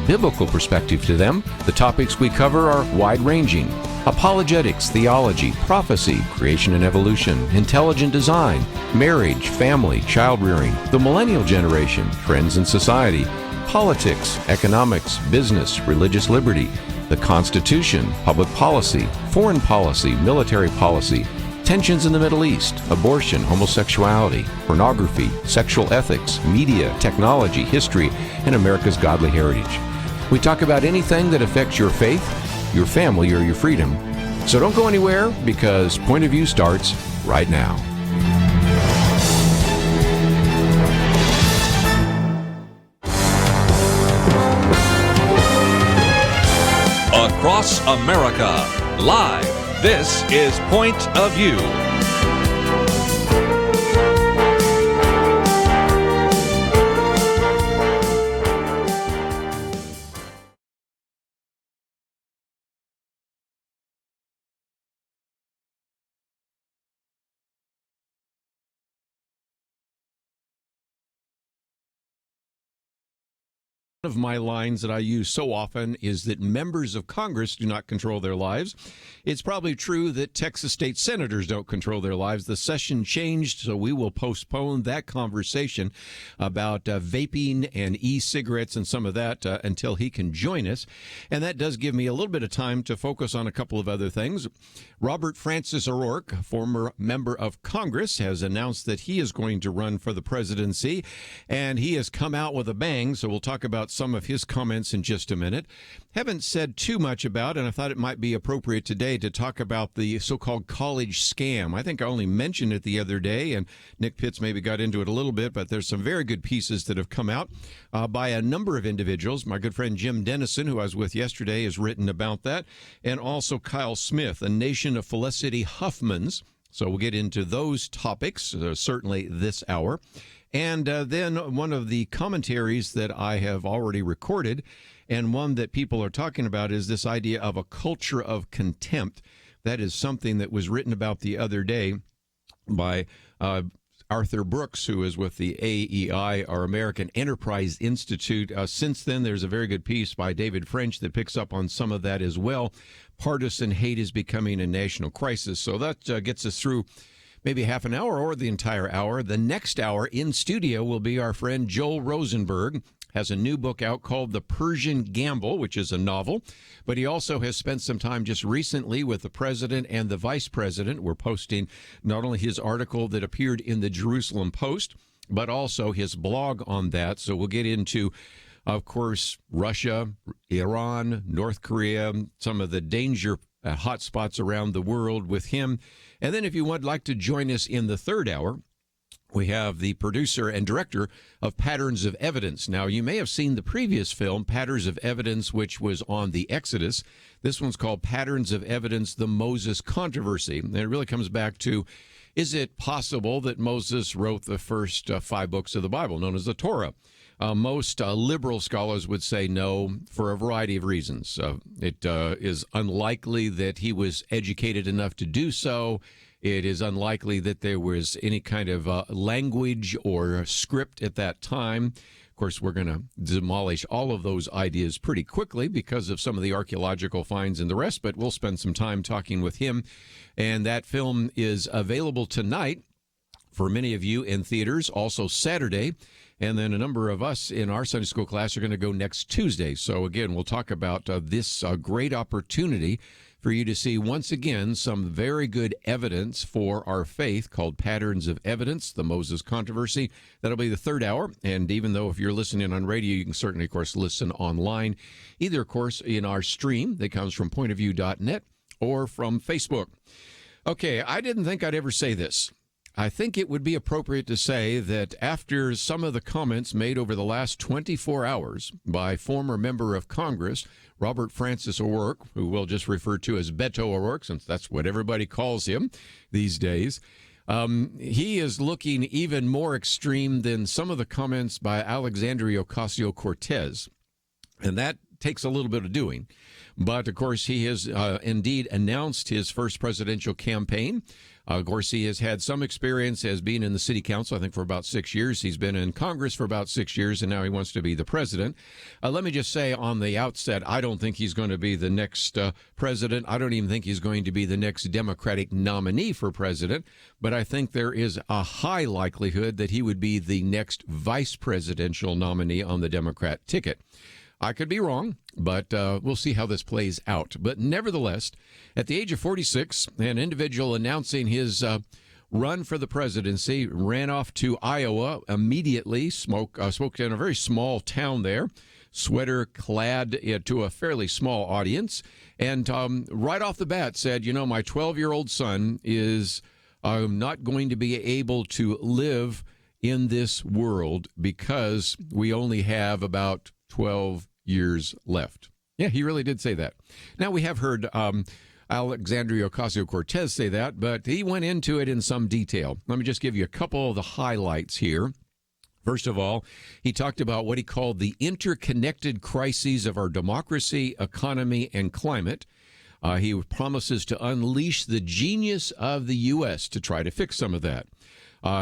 biblical perspective to them. The topics we cover are wide-ranging: apologetics, theology, prophecy, creation and evolution, intelligent design, marriage, family, child-rearing, the millennial generation, trends in society, politics, economics, business, religious liberty, the Constitution, public policy, foreign policy, military policy, tensions in the Middle East, abortion, homosexuality, pornography, sexual ethics, media, technology, history, and America's godly heritage. We talk about anything that affects your faith, your family, or your freedom. So don't go anywhere, because Point of View starts right now. Across America, live, this is Point of View. One of my lines that I use so often is that members of Congress do not control their lives. It's probably true that Texas state senators don't control their lives. The session changed, so we will postpone that conversation about vaping and e-cigarettes and some of that until he can join us. And that does give me a little bit of time to focus on a couple of other things. Robert Francis O'Rourke, former member of Congress, has announced that he is going to run for the presidency, and he has come out with a bang, so we'll talk about some of his comments in just a minute. Haven't said too much about, and I thought it might be appropriate today to talk about the so-called college scam. I think I only mentioned it the other day, and Nick Pitts maybe got into it a little bit, but there's some very good pieces that have come out by a number of individuals. My good friend Jim Dennison, who I was with yesterday, has written about that, and also Kyle Smith, A Nation of Felicity Huffmans. So we'll get into those topics, certainly this hour. And then one of the commentaries that I have already recorded, and one that people are talking about, is this idea of a culture of contempt. That is something that was written about the other day by Arthur Brooks, who is with the AEI, our American Enterprise Institute. Since then, there's a very good piece by David French that picks up on some of that as well. Partisan hate is becoming a national crisis. So that gets us through maybe half an hour or the entire hour. The next hour in studio will be our friend Joel Rosenberg. Has a new book out called The Persian Gamble, which is a novel. But he also has spent some time just recently with the president and the vice president. We're posting not only his article that appeared in the Jerusalem Post, but also his blog on that. So we'll get into, of course, Russia, Iran, North Korea, some of the danger hot spots around the world with him. And then if you would like to join us in the third hour, we have the producer and director of Patterns of Evidence. Now, you may have seen the previous film, Patterns of Evidence, which was on the Exodus. This one's called Patterns of Evidence, the Moses Controversy. And it really comes back to, is it possible that Moses wrote the first 5 books of the Bible, known as the Torah? Most liberal scholars would say no, for a variety of reasons. It is unlikely that he was educated enough to do so. It is unlikely that there was any kind of language or script at that time. Of course, we're going to demolish all of those ideas pretty quickly because of some of the archaeological finds and the rest, but we'll spend some time talking with him. And that film is available tonight for many of you in theaters, also Saturday. And then a number of us in our Sunday school class are going to go next Tuesday. So again, we'll talk about this great opportunity for you to see, once again, some very good evidence for our faith called Patterns of Evidence, the Moses Controversy. That'll be the third hour. And even though if you're listening on radio, you can certainly, of course, listen online, either, of course, in our stream that comes from pointofview.net or from Facebook. Okay, I didn't think I'd ever say this. I think it would be appropriate to say that after some of the comments made over the last 24 hours by former member of Congress, Robert Francis O'Rourke, who we'll just refer to as Beto O'Rourke, since that's what everybody calls him these days, he is looking even more extreme than some of the comments by Alexandria Ocasio-Cortez. And that takes a little bit of doing. But, of course, he has indeed announced his first presidential campaign. Of course, he has had some experience as being in the city council, I think, for about 6 years. He's been in Congress for about 6 years, and now he wants to be the president. Let me just say on the outset, I don't think he's going to be the next president. I don't even think he's going to be the next Democratic nominee for president. But I think there is a high likelihood that he would be the next vice presidential nominee on the Democrat ticket. I could be wrong, but we'll see how this plays out. But nevertheless, at the age of 46, an individual announcing his run for the presidency ran off to Iowa immediately, spoke in a very small town there, sweater clad to a fairly small audience, and right off the bat said, my 12-year-old son is not going to be able to live in this world because we only have about 12 years left. Yeah, he really did say that. Now, we have heard Alexandria Ocasio-Cortez say that, but he went into it in some detail. Let me just give you a couple of the highlights here. First of all, he talked about what he called the interconnected crises of our democracy, economy, and climate. He promises to unleash the genius of the U.S. to try to fix some of that.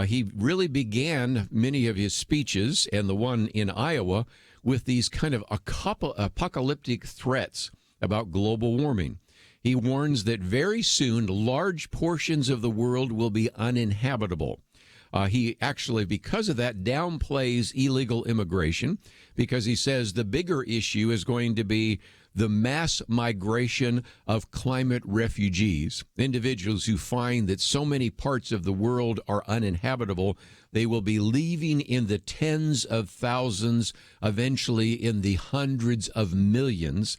He really began many of his speeches, and the one in Iowa, with these kind of apocalyptic threats about global warming. He warns that very soon large portions of the world will be uninhabitable. He actually, because of that, downplays illegal immigration because he says the bigger issue is going to be the mass migration of climate refugees, individuals who find that so many parts of the world are uninhabitable, they will be leaving in the tens of thousands, eventually in the hundreds of millions,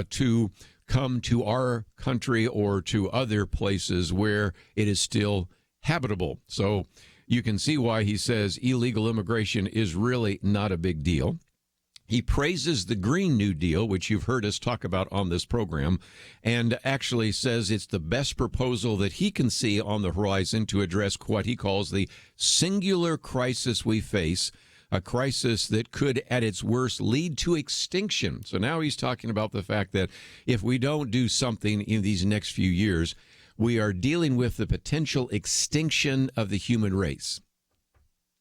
to come to our country or to other places where it is still habitable. So you can see why he says illegal immigration is really not a big deal. He praises the Green New Deal, which you've heard us talk about on this program, and actually says it's the best proposal that he can see on the horizon to address what he calls the singular crisis we face, a crisis that could, at its worst, lead to extinction. So now he's talking about the fact that if we don't do something in these next few years, we are dealing with the potential extinction of the human race.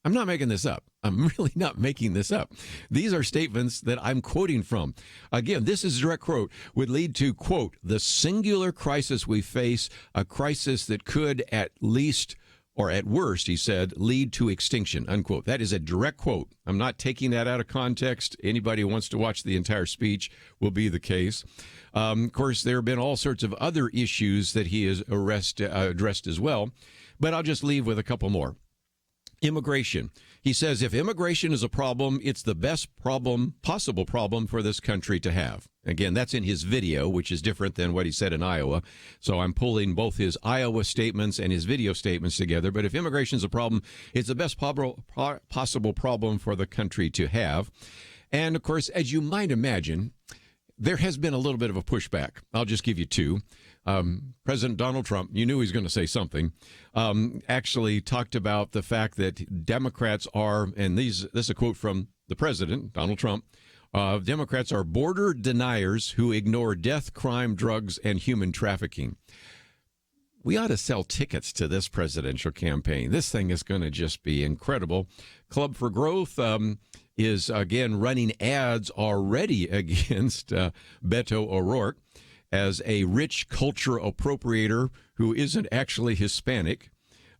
I'm not making this up. I'm really not making this up. These are statements that I'm quoting from. Again, this is a direct quote, would lead to, quote, the singular crisis we face, a crisis that could at least, or at worst, he said, lead to extinction, unquote. That is a direct quote. I'm not taking that out of context. Anybody who wants to watch the entire speech will be the case. Of course, there have been all sorts of other issues that he has addressed as well, but I'll just leave with a couple more. Immigration. He says if immigration is a problem, it's the best possible problem for this country to have. Again, that's in his video, which is different than what he said in Iowa. So I'm pulling both his Iowa statements and his video statements together. But if immigration is a problem, it's the best possible problem for the country to have. And, of course, as you might imagine, there has been a little bit of a pushback. I'll just give you two. President Donald Trump, you knew he was going to say something, actually talked about the fact that Democrats are, and this is a quote from the president, Donald Trump, Democrats are border deniers who ignore death, crime, drugs, and human trafficking. We ought to sell tickets to this presidential campaign. This thing is going to just be incredible. Club for Growth is, again, running ads already against Beto O'Rourke as a rich culture appropriator who isn't actually Hispanic.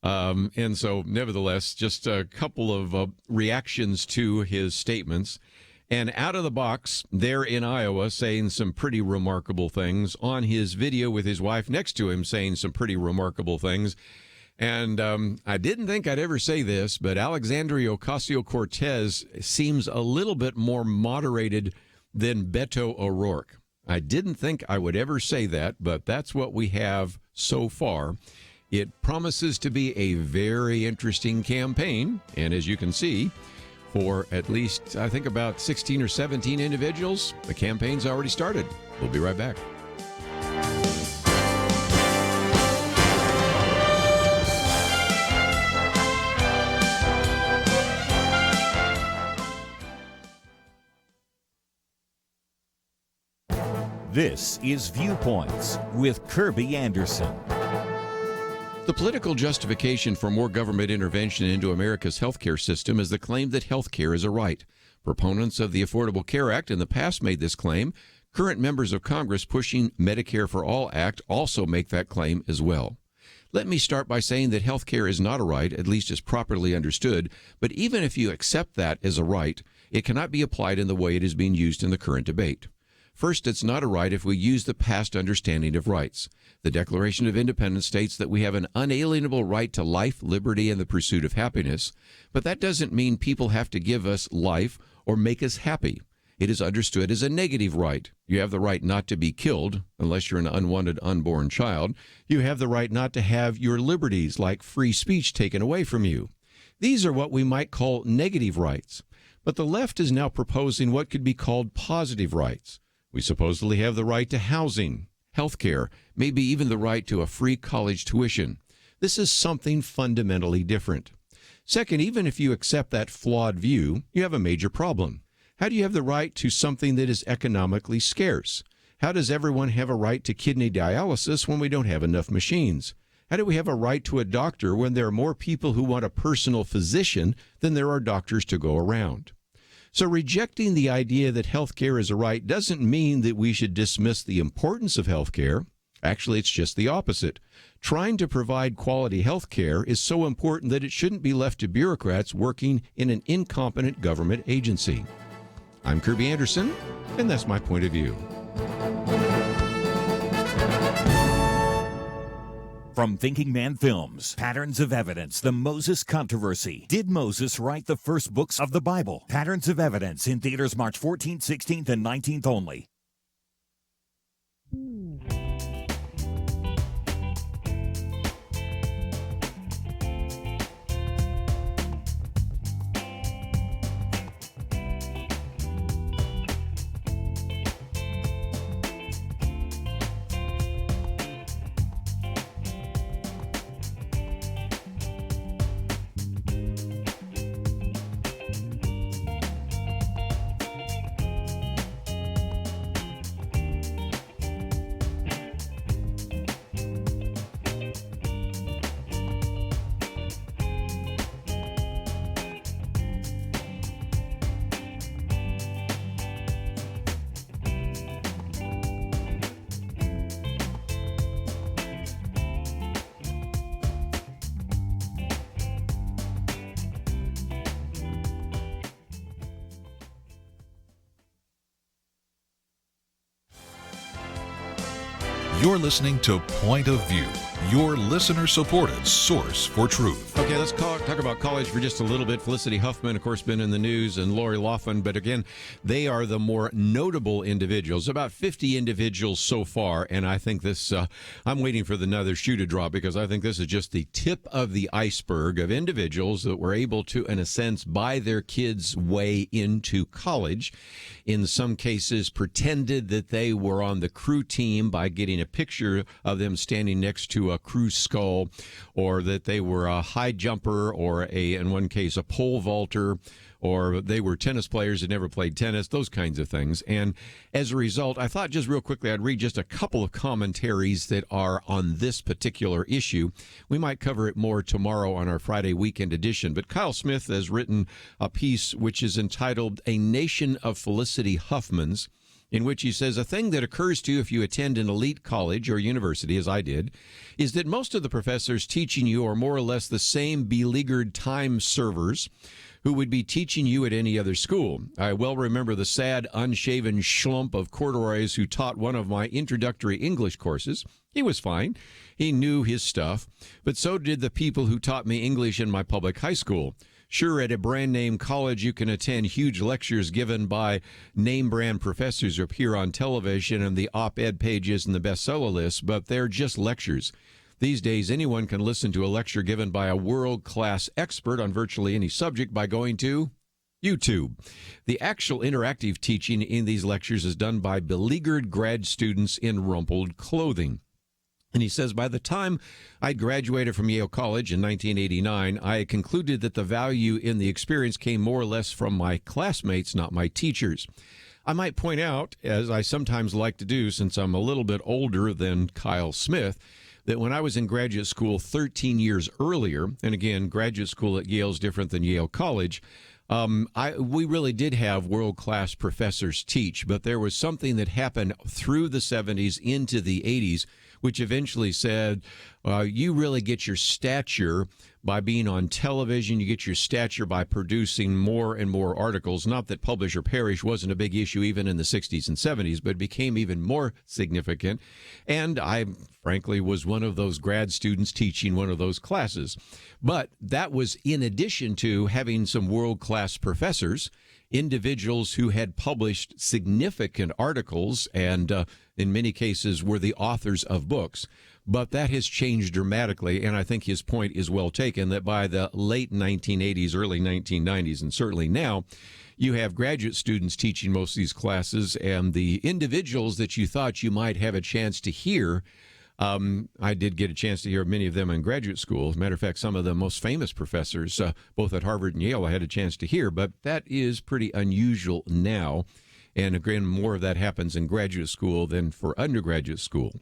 And so, nevertheless, just a couple of reactions to his statements. And out of the box, there in Iowa, saying some pretty remarkable things. On his video with his wife next to him, saying some pretty remarkable things. And I didn't think I'd ever say this, but Alexandria Ocasio-Cortez seems a little bit more moderated than Beto O'Rourke. I didn't think I would ever say that, but that's what we have so far. It promises to be a very interesting campaign. And as you can see, for at least, I think, about 16 or 17 individuals, the campaign's already started. We'll be right back. This is Viewpoints with Kerby Anderson. The political justification for more government intervention into America's healthcare system is the claim that healthcare is a right. Proponents of the Affordable Care Act in the past made this claim. Current members of Congress pushing Medicare for All Act also make that claim as well. Let me start by saying that healthcare is not a right, at least as properly understood, but even if you accept that as a right, it cannot be applied in the way it is being used in the current debate. First, it's not a right if we use the past understanding of rights. The Declaration of Independence states that we have an unalienable right to life, liberty, and the pursuit of happiness, but that doesn't mean people have to give us life or make us happy. It is understood as a negative right. You have the right not to be killed, unless you're an unwanted unborn child. You have the right not to have your liberties, like free speech, taken away from you. These are what we might call negative rights. But the left is now proposing what could be called positive rights. We supposedly have the right to housing, health care, maybe even the right to a free college tuition. This is something fundamentally different. Second, even if you accept that flawed view, you have a major problem. How do you have the right to something that is economically scarce? How does everyone have a right to kidney dialysis when we don't have enough machines? How do we have a right to a doctor when there are more people who want a personal physician than there are doctors to go around? So rejecting the idea that health care is a right doesn't mean that we should dismiss the importance of health care. Actually, it's just the opposite. Trying to provide quality health care is so important that it shouldn't be left to bureaucrats working in an incompetent government agency. I'm Kerby Anderson, and that's my point of view. From Thinking Man Films, Patterns of Evidence, The Moses Controversy. Did Moses write the first books of the Bible? Patterns of Evidence in theaters March 14th, 16th, and 19th only. You're listening to Point of View, your listener-supported source for truth. Okay, let's talk about college for just a little bit. Felicity Huffman, of course, been in the news, and Lori Loughlin. But again, they are the more notable individuals, about 50 individuals so far. And I think this, I'm waiting for another shoe to drop, because I think this is just the tip of the iceberg of individuals that were able to, in a sense, buy their kids' way into college. In some cases, pretended that they were on the crew team by getting a picture of them standing next to a crew skull, or that they were a high jumper, or in one case, a pole vaulter, or they were tennis players that never played tennis, those kinds of things. And as a result, I thought just real quickly I'd read just a couple of commentaries that are on this particular issue. We might cover it more tomorrow on our Friday weekend edition. But Kyle Smith has written a piece which is entitled A Nation of Felicity Huffmans, in which he says, a thing that occurs to you if you attend an elite college or university, as I did, is that most of the professors teaching you are more or less the same beleaguered time servers who would be teaching you at any other school. I well remember the sad, unshaven schlump of corduroys who taught one of my introductory English courses. He was fine. He knew his stuff. But so did the people who taught me English in my public high school. Sure, at a brand-name college, you can attend huge lectures given by name-brand professors who appear on television and the op-ed pages and the bestseller lists, but they're just lectures. These days, anyone can listen to a lecture given by a world-class expert on virtually any subject by going to YouTube. The actual interactive teaching in these lectures is done by beleaguered grad students in rumpled clothing. And he says, by the time I graduated from Yale College in 1989, I concluded that the value in the experience came more or less from my classmates, not my teachers. I might point out, as I sometimes like to do since I'm a little bit older than Kyle Smith, that when I was in graduate school 13 years earlier, and again, graduate school at Yale is different than Yale College, we really did have world-class professors teach, but there was something that happened through the 70s into the 80s, which eventually said, you really get your stature by being on television. You get your stature by producing more and more articles. Not that publish or perish wasn't a big issue even in the 60s and 70s, but it became even more significant. And I, frankly, was one of those grad students teaching one of those classes. But that was in addition to having some world-class professors, individuals who had published significant articles and in many cases were the authors of books. But that has changed dramatically, and I think his point is well taken, that by the late 1980s, early 1990s, and certainly now, you have graduate students teaching most of these classes, and the individuals that you thought you might have a chance to hear, I did get a chance to hear many of them in graduate school. As a matter of fact, some of the most famous professors, both at Harvard and Yale, I had a chance to hear, but that is pretty unusual now. And again, more of that happens in graduate school than for undergraduate school.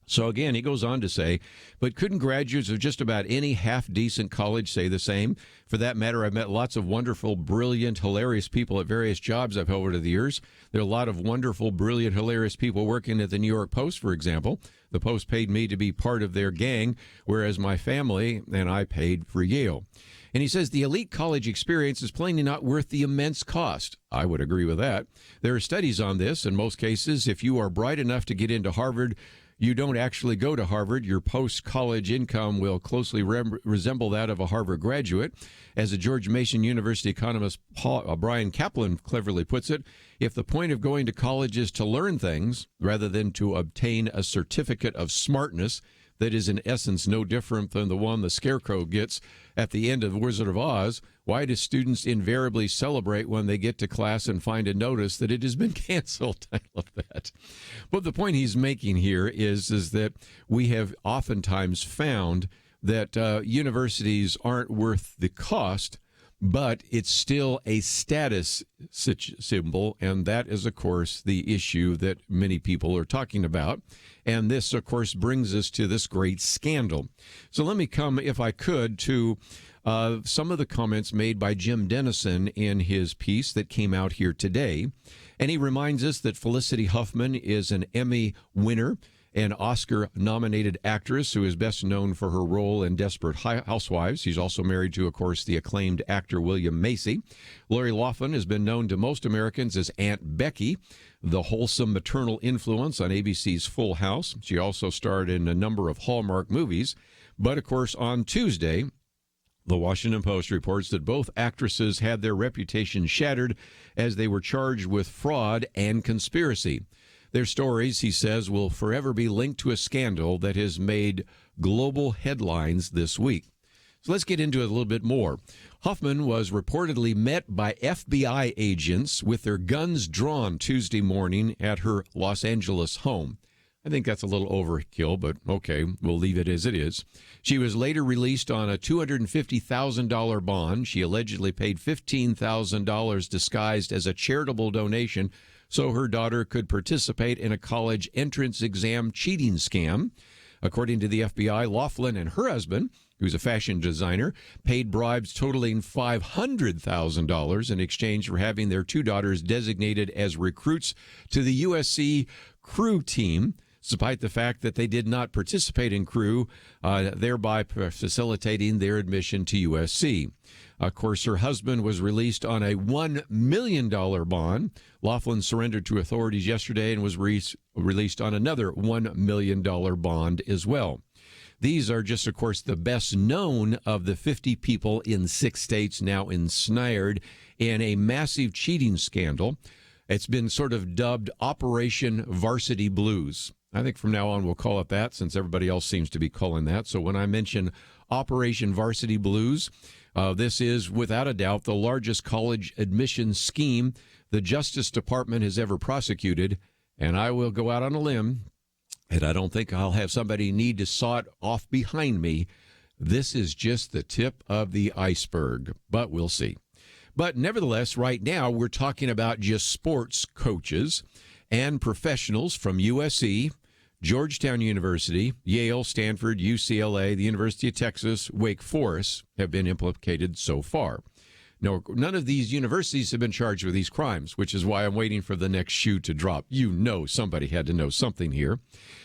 So again, he goes on to say, but couldn't graduates of just about any half-decent college say the same? For that matter, I've met lots of wonderful, brilliant, hilarious people at various jobs I've held over the years. There are a lot of wonderful, brilliant, hilarious people working at the New York Post, for example. The Post paid me to be part of their gang, whereas my family and I paid for Yale. And he says the elite college experience is plainly not worth the immense cost. I would agree with that. There are studies on this. In most cases, if you are bright enough to get into Harvard, you don't actually go to Harvard. Your post-college income will closely resemble that of a Harvard graduate. As a George Mason University economist Brian Kaplan cleverly puts it, if the point of going to college is to learn things rather than to obtain a certificate of smartness that is in essence no different than the one the Scarecrow gets at the end of The Wizard of Oz, why do students invariably celebrate when they get to class and find a notice that it has been canceled? I love that. But the point he's making here is that we have oftentimes found that universities aren't worth the cost, but it's still a status symbol, and that is, of course, the issue that many people are talking about. And this, of course, brings us to this great scandal. So let me come, if I could, to some of the comments made by Jim Dennison in his piece that came out here today. And he reminds us that Felicity Huffman is an Emmy winner, an Oscar-nominated actress who is best known for her role in Desperate Housewives. She's also married to, of course, the acclaimed actor William Macy. Lori Loughlin has been known to most Americans as Aunt Becky, the wholesome maternal influence on ABC's Full House. She also starred in a number of Hallmark movies. But, of course, on Tuesday, the Washington Post reports that both actresses had their reputations shattered as they were charged with fraud and conspiracy. Their stories, he says, will forever be linked to a scandal that has made global headlines this week. So let's get into it a little bit more. Huffman was reportedly met by FBI agents with their guns drawn Tuesday morning at her Los Angeles home. I think that's a little overkill, but okay, we'll leave it as it is. She was later released on a $250,000 bond. She allegedly paid $15,000 disguised as a charitable donation so her daughter could participate in a college entrance exam cheating scam. According to the FBI, Loughlin and her husband, who's a fashion designer, paid bribes totaling $500,000 in exchange for having their two daughters designated as recruits to the USC crew team, despite the fact that they did not participate in crew, thereby facilitating their admission to USC. Of course, her husband was released on a $1 million bond. Loughlin surrendered to authorities yesterday and was released on another $1 million bond as well. These are just, of course, the best known of the 50 people in 6 states now ensnared in a massive cheating scandal. It's been sort of dubbed Operation Varsity Blues. I think from now on we'll call it that, since everybody else seems to be calling that. So when I mention Operation Varsity Blues, this is without a doubt the largest college admissions scheme the Justice Department has ever prosecuted. And I will go out on a limb, and I don't think I'll have somebody need to saw it off behind me. This is just the tip of the iceberg, but we'll see. But nevertheless, right now, we're talking about just sports coaches and professionals from USC, Georgetown University, Yale, Stanford, UCLA, the University of Texas, Wake Forest have been implicated so far. No, none of these universities have been charged with these crimes, which is why I'm waiting for the next shoe to drop. You know somebody had to know something here.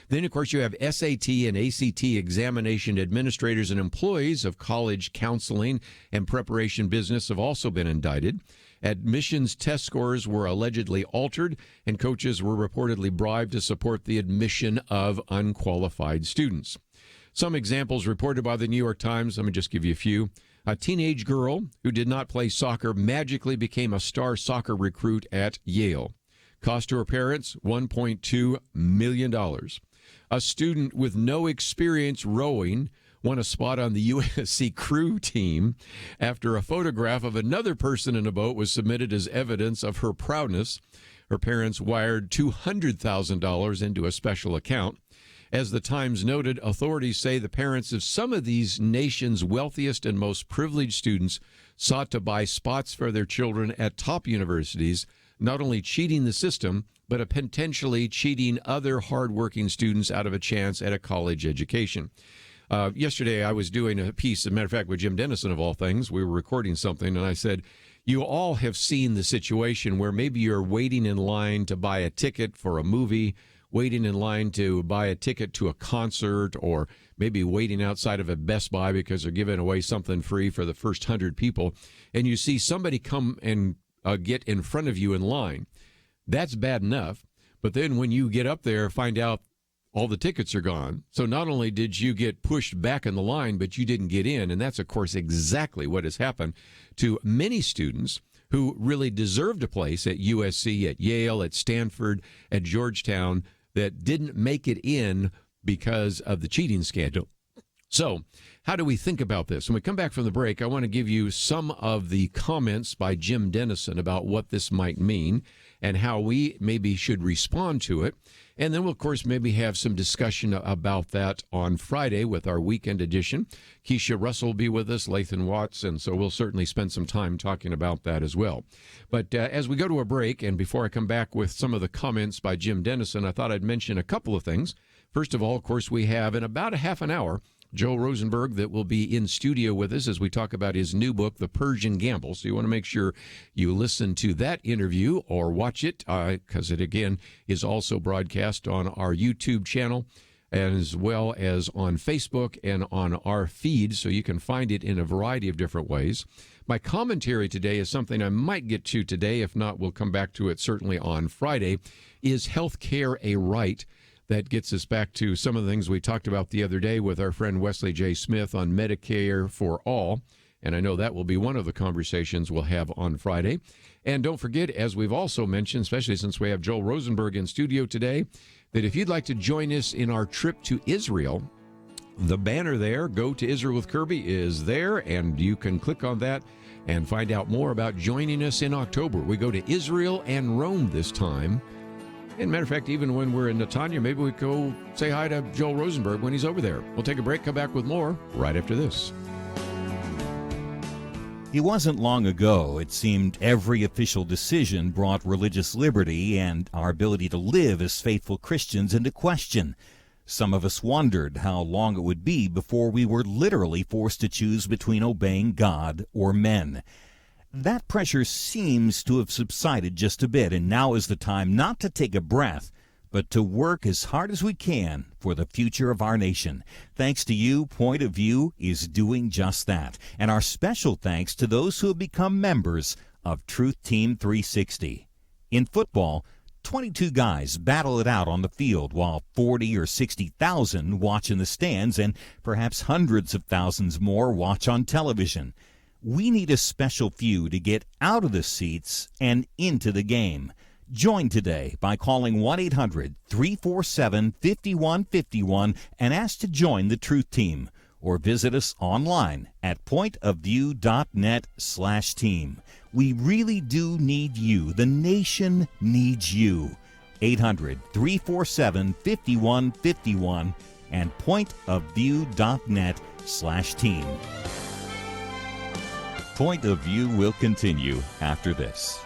Then, of course, you have SAT and ACT examination administrators and employees of college counseling and preparation business have also been indicted. Admissions test scores were allegedly altered, and coaches were reportedly bribed to support the admission of unqualified students. Some examples reported by the New York Times, let me just give you a few. A teenage girl who did not play soccer magically became a star soccer recruit at Yale. Cost to her parents, $1.2 million. A student with no experience rowing won a spot on the USC crew team after a photograph of another person in a boat was submitted as evidence of her proudness. Her parents wired $200,000 into a special account. As the Times noted, authorities say the parents of some of these nation's wealthiest and most privileged students sought to buy spots for their children at top universities, not only cheating the system, but potentially cheating other hardworking students out of a chance at a college education. Yesterday, I was doing a piece, as a matter of fact, with Jim Dennison, of all things. We were recording something, and I said, you all have seen the situation where maybe you're waiting in line to buy a ticket for a movie, waiting in line to buy a ticket to a concert, or maybe waiting outside of a Best Buy because they're giving away something free for the first 100 people, and you see somebody come and get in front of you in line. That's bad enough, but then when you get up there, find out all the tickets are gone. So not only did you get pushed back in the line, but you didn't get in, and that's, of course, exactly what has happened to many students who really deserved a place at USC, at Yale, at Stanford, at Georgetown, that didn't make it in because of the cheating scandal. So how do we think about this? When we come back from the break, I want to give you some of the comments by Jim Dennison about what this might mean and how we maybe should respond to it. And then we'll, of course, maybe have some discussion about that on Friday with our weekend edition. Keisha Russell will be with us, Lathan Watts, and so we'll certainly spend some time talking about that as well. But as we go to a break, and before I come back with some of the comments by Jim Dennison, I thought I'd mention a couple of things. First of all, of course, we have in about a half an hour Joe Rosenberg that will be in studio with us as we talk about his new book, The Persian Gamble. So you want to make sure you listen to that interview or watch it because it, again, is also broadcast on our YouTube channel as well as on Facebook and on our feed, so you can find it in a variety of different ways. My commentary today is something I might get to today. If not, we'll come back to it certainly on Friday. Is health care a right? That gets us back to some of the things we talked about the other day with our friend Wesley J. Smith on Medicare for All. And I know that will be one of the conversations we'll have on Friday. And don't forget, as we've also mentioned, especially since we have Joel Rosenberg in studio today, that if you'd like to join us in our trip to Israel, the banner there, Go to Israel with Kerby, is there, and you can click on that and find out more about joining us in October. We go to Israel and Rome this time. And matter of fact, even when we're in Netanya, maybe we go say hi to Joel Rosenberg when he's over there. We'll take a break, come back with more right after this. It wasn't long ago, it seemed, every official decision brought religious liberty and our ability to live as faithful Christians into question. Some of us wondered how long it would be before we were literally forced to choose between obeying God or men. That pressure seems to have subsided just a bit, and now is the time not to take a breath, but to work as hard as we can for the future of our nation. Thanks to you, Point of View is doing just that. And our special thanks to those who have become members of Truth Team 360. In football, 22 guys battle it out on the field while 40 or 60,000 watch in the stands and perhaps hundreds of thousands more watch on television. We need a special few to get out of the seats and into the game. Join today by calling 1-800-347-5151 and ask to join the Truth Team, or visit us online at pointofview.net/team. We really do need you. The nation needs you. 800-347-5151 and pointofview.net/team. Point of View will continue after this.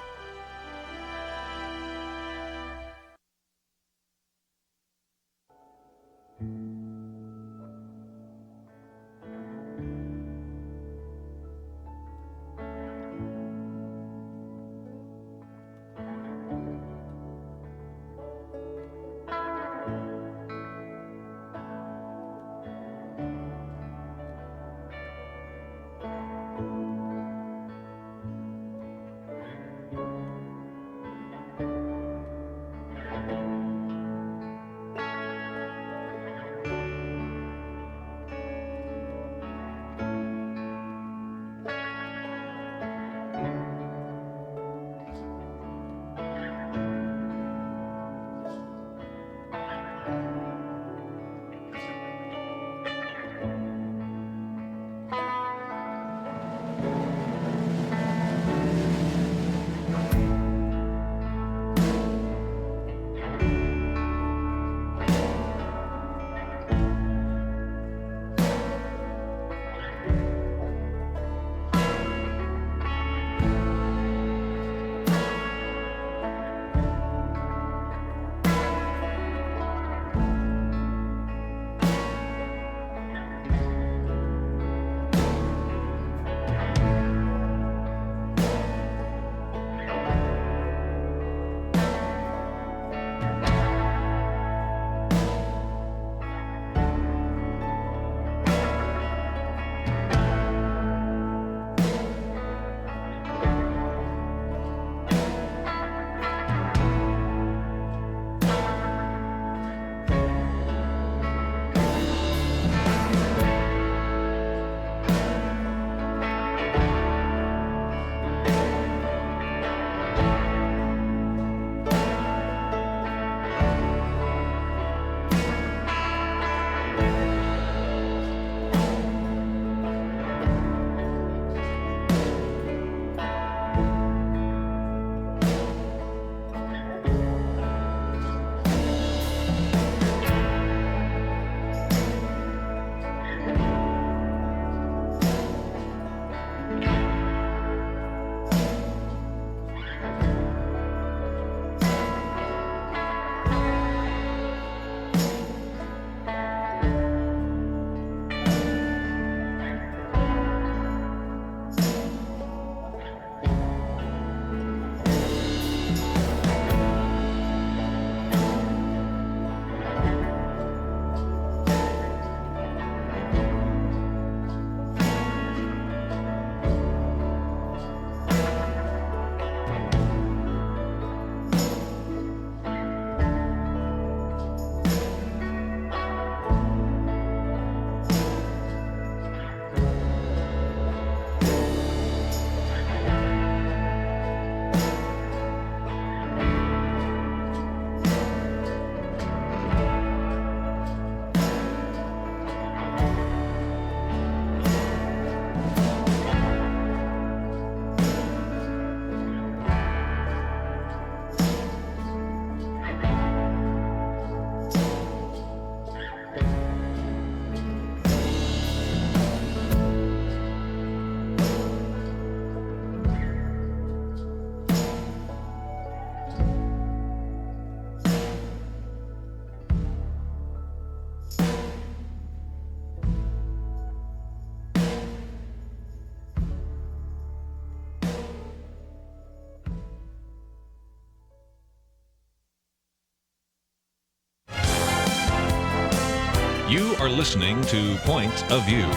You are listening to Point of View.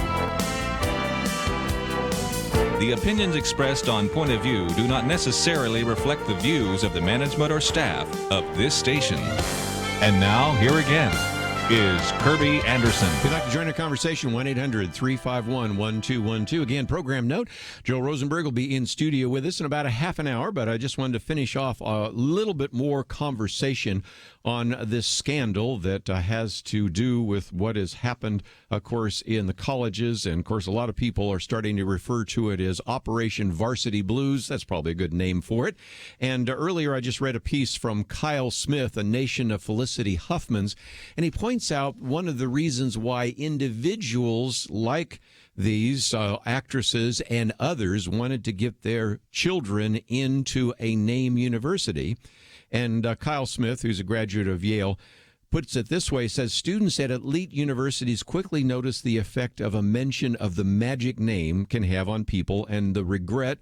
The opinions expressed on Point of View do not necessarily reflect the views of the management or staff of this station. And now, here again is Kerby Anderson. If you'd like to join a conversation, 1-800-351-1212. Again, program note, Joe Rosenberg will be in studio with us in about a half an hour, but I just wanted to finish off a little bit more conversation on this scandal that has to do with what has happened, of course, in the colleges. And, of course, a lot of people are starting to refer to it as Operation Varsity Blues. That's probably a good name for it. And earlier I just read a piece from Kyle Smith, A Nation of Felicity Huffman's, and he points points out one of the reasons why individuals like these actresses and others wanted to get their children into a name university. And Kyle Smith, who's a graduate of Yale, puts it this way, says students at elite universities quickly notice the effect of a mention of the magic name can have on people and the regret,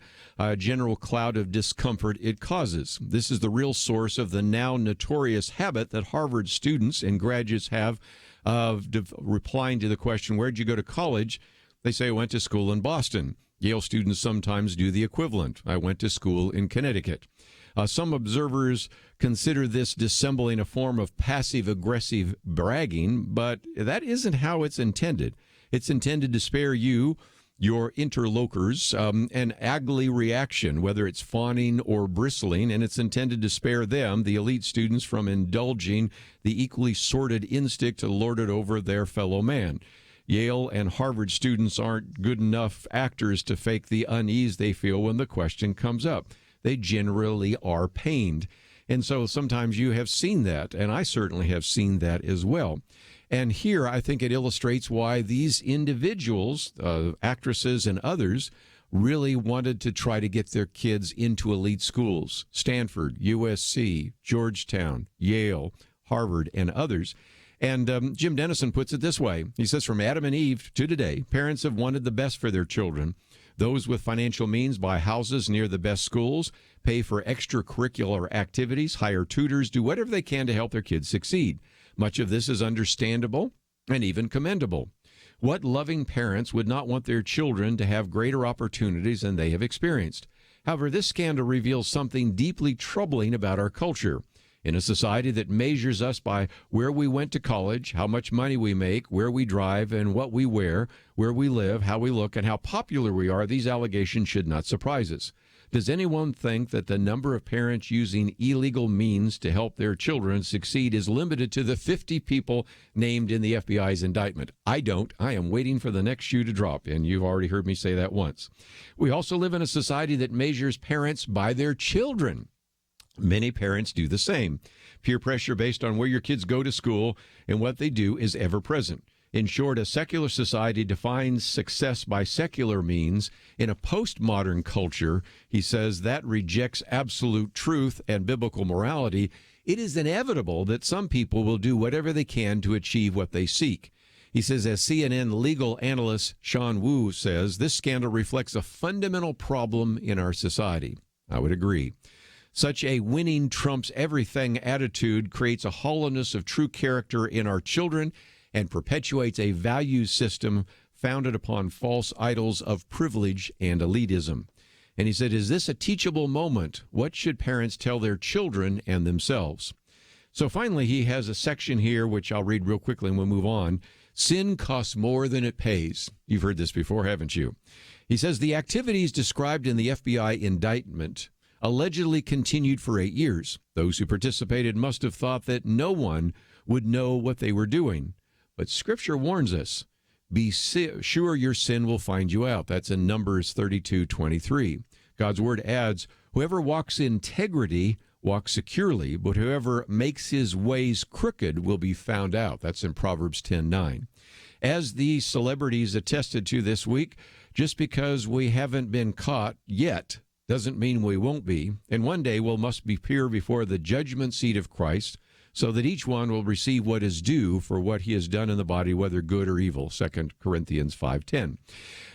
general cloud of discomfort it causes. This is the real source of the now notorious habit that Harvard students and graduates have of replying to the question, where'd you go to college? They say, I went to school in Boston. Yale students sometimes do the equivalent. I went to school in Connecticut. Some observers consider this dissembling a form of passive-aggressive bragging, but that isn't how it's intended. It's intended to spare you, your interlocutors, an ugly reaction, whether it's fawning or bristling, and it's intended to spare them, the elite students, from indulging the equally sordid instinct to lord it over their fellow man. Yale and Harvard students aren't good enough actors to fake the unease they feel when the question comes up. They generally are pained. And so sometimes you have seen that, and I certainly have seen that as well. And here I think it illustrates why these individuals, actresses and others, really wanted to try to get their kids into elite schools. Stanford, USC, Georgetown, Yale, Harvard, and others. And Jim Dennison puts it this way. He says, from Adam and Eve to today, parents have wanted the best for their children. Those with financial means buy houses near the best schools, pay for extracurricular activities, hire tutors, do whatever they can to help their kids succeed. Much of this is understandable and even commendable. What loving parents would not want their children to have greater opportunities than they have experienced? However, this scandal reveals something deeply troubling about our culture. In a society that measures us by where we went to college, how much money we make, where we drive, and what we wear, where we live, how we look, and how popular we are, these allegations should not surprise us. Does anyone think that the number of parents using illegal means to help their children succeed is limited to the 50 people named in the FBI's indictment? I don't. I am waiting for the next shoe to drop, and you've already heard me say that once. We also live in a society that measures parents by their children. Many parents do the same. Peer pressure based on where your kids go to school and what they do is ever present. In short, a secular society defines success by secular means. In a postmodern culture, he says, that rejects absolute truth and biblical morality. It is inevitable that some people will do whatever they can to achieve what they seek. He says, as CNN legal analyst Sean Wu says, this scandal reflects a fundamental problem in our society. I would agree. Such a winning trumps everything attitude creates a hollowness of true character in our children and perpetuates a value system founded upon false idols of privilege and elitism. And he said, is this a teachable moment? What should parents tell their children and themselves? So finally, he has a section here, which I'll read real quickly and we'll move on. Sin costs more than it pays. You've heard this before, haven't you? He says, the activities described in the FBI indictment allegedly continued for 8 years. Those who participated must have thought that no one would know what they were doing. But Scripture warns us, be sure your sin will find you out. That's in Numbers 32:23. God's word adds, whoever walks in integrity walks securely, but whoever makes his ways crooked will be found out. That's in Proverbs 10:9. As these celebrities attested to this week, just because we haven't been caught yet doesn't mean we won't be. And one day we'll must appear before the judgment seat of Christ, so that each one will receive what is due for what he has done in the body, whether good or evil, 2 Corinthians 5:10.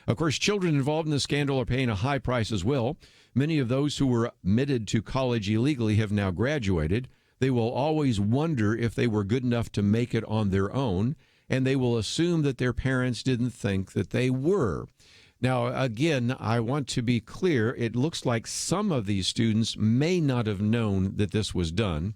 Of course, children involved in the scandal are paying a high price as well. Many of those who were admitted to college illegally have now graduated. They will always wonder if they were good enough to make it on their own, and they will assume that their parents didn't think that they were. Now, again, I want to be clear. It looks like some of these students may not have known that this was done.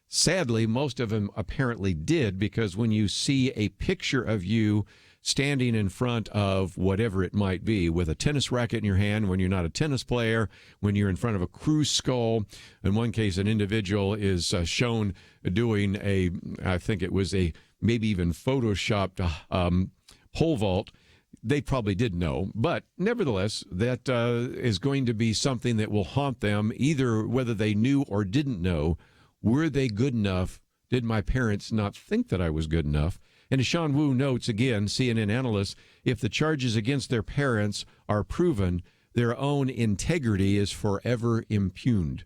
Sadly, most of them apparently did, because when you see a picture of you standing in front of whatever it might be with a tennis racket in your hand when you're not a tennis player, when you're in front of a cruise skull. In one case, an individual is shown doing I think it was a maybe even photoshopped pole vault. They probably did know, but nevertheless, that is going to be something that will haunt them, either whether they knew or didn't know. Were they good enough Did my parents not think that I was good enough? And as Sean Wu notes, again, CNN analyst, if the charges against their parents are proven, their own integrity is forever impugned.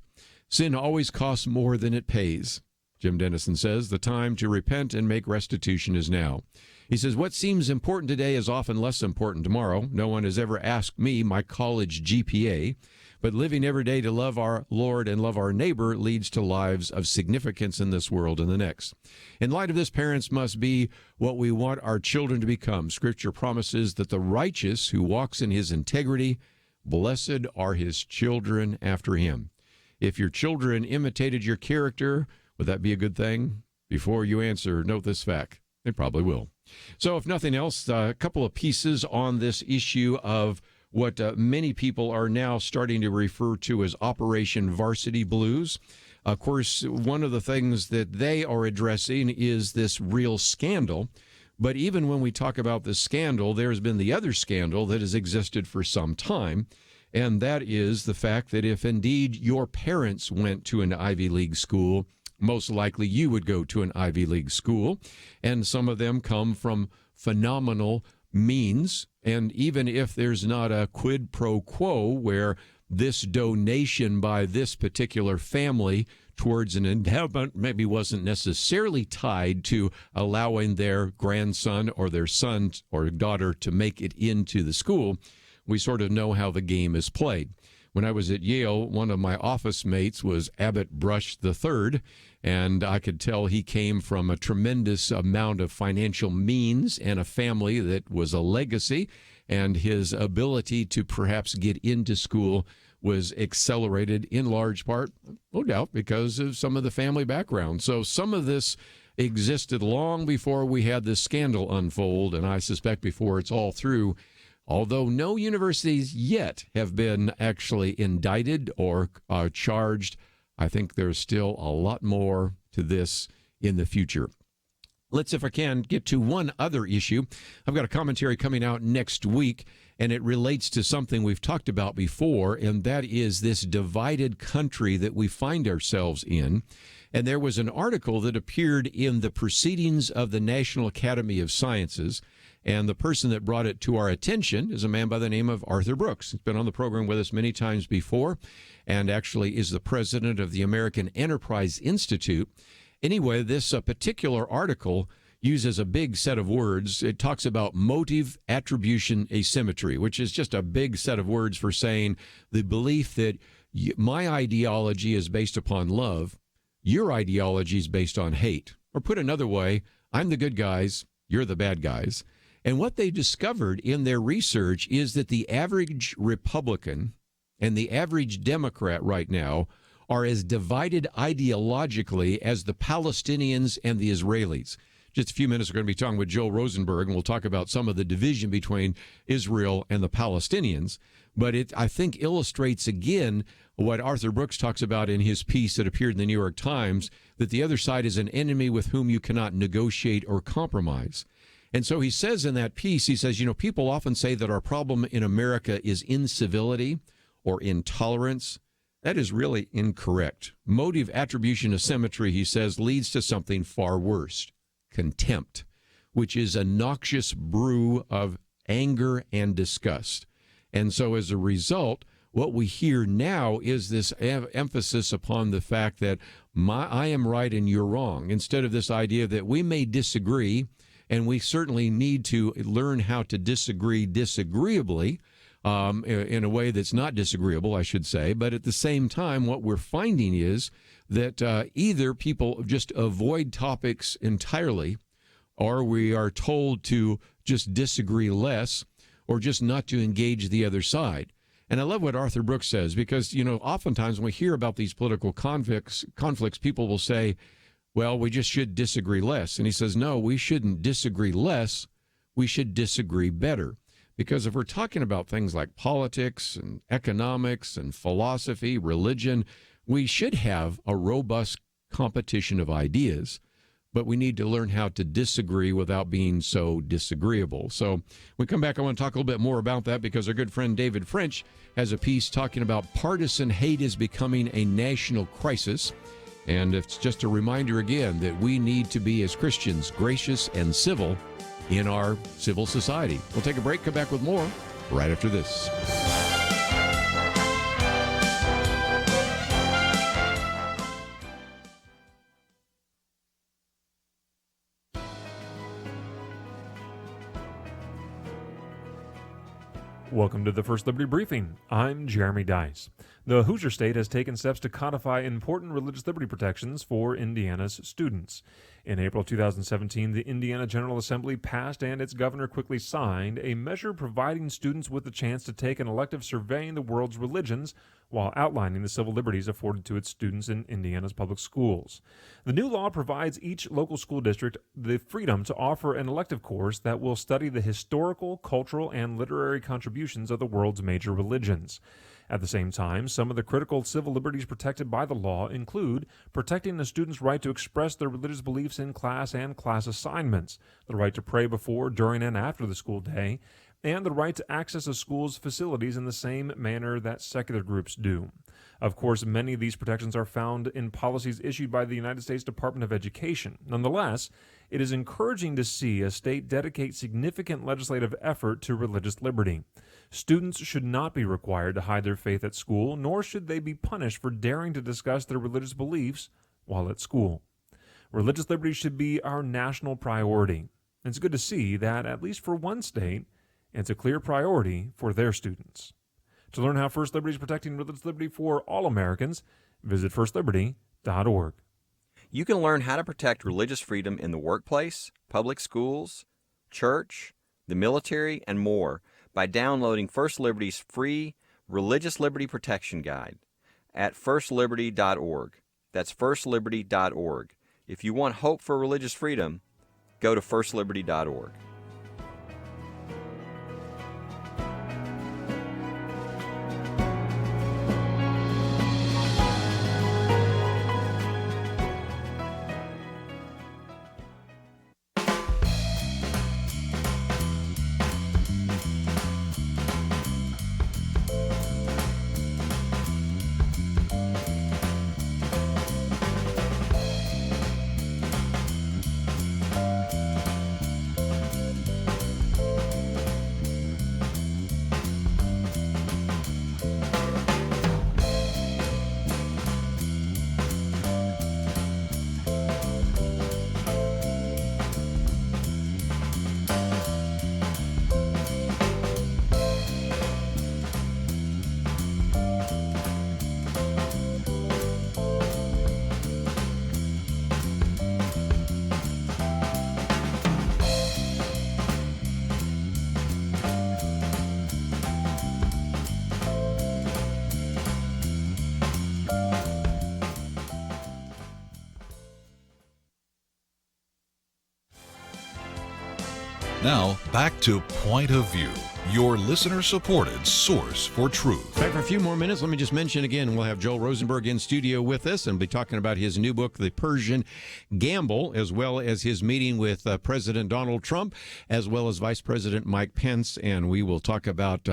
Sin always costs more than it pays. Jim Dennison says the time to repent and make restitution is now. He says, what seems important today is often less important tomorrow. No one has ever asked me my college GPA, but living every day to love our Lord and love our neighbor leads to lives of significance in this world and the next. In light of this, parents must be what we want our children to become. Scripture promises that the righteous who walks in his integrity, blessed are his children after him. If your children imitated your character, would that be a good thing? Before you answer, note this fact. They probably will. So if nothing else, a couple of pieces on this issue of what many people are now starting to refer to as Operation Varsity Blues. Of course, one of the things that they are addressing is this real scandal. But even when we talk about the scandal, there's been the other scandal that has existed for some time. And that is the fact that if indeed your parents went to an Ivy League school, most likely you would go to an Ivy League school, and some of them come from phenomenal means. And even if there's not a quid pro quo where this donation by this particular family towards an endowment maybe wasn't necessarily tied to allowing their grandson or their son or daughter to make it into the school, we sort of know how the game is played. When I was at Yale, one of my office mates was Abbott Brush III, and I could tell he came from a tremendous amount of financial means and a family that was a legacy, and his ability to perhaps get into school was accelerated in large part, no doubt, because of some of the family background. So some of this existed long before we had this scandal unfold, and I suspect before it's all through. Although no universities yet have been actually indicted or charged, I think there's still a lot more to this in the future. Let's, if I can, get to one other issue. I've got a commentary coming out next week, and it relates to something we've talked about before, and that is this divided country that we find ourselves in. And there was an article that appeared in the Proceedings of the National Academy of Sciences, and the person that brought it to our attention is a man by the name of Arthur Brooks. He's been on the program with us many times before and actually is the president of the American Enterprise Institute. Anyway, this particular article uses a big set of words. It talks about motive attribution asymmetry, which is just a big set of words for saying the belief that my ideology is based upon love, your ideology is based on hate. Or put another way, I'm the good guys, you're the bad guys. And what they discovered in their research is that the average Republican and the average Democrat right now are as divided ideologically as the Palestinians and the Israelis. Just a few minutes, we're going to be talking with Joe Rosenberg, and we'll talk about some of the division between Israel and the Palestinians. But it, I think, illustrates again what Arthur Brooks talks about in his piece that appeared in the New York Times, that the other side is an enemy with whom you cannot negotiate or compromise. And so he says in that piece, he says, people often say that our problem in America is incivility or intolerance. That is really incorrect. Motive attribution asymmetry, he says, leads to something far worse, contempt, which is a noxious brew of anger and disgust. And so as a result, what we hear now is this emphasis upon the fact that I am right and you're wrong, instead of this idea that we may disagree, and we certainly need to learn how to disagree disagreeably, in a way that's not disagreeable, I should say. But at the same time, what we're finding is that either people just avoid topics entirely, or we are told to just disagree less, or just not to engage the other side. And I love what Arthur Brooks says, because, oftentimes when we hear about these political conflicts, people will say, well, we just should disagree less. And he says, no, we shouldn't disagree less. We should disagree better. Because if we're talking about things like politics and economics and philosophy, religion, we should have a robust competition of ideas. But we need to learn how to disagree without being so disagreeable. So when we come back, I want to talk a little bit more about that, because our good friend David French has a piece talking about partisan hate is becoming a national crisis. And it's just a reminder again that we need to be, as Christians, gracious and civil in our civil society. We'll take a break, come back with more right after this. Welcome to the First Liberty Briefing. I'm Jeremy Dice. The Hoosier State has taken steps to codify important religious liberty protections for Indiana's students. In April 2017, the Indiana General Assembly passed and its governor quickly signed a measure providing students with the chance to take an elective surveying the world's religions while outlining the civil liberties afforded to its students in Indiana's public schools. The new law provides each local school district the freedom to offer an elective course that will study the historical, cultural, and literary contributions of the world's major religions. At the same time, some of the critical civil liberties protected by the law include protecting the student's right to express their religious beliefs in class and class assignments, the right to pray before, during, and after the school day, and the right to access a school's facilities in the same manner that secular groups do. Of course, many of these protections are found in policies issued by the United States Department of Education. Nonetheless, it is encouraging to see a state dedicate significant legislative effort to religious liberty. Students should not be required to hide their faith at school, nor should they be punished for daring to discuss their religious beliefs while at school. Religious liberty should be our national priority. It's good to see that, at least for one state, it's a clear priority for their students. To learn how First Liberty is protecting religious liberty for all Americans, visit firstliberty.org. You can learn how to protect religious freedom in the workplace, public schools, church, the military, and more by downloading First Liberty's free Religious Liberty Protection Guide at firstliberty.org. That's firstliberty.org. If you want hope for religious freedom, go to firstliberty.org. Now, back to Point of View, your listener-supported source for truth. Back for a few more minutes. Let me just mention again, we'll have Joel Rosenberg in studio with us and be talking about his new book, The Persian Gamble, as well as his meeting with President Donald Trump, as well as Vice President Mike Pence. And we will talk about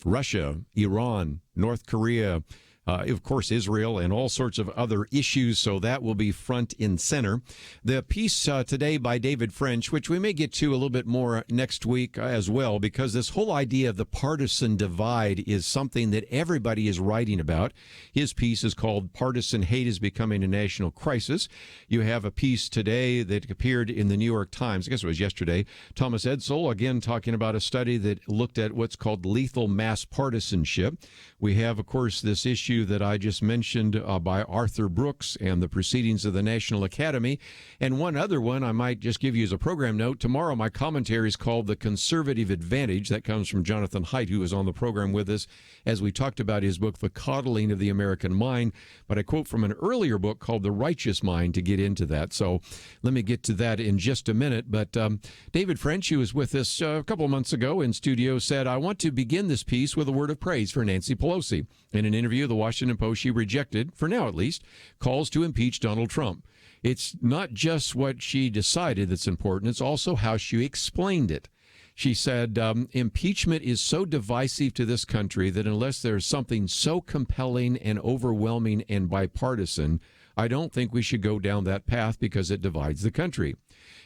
Russia, Iran, North Korea, of course, Israel, and all sorts of other issues, so that will be front and center. The piece today by David French, which we may get to a little bit more next week as well, because this whole idea of the partisan divide is something that everybody is writing about. His piece is called Partisan Hate is Becoming a National Crisis. You have a piece today that appeared in the New York Times, I guess it was yesterday, Thomas Edsall, again talking about a study that looked at what's called lethal mass partisanship. We have, of course, this issue that I just mentioned by Arthur Brooks and the Proceedings of the National Academy. And one other one I might just give you as a program note. Tomorrow my commentary is called The Conservative Advantage. That comes from Jonathan Haidt, who was on the program with us as we talked about his book, The Coddling of the American Mind. But I quote from an earlier book called The Righteous Mind to get into that. So let me get to that in just a minute. But David French, who was with us a couple of months ago in studio, said, I want to begin this piece with a word of praise for Nancy Pelosi. In an interview, the Washington Post, she rejected, for now at least, calls to impeach Donald Trump. It's not just what she decided that's important, it's also how she explained it. She said, impeachment is so divisive to this country that unless there's something so compelling and overwhelming and bipartisan, I don't think we should go down that path because it divides the country.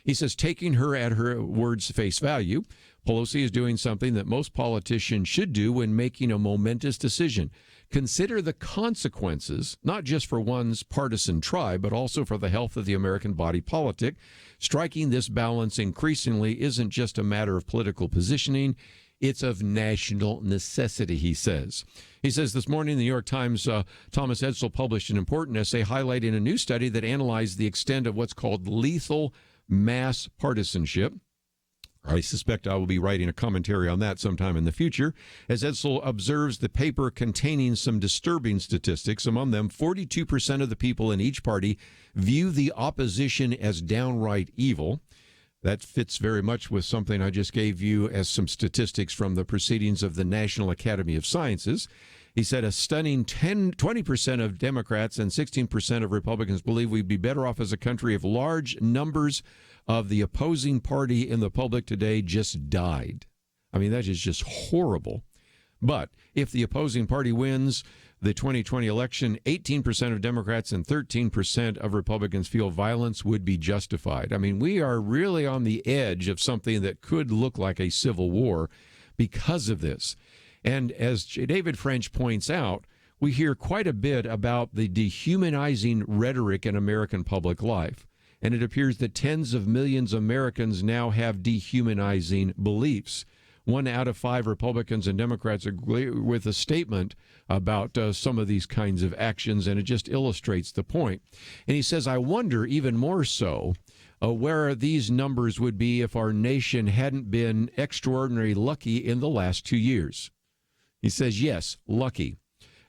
He says, taking her at her words face value, Pelosi is doing something that most politicians should do when making a momentous decision. Consider the consequences, not just for one's partisan tribe, but also for the health of the American body politic. Striking this balance increasingly isn't just a matter of political positioning. It's of national necessity, he says. He says this morning, the New York Times, Thomas Edsall published an important essay highlighting a new study that analyzed the extent of what's called lethal mass partisanship. I suspect I will be writing a commentary on that sometime in the future. As Edsall observes, the paper containing some disturbing statistics. Among them, 42% of the people in each party view the opposition as downright evil. That fits very much with something I just gave you as some statistics from the proceedings of the National Academy of Sciences. He said a stunning 20% of Democrats and 16% of Republicans believe we'd be better off as a country if large numbers of the opposing party in the public today just died. I mean, that is just horrible. But if the opposing party wins the 2020 election, 18% of Democrats and 13% of Republicans feel violence would be justified. I mean, we are really on the edge of something that could look like a civil war because of this. And as David French points out, we hear quite a bit about the dehumanizing rhetoric in American public life. And it appears that tens of millions of Americans now have dehumanizing beliefs. 1 out of 5 Republicans and Democrats agree with a statement about some of these kinds of actions, and it just illustrates the point. And he says, I wonder even more so where these numbers would be if our nation hadn't been extraordinarily lucky in the last 2 years. He says, yes, lucky.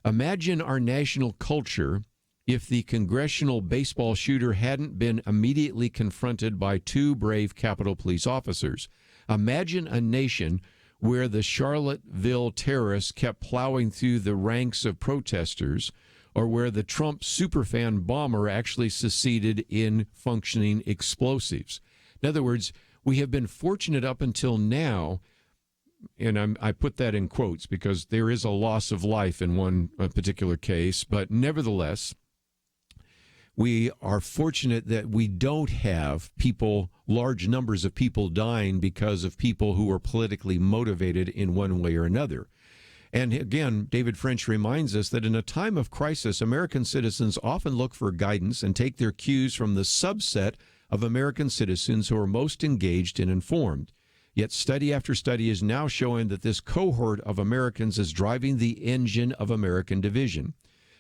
Imagine our national culture if the congressional baseball shooter hadn't been immediately confronted by 2 brave Capitol Police officers. Imagine a nation where the Charlottesville terrorists kept plowing through the ranks of protesters, or where the Trump superfan bomber actually succeeded in functioning explosives. In other words, we have been fortunate up until now, and I put that in quotes because there is a loss of life in one particular case, but nevertheless, we are fortunate that we don't have large numbers of people dying because of people who are politically motivated in one way or another. And again, David French reminds us that in a time of crisis, American citizens often look for guidance and take their cues from the subset of American citizens who are most engaged and informed. Yet study after study is now showing that this cohort of Americans is driving the engine of American division.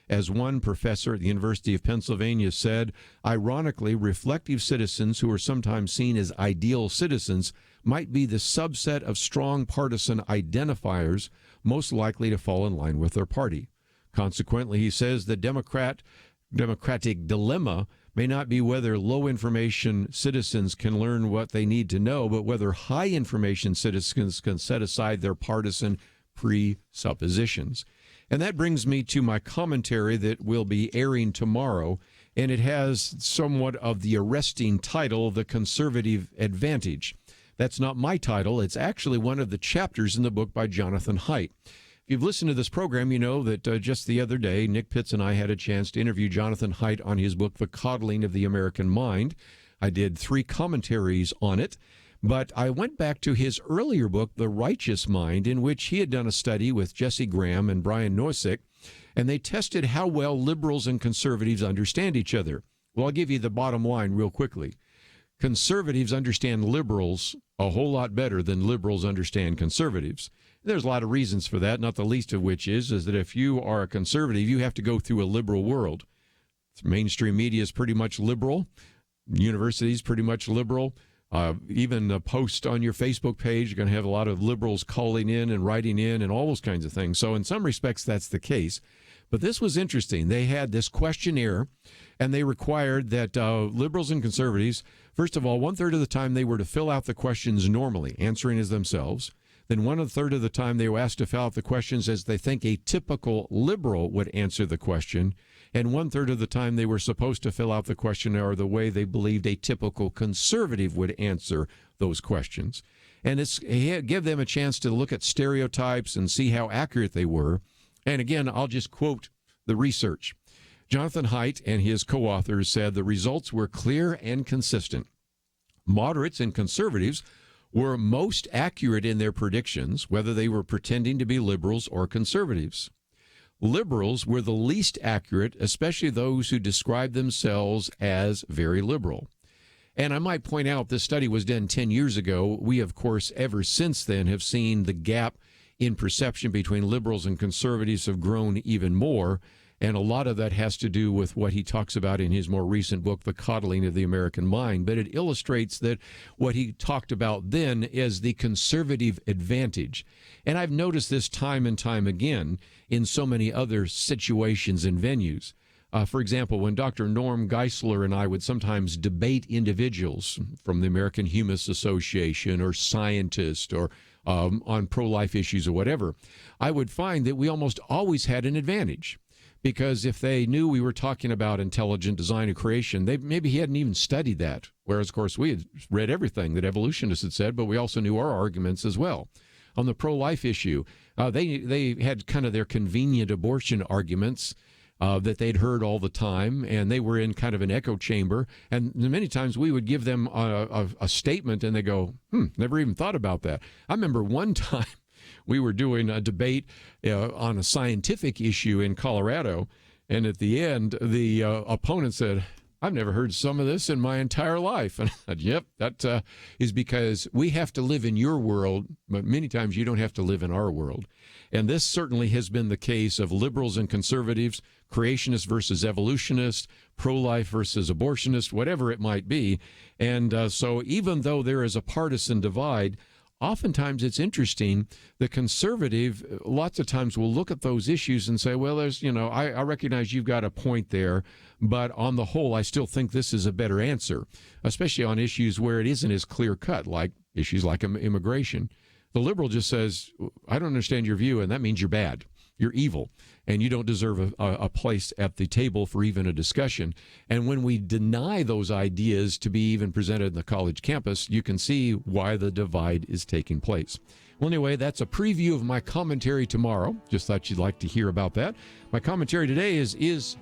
As one professor at the University of Pennsylvania said, ironically, reflective citizens who are sometimes seen as ideal citizens might be the subset of strong partisan identifiers most likely to fall in line with their party. Consequently, he says the democratic dilemma may not be whether low-information citizens can learn what they need to know, but whether high-information citizens can set aside their partisan presuppositions. And that brings me to my commentary that will be airing tomorrow, and it has somewhat of the arresting title, The Conservative Advantage. That's not my title. It's actually one of the chapters in the book by Jonathan Haidt. If you've listened to this program, you know that just the other day, Nick Pitts and I had a chance to interview Jonathan Haidt on his book, The Coddling of the American Mind. I did 3 commentaries on it. But I went back to his earlier book, The Righteous Mind, in which he had done a study with Jesse Graham and Brian Nosek, and they tested how well liberals and conservatives understand each other. Well, I'll give you the bottom line real quickly. Conservatives understand liberals a whole lot better than liberals understand conservatives. There's a lot of reasons for that, not the least of which is that if you are a conservative, you have to go through a liberal world. Mainstream media is pretty much liberal. Universities pretty much liberal. Even a post on your Facebook page, you're going to have a lot of liberals calling in and writing in and all those kinds of things. So in some respects, that's the case. But this was interesting. They had this questionnaire, and they required that liberals and conservatives, first of all, 1/3 of the time they were to fill out the questions normally, answering as themselves. Then 1/3 of the time they were asked to fill out the questions as they think a typical liberal would answer the question. And 1/3 of the time they were supposed to fill out the questionnaire the way they believed a typical conservative would answer those questions. And it gave them a chance to look at stereotypes and see how accurate they were. And again, I'll just quote the research. Jonathan Haidt and his co-authors said the results were clear and consistent. Moderates and conservatives were most accurate in their predictions, whether they were pretending to be liberals or conservatives. Liberals were the least accurate, especially those who described themselves as very liberal. And I might point out this study was done 10 years ago. We, of course, ever since then have seen the gap in perception between liberals and conservatives have grown even more. And a lot of that has to do with what he talks about in his more recent book, The Coddling of the American Mind. But it illustrates that what he talked about then is the conservative advantage. And I've noticed this time and time again in so many other situations and venues. For example, when Dr. Norm Geisler and I would sometimes debate individuals from the American Humanist Association or scientists or on pro-life issues or whatever, I would find that we almost always had an advantage. Because if they knew we were talking about intelligent design and creation, maybe he hadn't even studied that. Whereas, of course, we had read everything that evolutionists had said, but we also knew our arguments as well. On the pro-life issue, they had kind of their convenient abortion arguments that they'd heard all the time, and they were in kind of an echo chamber. And many times we would give them a statement, and they go, never even thought about that. I remember one time, we were doing a debate on a scientific issue in Colorado, and at the end, the opponent said, I've never heard some of this in my entire life. And I said, yep, that is because we have to live in your world, but many times you don't have to live in our world. And this certainly has been the case of liberals and conservatives, creationists versus evolutionists, pro-life versus abortionists, whatever it might be. And so even though there is a partisan divide, oftentimes it's interesting, the conservative lots of times will look at those issues and say, well, there's, I recognize you've got a point there, but on the whole, I still think this is a better answer, especially on issues where it isn't as clear cut, like issues like immigration. The liberal just says, I don't understand your view, and that means you're bad. You're evil, and you don't deserve a place at the table for even a discussion. And when we deny those ideas to be even presented in the college campus, you can see why the divide is taking place. Well, anyway, that's a preview of my commentary tomorrow. Just thought you'd like to hear about that. My commentary today is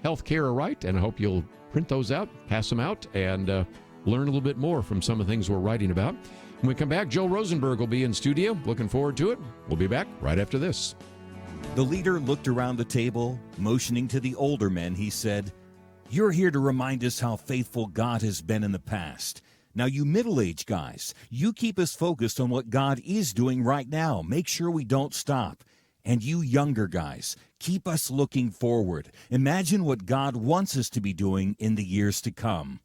healthcare a right? And I hope you'll print those out, pass them out, and learn a little bit more from some of the things we're writing about. When we come back, Joe Rosenberg will be in studio. Looking forward to it. We'll be back right after this. The leader looked around the table, motioning to the older men. He said, "You're here to remind us how faithful God has been in the past. Now, you middle-aged guys, you keep us focused on what God is doing right now. Make sure we don't stop. And you younger guys, keep us looking forward. Imagine what God wants us to be doing in the years to come."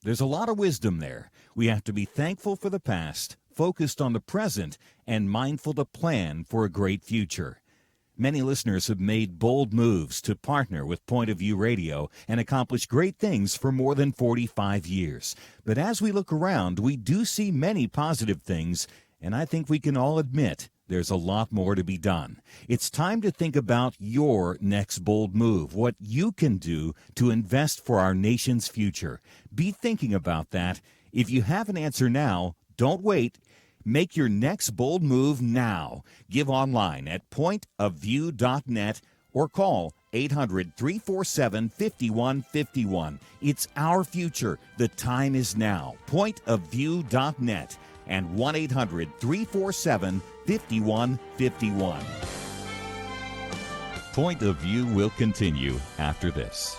There's a lot of wisdom there. We have to be thankful for the past, focused on the present, and mindful to plan for a great future. Many listeners have made bold moves to partner with Point of View Radio and accomplish great things for more than 45 years. But as we look around, we do see many positive things, and I think we can all admit there's a lot more to be done. It's time to think about your next bold move, what you can do to invest for our nation's future. Be thinking about that. If you have an answer now, don't wait. Make your next bold move now. Give online at pointofview.net or call 800-347-5151. It's our future. The time is now. Pointofview.net and 1-800-347-5151. Point of View will continue after this.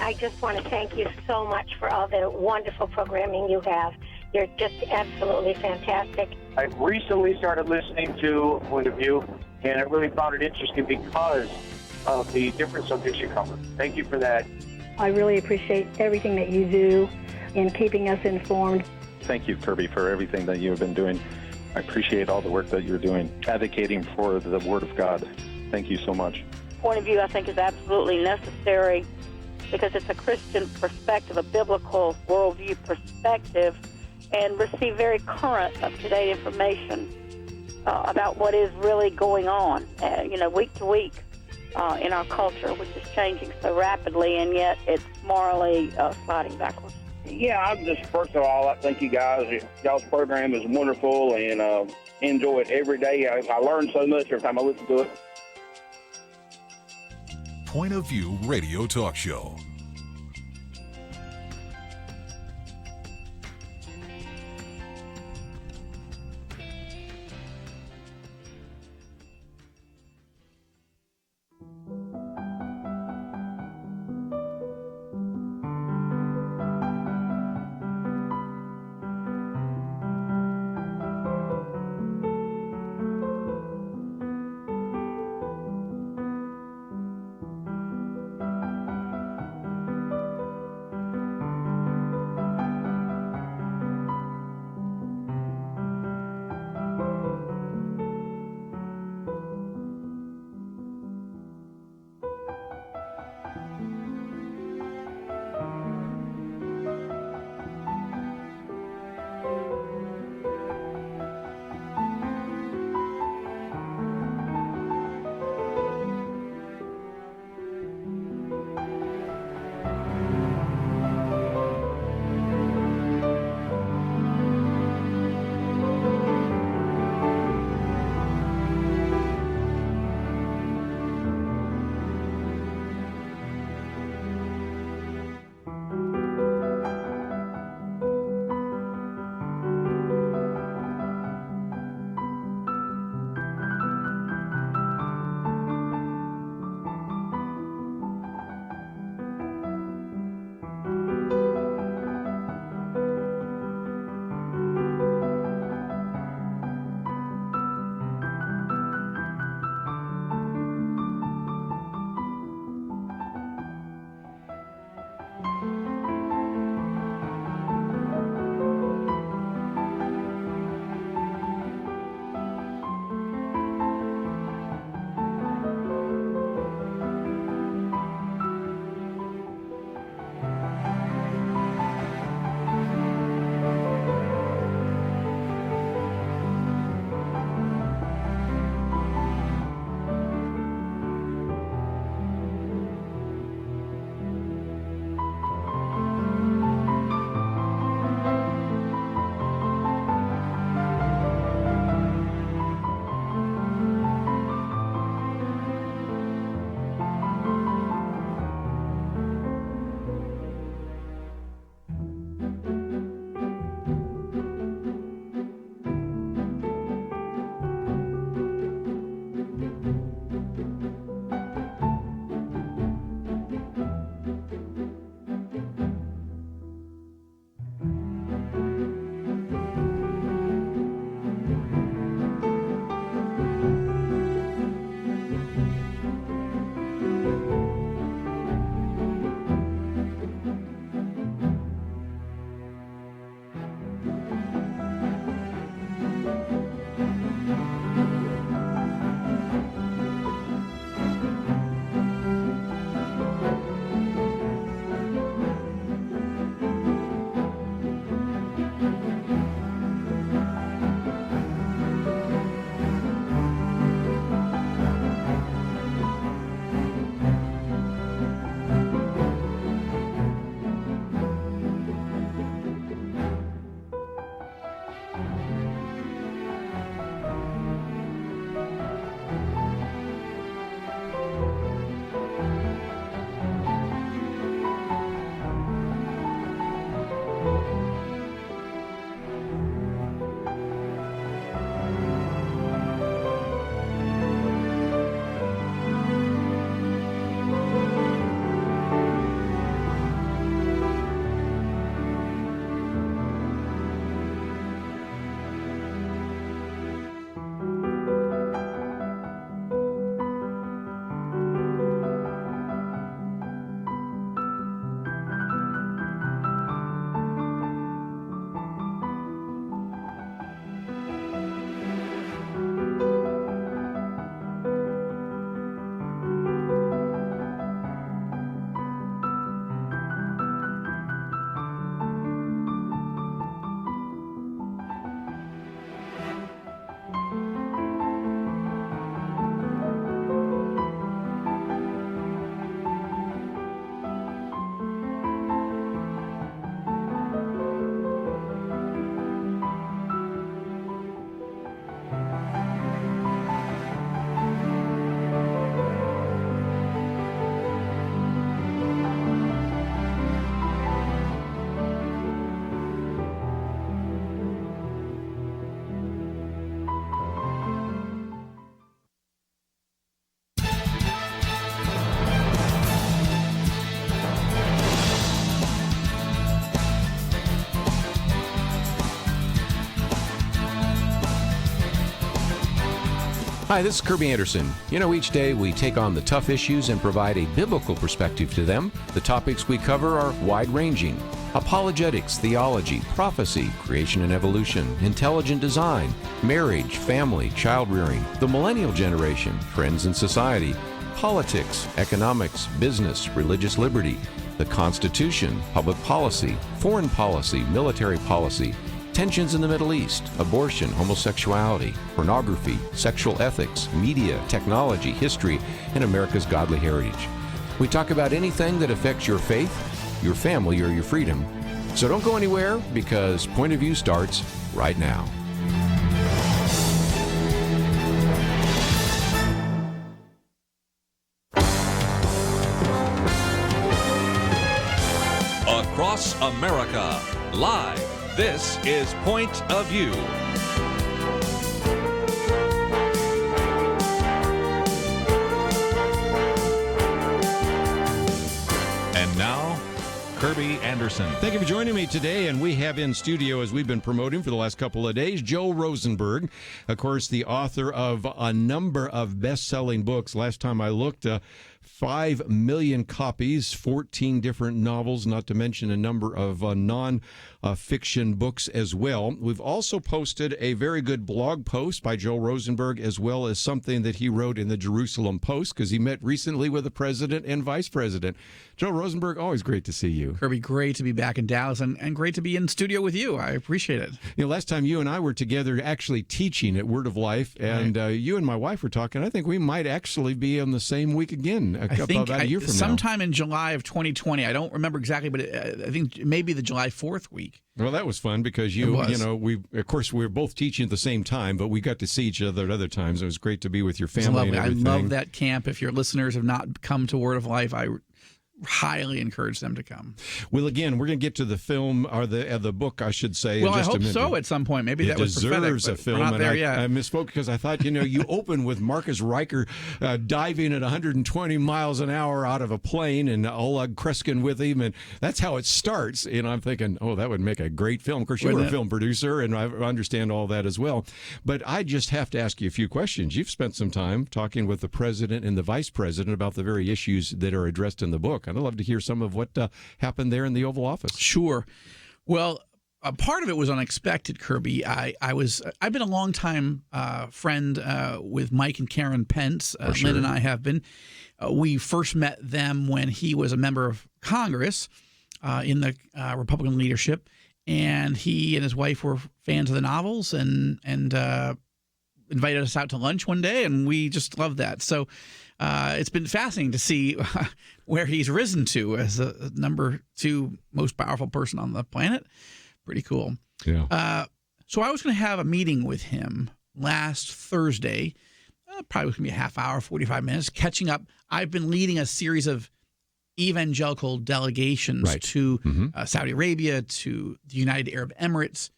I just want to thank you so much for all the wonderful programming you have. You're just absolutely fantastic. I recently started listening to Point of View, and I really found it interesting because of the different subjects you cover. Thank you for that. I really appreciate everything that you do in keeping us informed. Thank you, Kerby, for everything that you have been doing. I appreciate all the work that you're doing, advocating for the Word of God. Thank you so much. Point of View, I think, is absolutely necessary because it's a Christian perspective, a biblical worldview perspective, and receive very current, up-to-date information about what is really going on, week to week in our culture, which is changing so rapidly, and yet it's morally sliding backwards. Yeah, I'm just, first of all, I thank you guys. Y'all's program is wonderful, and enjoy it every day. I learn so much every time I listen to it. Point of View Radio Talk Show. Hi, this is Kerby Anderson. You know, each day we take on the tough issues and provide a biblical perspective to them. The topics we cover are wide-ranging: apologetics, theology, prophecy, creation and evolution, intelligent design, marriage, family, child-rearing, the millennial generation, trends in society, politics, economics, business, religious liberty, the Constitution, public policy, foreign policy, military policy, tensions in the Middle East, abortion, homosexuality, pornography, sexual ethics, media, technology, history, and America's godly heritage. We talk about anything that affects your faith, your family, or your freedom. So don't go anywhere, because Point of View starts right now. Across America, live. This is Point of View. And now, Kerby Anderson. Thank you for joining me today, and we have in studio, as we've been promoting for the last couple of days, Joe Rosenberg, of course, the author of a number of best-selling books. Last time I looked, 5 million copies, 14 different novels, not to mention a number of non-fiction books as well. We've also posted a very good blog post by Joe Rosenberg, as well as something that he wrote in the Jerusalem Post, because he met recently with the president and vice president. Joe Rosenberg, always great to see you. Kerby, great to be back in Dallas, and great to be in studio with you. I appreciate it. You know, last time you and I were together actually teaching at Word of Life, and you and my wife were talking. I think we might actually be on the same week again about a year from now. Sometime in July of 2020. I don't remember exactly, but I think maybe the July 4th week. Well, that was fun because we were both teaching at the same time, but we got to see each other at other times. It was great to be with your family and everything. I love that camp. If your listeners have not come to Word of Life, I highly encourage them to come. Well, again, we're going to get to the film, or the book, I should say. Well, in just I hope a minute. so at some point. Maybe that was prophetic. It deserves a film. We're not there yet. I misspoke because I thought, you open with Marcus Riker diving at 120 miles an hour out of a plane, and Oleg Kreskin with him, and that's how it starts. And I'm thinking, oh, that would make a great film. Of course, you were a film producer, and I understand all that as well. But I just have to ask you a few questions. You've spent some time talking with the president and the vice president about the very issues that are addressed in the book. I'd love to hear some of what happened there in the Oval Office. Sure. Well, a part of it was unexpected, Kerby. I've been a long-time friend with Mike and Karen Pence. Sure. Lynn and I have been. We first met them when he was a member of Congress in the Republican leadership, and he and his wife were fans of the novels and invited us out to lunch one day, and we just loved that. So it's been fascinating to see where he's risen to as the number 2 most powerful person on the planet. Pretty cool. Yeah. So I was going to have a meeting with him last Thursday. Probably was going to be a half hour, 45 minutes, catching up. I've been leading a series of evangelical delegations to Saudi Arabia, to the United Arab Emirates,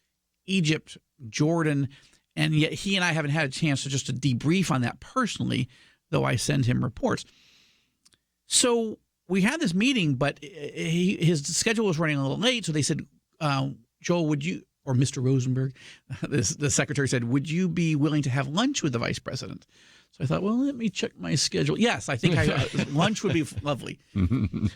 Egypt, Jordan, and yet he and I haven't had a chance to debrief on that personally, though I send him reports. So we had this meeting, but his schedule was running a little late, so they said, Joel, would you, or Mr. Rosenberg, the secretary said, would you be willing to have lunch with the vice president? So I thought, well, let me check my schedule. Yes, I think lunch would be lovely.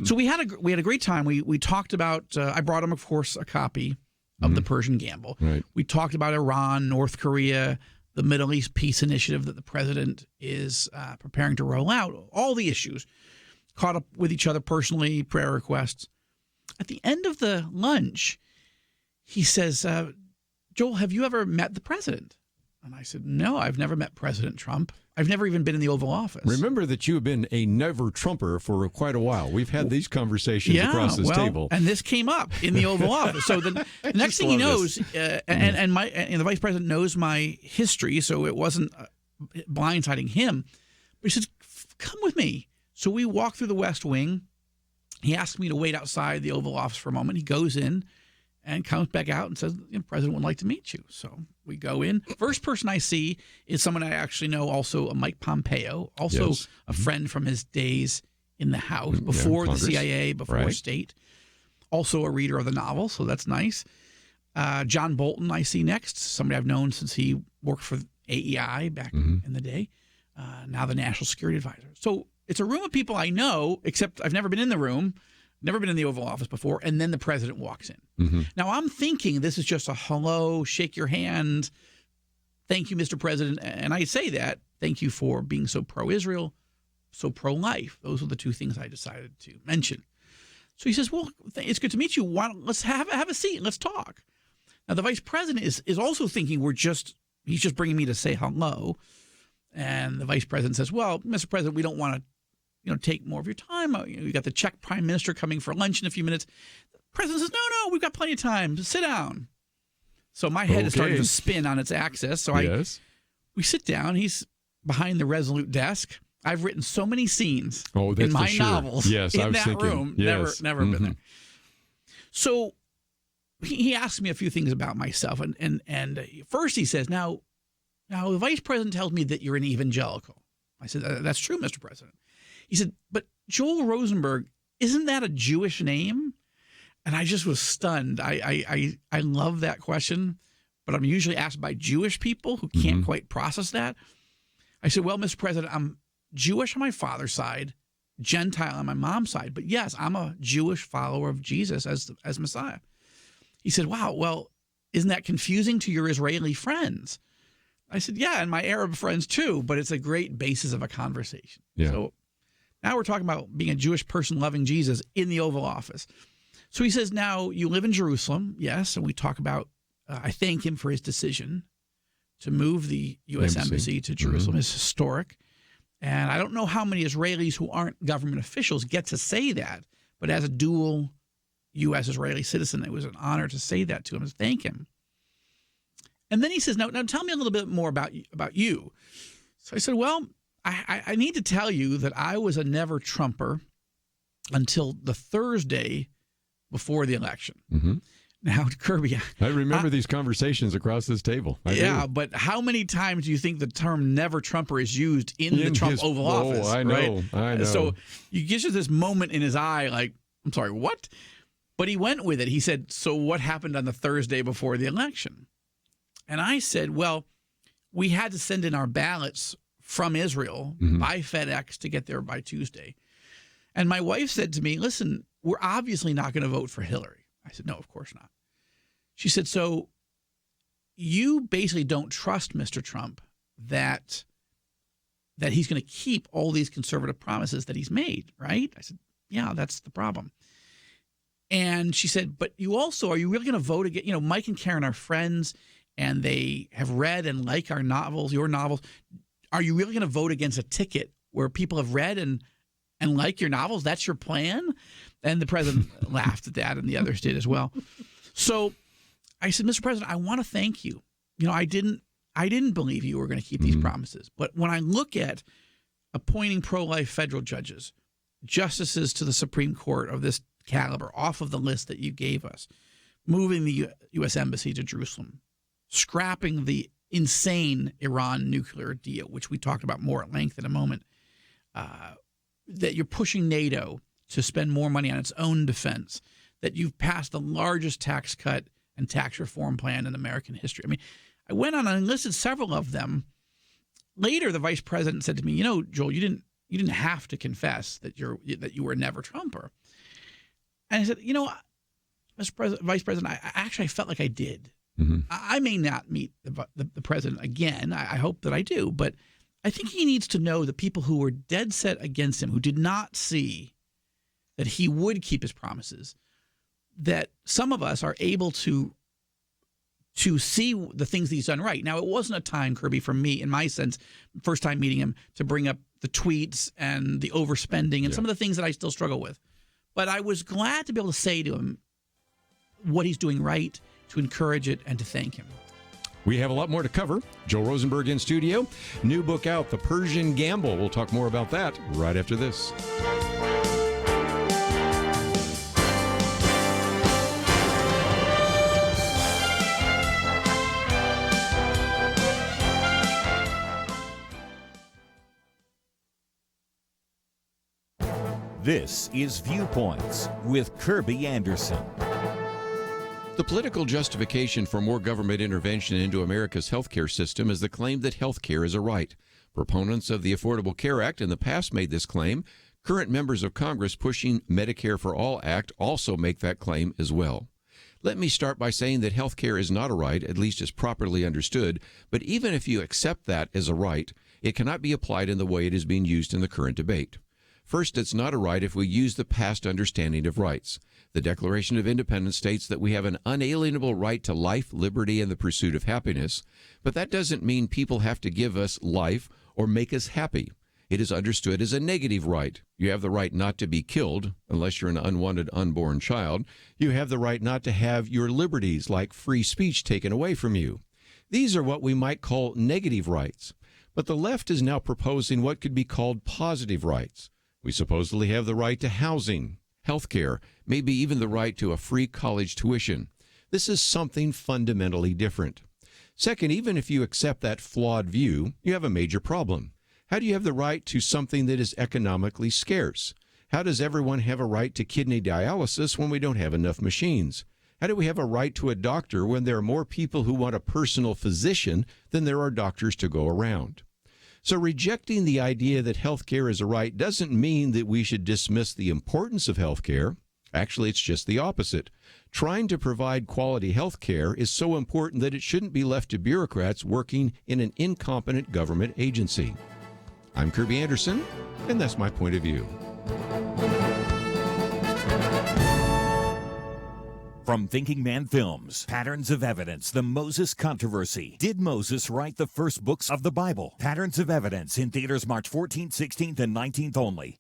So we had a great time. We talked about, I brought him, of course, a copy of the Persian Gamble. Right. We talked about Iran, North Korea, the Middle East peace initiative that the president is preparing to roll out, all the issues. Caught up with each other personally, prayer requests. At the end of the lunch, he says, Joel, have you ever met the president? And I said, no, I've never met President Trump. I've never even been in the Oval Office. Remember that you have been a never-Trumper for quite a while. We've had these conversations across this table. And this came up in the Oval Office. So the next thing he knows, and the vice president knows my history, so it wasn't blindsiding him. But he says, come with me. So we walk through the West Wing. He asked me to wait outside the Oval Office for a moment. He goes in and comes back out and says, the president would like to meet you. So we go in. First person I see is someone I actually know, also Mike Pompeo, also a friend from his days in the House, before the CIA, before state. Also a reader of the novel, so that's nice. John Bolton I see next, somebody I've known since he worked for AEI back in the day. now the national security advisor. So it's a room of people I know, except I've never been in the room, never been in the Oval Office before, and then the president walks in. Mm-hmm. Now I'm thinking this is just a hello, shake your hand, thank you, Mr. President. And I say that, thank you for being so pro-Israel, so pro-life. Those are the two things I decided to mention. So he says, well, it's good to meet you. Let's have a seat. Let's talk. Now, the vice president is also thinking he's just bringing me to say hello. And the vice president says, well, Mr. President, we don't want to take more of your time. You got the Czech prime minister coming for lunch in a few minutes. The president says, no, we've got plenty of time. Sit down. So my head is starting to spin on its axis. So we sit down. He's behind the Resolute desk. I've written so many scenes in my novels in that room. Never been there. So he asked me a few things about myself. And first he says, now the vice president tells me that you're an evangelical. I said, that's true, Mr. President. He said, but Joel Rosenberg, isn't that a Jewish name? And I just was stunned. I love that question, but I'm usually asked by Jewish people who can't quite process that. I said, well, Mr. President, I'm Jewish on my father's side, Gentile on my mom's side, but yes, I'm a Jewish follower of Jesus as Messiah. He said, wow, well, isn't that confusing to your Israeli friends? I said, yeah, and my Arab friends too, but it's a great basis of a conversation. Yeah. So now we're talking about being a Jewish person loving Jesus in the Oval Office. So he says, now you live in Jerusalem, yes, and we talk about, I thank him for his decision to move the U.S. Embassy to Jerusalem. It's historic. And I don't know how many Israelis who aren't government officials get to say that, but as a dual U.S. Israeli citizen, it was an honor to say that to him, to thank him. And then he says, now tell me a little bit more about you. So I said, well, I need to tell you that I was a never Trumper until the Thursday before the election. Mm-hmm. Now, Kerby, I remember these conversations across this table. I do. But how many times do you think the term never Trumper is used in the Trump Oval Office? I know, right? I know. So you get this moment in his eye like, I'm sorry, what? But he went with it. He said, so what happened on the Thursday before the election? And I said, well, we had to send in our ballots from Israel by FedEx to get there by Tuesday. And my wife said to me, listen, we're obviously not going to vote for Hillary. I said, no, of course not. She said, so you basically don't trust Mr. Trump that he's going to keep all these conservative promises that he's made, right? I said, yeah, that's the problem. And she said, but you also, are you really going to vote again? Mike and Karen are friends, and they have read and like our novels, your novels. Are you really going to vote against a ticket where people have read and like your novels? That's your plan? And the president laughed at that, and the others did as well. So I said, Mr. President, I want to thank you. I didn't believe you were going to keep these promises. But when I look at appointing pro-life federal judges, justices to the Supreme Court of this caliber off of the list that you gave us, moving the U.S. Embassy to Jerusalem, scrapping the insane Iran nuclear deal, which we talked about more at length in a moment, that you're pushing NATO to spend more money on its own defense, that you've passed the largest tax cut and tax reform plan in American history. I mean, I went on and listed several of them. Later, the vice president said to me, Joel, you didn't have to confess that you were a never Trumper. And I said, Mr. Vice President, I felt like I did. Mm-hmm. I may not meet the president again. I hope that I do, but I think he needs to know the people who were dead set against him, who did not see that he would keep his promises, that some of us are able to see the things that he's done right. Now, it wasn't a time, Kerby, for me, in my sense, first time meeting him, to bring up the tweets and the overspending and some of the things that I still struggle with. But I was glad to be able to say to him what he's doing right, to encourage it, and to thank him. We have a lot more to cover. Joel Rosenberg in studio. New book out, The Persian Gamble. We'll talk more about that right after this. This is Viewpoints with Kerby Anderson. The political justification for more government intervention into America's healthcare system is the claim that healthcare is a right. Proponents of the Affordable Care Act in the past made this claim. Current members of Congress pushing Medicare for All Act also make that claim as well. Let me start by saying that health care is not a right, at least as properly understood, but even if you accept that as a right, it cannot be applied in the way it is being used in the current debate. First, it's not a right if we use the past understanding of rights. The Declaration of Independence states that we have an unalienable right to life, liberty, and the pursuit of happiness, but that doesn't mean people have to give us life or make us happy. It is understood as a negative right. You have the right not to be killed, unless you're an unwanted unborn child. You have the right not to have your liberties, like free speech, taken away from you. These are what we might call negative rights. But the left is now proposing what could be called positive rights. We supposedly have the right to housing, health care, maybe even the right to a free college tuition. This is something fundamentally different. Second, even if you accept that flawed view, you have a major problem. How do you have the right to something that is economically scarce? How does everyone have a right to kidney dialysis when we don't have enough machines? How do we have a right to a doctor when there are more people who want a personal physician than there are doctors to go around? So rejecting the idea that health care is a right doesn't mean that we should dismiss the importance of health care. Actually, it's just the opposite. Trying to provide quality health care is so important that it shouldn't be left to bureaucrats working in an incompetent government agency. I'm Kerby Anderson, and that's my point of view. From Thinking Man Films, Patterns of Evidence, The Moses Controversy. Did Moses write the first books of the Bible? Patterns of Evidence in theaters March 14th, 16th, and 19th only.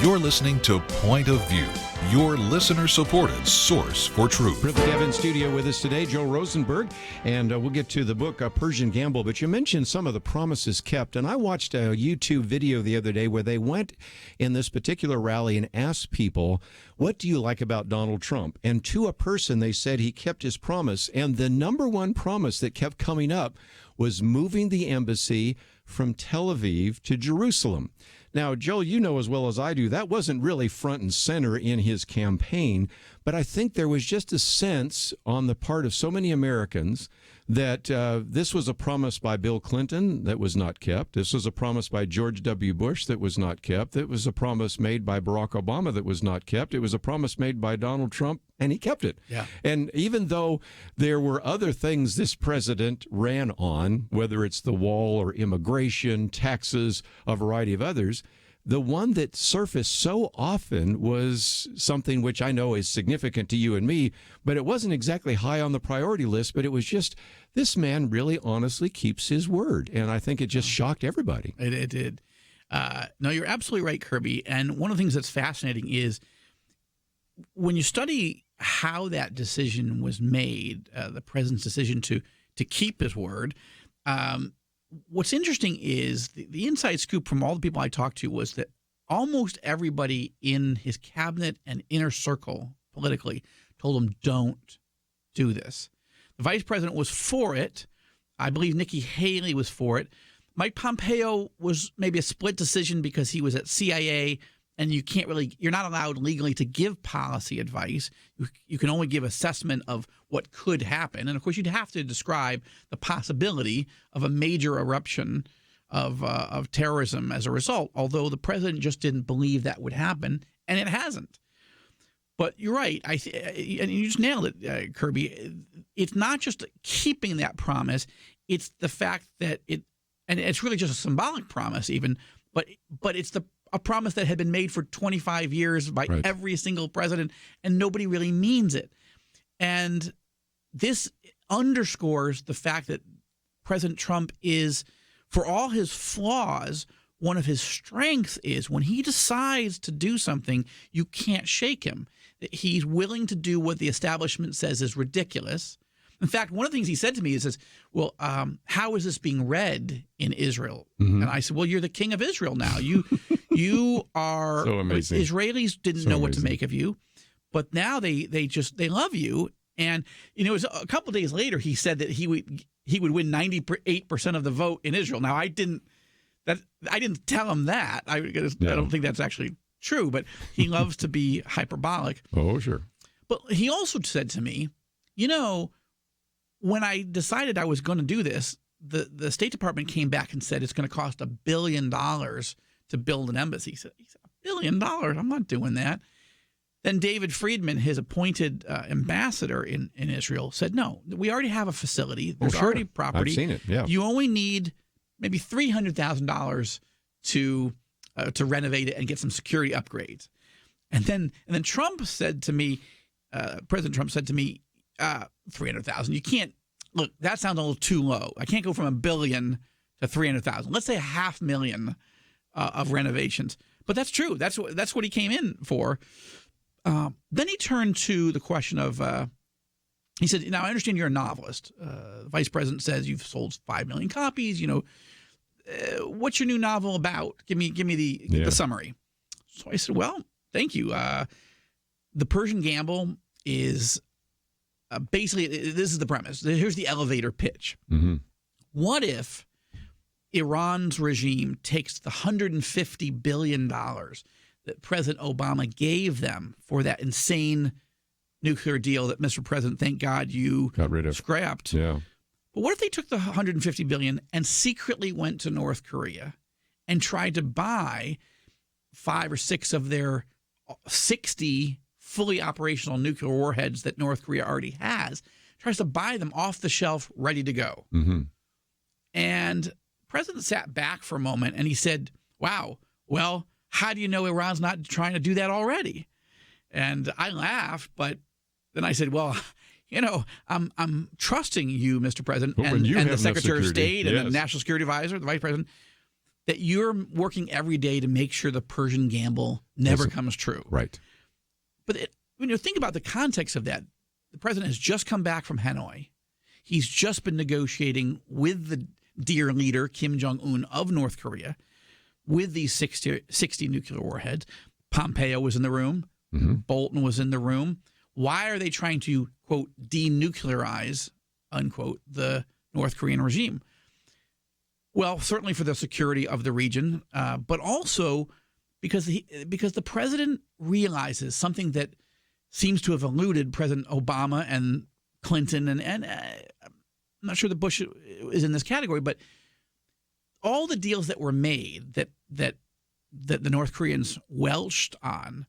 You're listening to Point of View, your listener-supported source for truth. Privileged to have in studio with us today, Joe Rosenberg, and we'll get to the book, Persian Gamble, but you mentioned some of the promises kept, and I watched a YouTube video the other day where they went in this particular rally and asked people, what do you like about Donald Trump? And to a person, they said he kept his promise, and the number one promise that kept coming up was moving the embassy from Tel Aviv to Jerusalem. Now, Joel, you know as well as I do, that wasn't really front and center in his campaign, but I think there was just a sense on the part of so many Americans that this was a promise by Bill Clinton that was not kept. This was a promise by George W. Bush that was not kept. It was a promise made by Barack Obama that was not kept. It was a promise made by Donald Trump, and he kept it. Yeah. And even though there were other things this president ran on, whether it's the wall or immigration, taxes, a variety of others, the one that surfaced so often was something which I know is significant to you and me, but it wasn't exactly high on the priority list, but it was just, this man really honestly keeps his word. And I think it just shocked everybody. It did. No, you're absolutely right, Kerby. And one of the things that's fascinating is when you study how that decision was made, the president's decision to keep his word, what's interesting is the inside scoop from all the people I talked to was that almost everybody in his cabinet and inner circle politically told him, don't do this. The vice president was for it. I believe Nikki Haley was for it. Mike Pompeo was maybe a split decision because he was at CIA, and you're not allowed legally to give policy advice. You can only give assessment of what could happen. And of course, you'd have to describe the possibility of a major eruption of terrorism as a result, although the president just didn't believe that would happen, and it hasn't. But you're right. And you just nailed it, Kerby. It's not just keeping that promise. It's the fact that and it's really just a symbolic promise even, but it's a promise that had been made for 25 years by every single president, and nobody really means it. And this underscores the fact that President Trump is, for all his flaws, one of his strengths is when he decides to do something, you can't shake him. He's willing to do what the establishment says is ridiculous. In fact, one of the things he said to me is, well, how is this being read in Israel? And I said, well, you're the king of Israel now. You are so amazing. Israelis didn't know what to make of you, but now they love you. And it was a couple of days later he said that he would win 98% of the vote in Israel. Now I didn't tell him that. I don't think that's actually true, but he loves to be hyperbolic. Oh, sure. But he also said to me, when I decided I was going to do this, the State Department came back and said it's going to cost $1 billion to build an embassy. He said, $1 billion? I'm not doing that. Then David Friedman, his appointed ambassador in Israel, said, no, we already have a facility. There's already property. I've seen it, yeah. You only need maybe $300,000 to renovate it and get some security upgrades. And then Trump said to me, President Trump said to me, 300,000. You can't look. That sounds a little too low. I can't go from $1 billion to 300,000. Let's say $500,000 of renovations. But that's true. That's what he came in for. Then he turned to the question of. He said, "Now I understand you're a novelist. The vice president says you've sold 5 million copies. What's your new novel about? Give me the summary." So I said, "Well, thank you. The Persian Gamble is." Basically, this is the premise. Here's the elevator pitch. Mm-hmm. What if Iran's regime takes the $150 billion that President Obama gave them for that insane nuclear deal that, Mr. President, thank God you got rid of, scrapped. Yeah. But what if they took the $150 billion and secretly went to North Korea and tried to buy 5 or 6 of their 60 fully operational nuclear warheads that North Korea already has, tries to buy them off the shelf, ready to go. Mm-hmm. And the president sat back for a moment and he said, wow, well, how do you know Iran's not trying to do that already? And I laughed, but then I said, well, I'm trusting you, Mr. President, and the Secretary of State and the National Security Advisor, the Vice President, that you're working every day to make sure the Persian Gamble never comes true. Right. But when you think about the context of that, the president has just come back from Hanoi. He's just been negotiating with the dear leader, Kim Jong-un of North Korea, with these 60 nuclear warheads. Pompeo was in the room. Mm-hmm. Bolton was in the room. Why are they trying to, quote, denuclearize, unquote, the North Korean regime? Well, certainly for the security of the region, but also because the president realizes something that seems to have eluded President Obama and Clinton, and I'm not sure that Bush is in this category, but all the deals that were made that the North Koreans welched on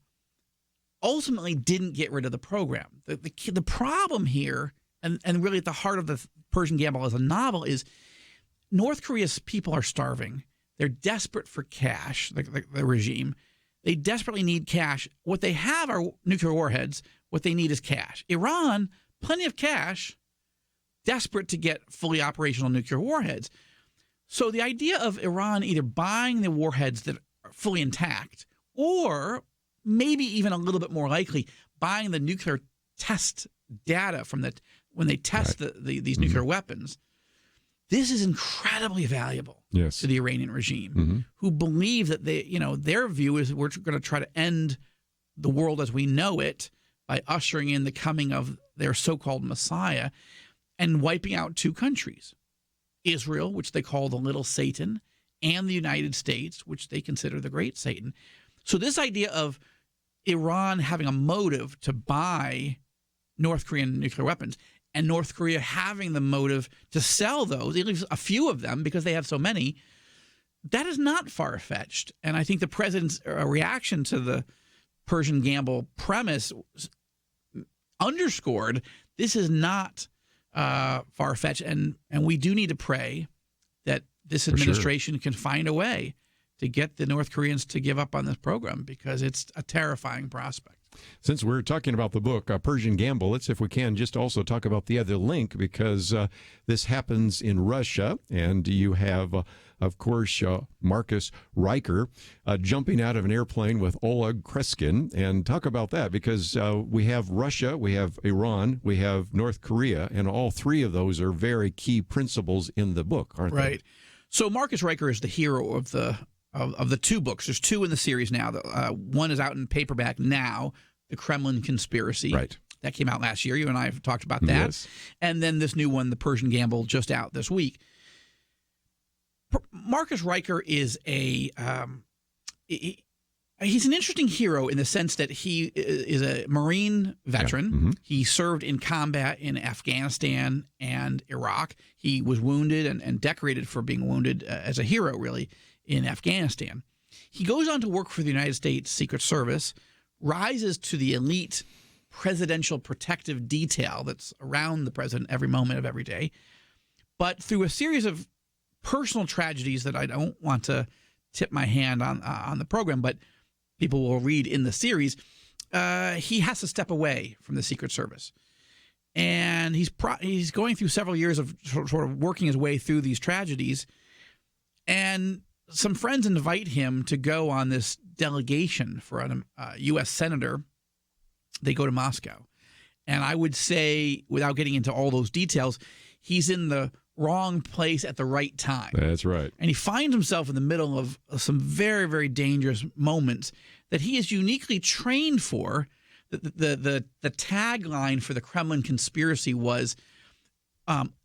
ultimately didn't get rid of the program. The problem here, and really at the heart of the Persian Gamble as a novel, is North Korea's people are starving. They're desperate for cash, the regime. They desperately need cash. What they have are nuclear warheads. What they need is cash. Iran, plenty of cash, desperate to get fully operational nuclear warheads. So the idea of Iran either buying the warheads that are fully intact, or maybe even a little bit more likely, buying the nuclear test data from when they test these nuclear weapons. This is incredibly valuable to the Iranian regime, who believe that their view is we're going to try to end the world as we know it by ushering in the coming of their so-called Messiah and wiping out 2 countries, Israel, which they call the little Satan, and the United States, which they consider the great Satan. So this idea of Iran having a motive to buy North Korean nuclear weapons and North Korea having the motive to sell those, at least a few of them because they have so many, that is not far-fetched. And I think the president's reaction to the Persian Gamble premise underscored this is not far-fetched, and we do need to pray that this administration can find a way to get the North Koreans to give up on this program, because it's a terrifying prospect. Since we're talking about the book, Persian Gamble, let's, if we can, just also talk about the other link, because this happens in Russia, and you have, of course, Marcus Riker jumping out of an airplane with Oleg Kreskin. And talk about that, because we have Russia, we have Iran, we have North Korea, and all three of those are very key principles in the book, aren't they? Right. So Marcus Riker is the hero of the two books. There's two in the series now. One is out in paperback now, The Kremlin Conspiracy. Right. That came out last year. You and I have talked about that. Yes. And then this new one, The Persian Gamble, just out this week. Marcus Riker is he's an interesting hero in the sense that he is a Marine veteran. Yeah. Mm-hmm. He served in combat in Afghanistan and Iraq. He was wounded and decorated for being wounded as a hero, really, in Afghanistan. He goes on to work for the United States Secret Service, rises to the elite presidential protective detail that's around the president every moment of every day. But through a series of personal tragedies that I don't want to tip my hand on the program, but people will read in the series, he has to step away from the Secret Service. And he's going through several years of sort of working his way through these tragedies. And some friends invite him to go on this delegation for a U.S. senator. They go to Moscow. And I would say, without getting into all those details, he's in the wrong place at the right time. That's right. And he finds himself in the middle of some very, very dangerous moments that he is uniquely trained for. The tagline for the Kremlin Conspiracy was,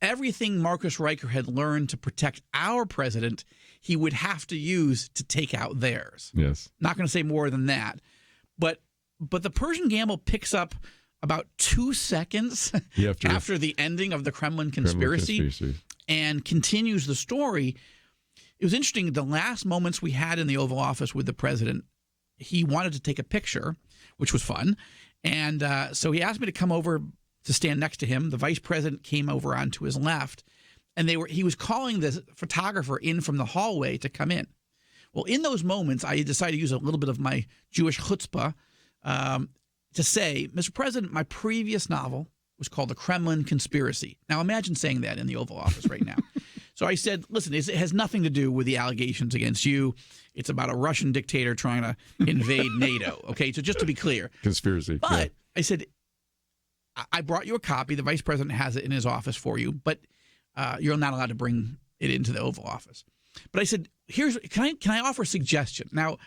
everything Marcus Riker had learned to protect our president, he would have to use to take out theirs. Yes. Not going to say more than that. But the Persian Gamble picks up about 2 seconds after the ending of the Kremlin Conspiracy and continues the story. It was interesting. The last moments we had in the Oval Office with the president, he wanted to take a picture, which was fun. And so he asked me to come over to stand next to him. The vice president came over onto his left, and he was calling the photographer in from the hallway to come in. Well, in those moments, I decided to use a little bit of my Jewish chutzpah to say, Mr. President, my previous novel was called The Kremlin Conspiracy. Now, imagine saying that in the Oval Office right now. So I said, listen, it has nothing to do with the allegations against you. It's about a Russian dictator trying to invade NATO. Okay, so just to be clear. Conspiracy. But I said, I brought you a copy. The vice president has it in his office for you, but you're not allowed to bring it into the Oval Office. But I said, can I offer a suggestion? Now,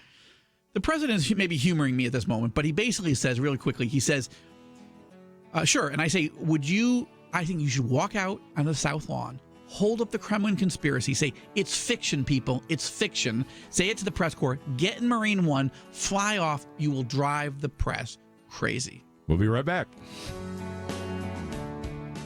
the president is maybe humoring me at this moment, but he basically says really quickly, he says, sure. And I say, I think you should walk out on the South Lawn, hold up the Kremlin Conspiracy, say, it's fiction, people, it's fiction. Say it to the press corps, get in Marine One, fly off. You will drive the press crazy. We'll be right back.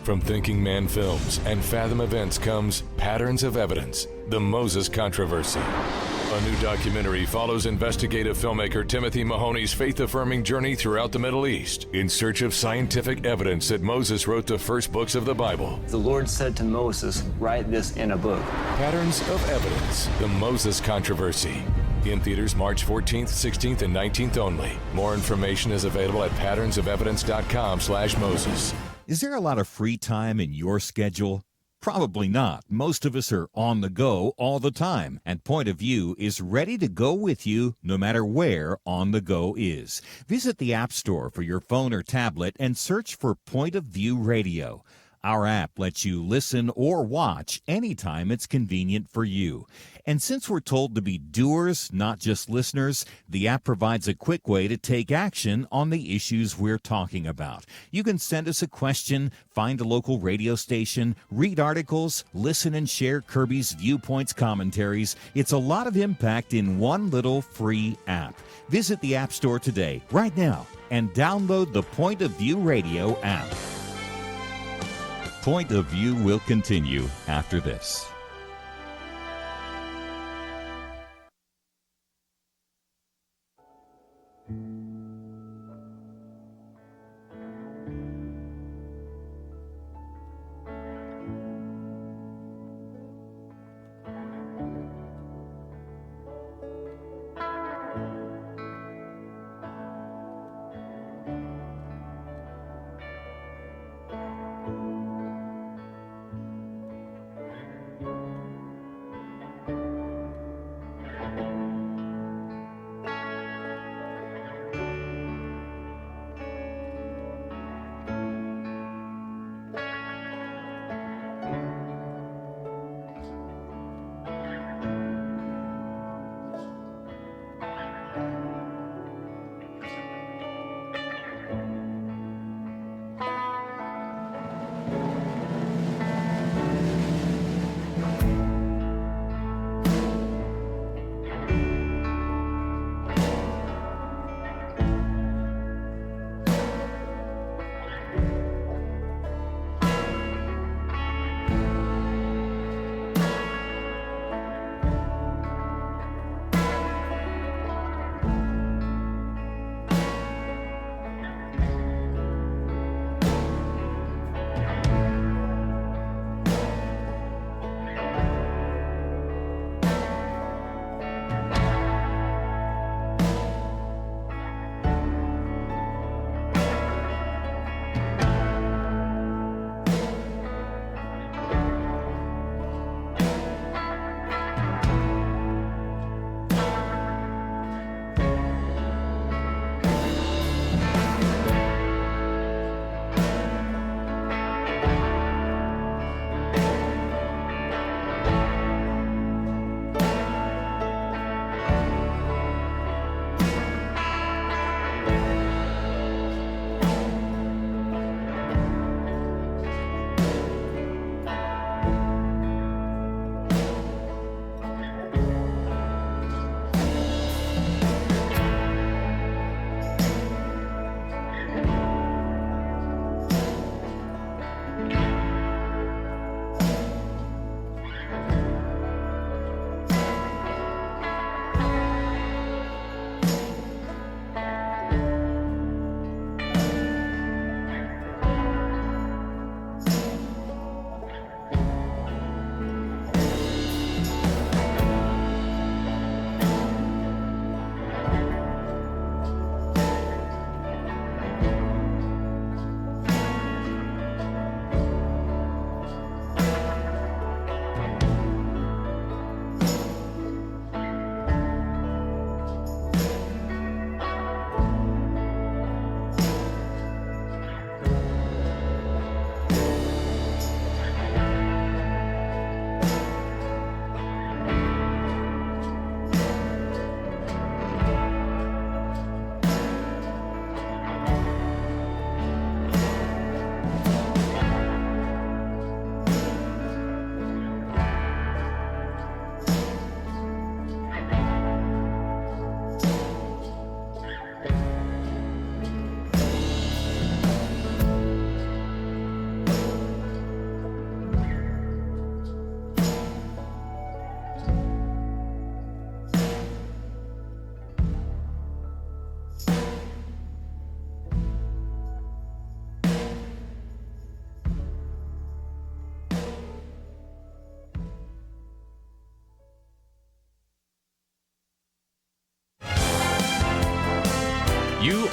From Thinking Man Films and Fathom Events comes Patterns of Evidence, The Moses Controversy. A new documentary follows investigative filmmaker Timothy Mahoney's faith-affirming journey throughout the Middle East in search of scientific evidence that Moses wrote the first books of the Bible. The Lord said to Moses, write this in a book. Patterns of Evidence, The Moses Controversy. In theaters March 14th, 16th, and 19th only. More information is available at patternsofevidence.com/Moses. Is there a lot of free time in your schedule? Probably not. Most of us are on the go all the time, and Point of View is ready to go with you no matter where on the go is. Visit the App Store for your phone or tablet and search for Point of View Radio. Our app lets you listen or watch anytime it's convenient for you. And since we're told to be doers, not just listeners, the app provides a quick way to take action on the issues we're talking about. You can send us a question, find a local radio station, read articles, listen and share Kerby's viewpoints commentaries. It's a lot of impact in one little free app. Visit the App Store today, right now, and download the Point of View Radio app. Point of View will continue after this.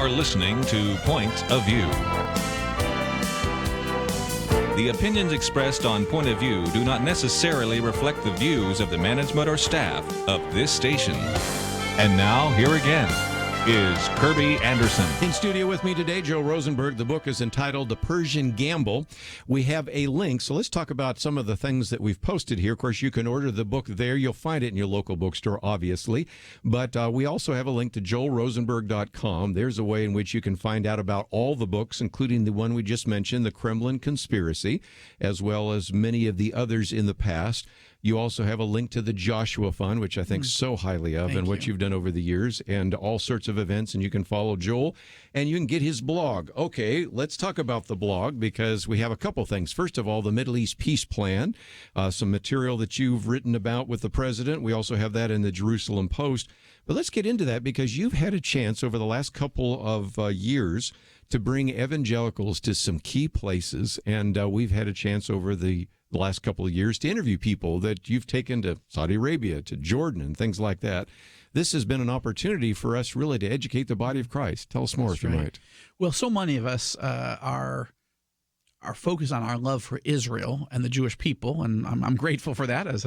are listening to Point of View. The opinions expressed on Point of View do not necessarily reflect the views of the management or staff of this station. And now, here again is Kerby Anderson. In studio with me today, Joe Rosenberg. The book is entitled The Persian Gamble. We have a link, so let's talk about some of the things that we've posted here. Of course, you can order the book there. You'll find it in your local bookstore, obviously. But we also have a link to joelrosenberg.com. There's a way in which you can find out about all the books, including the one we just mentioned, The Kremlin Conspiracy, as well as many of the others in the past. You also have a link to the Joshua Fund, which I think so highly of, and what you've done over the years, and all sorts of events. And you can follow Joel, and you can get his blog. Okay, let's talk about the blog, because we have a couple things. First of all, the Middle East Peace Plan, some material that you've written about with the president. We also have that in the Jerusalem Post. But let's get into that, because you've had a chance over the last couple of years to bring evangelicals to some key places, and we've had a chance over the last couple of years to interview people that you've taken to Saudi Arabia, to Jordan, and things like that. This has been an opportunity for us really to educate the body of Christ. Tell us more, if you might. Well, so many of us are focused on our love for Israel and the Jewish people, and I'm grateful for that as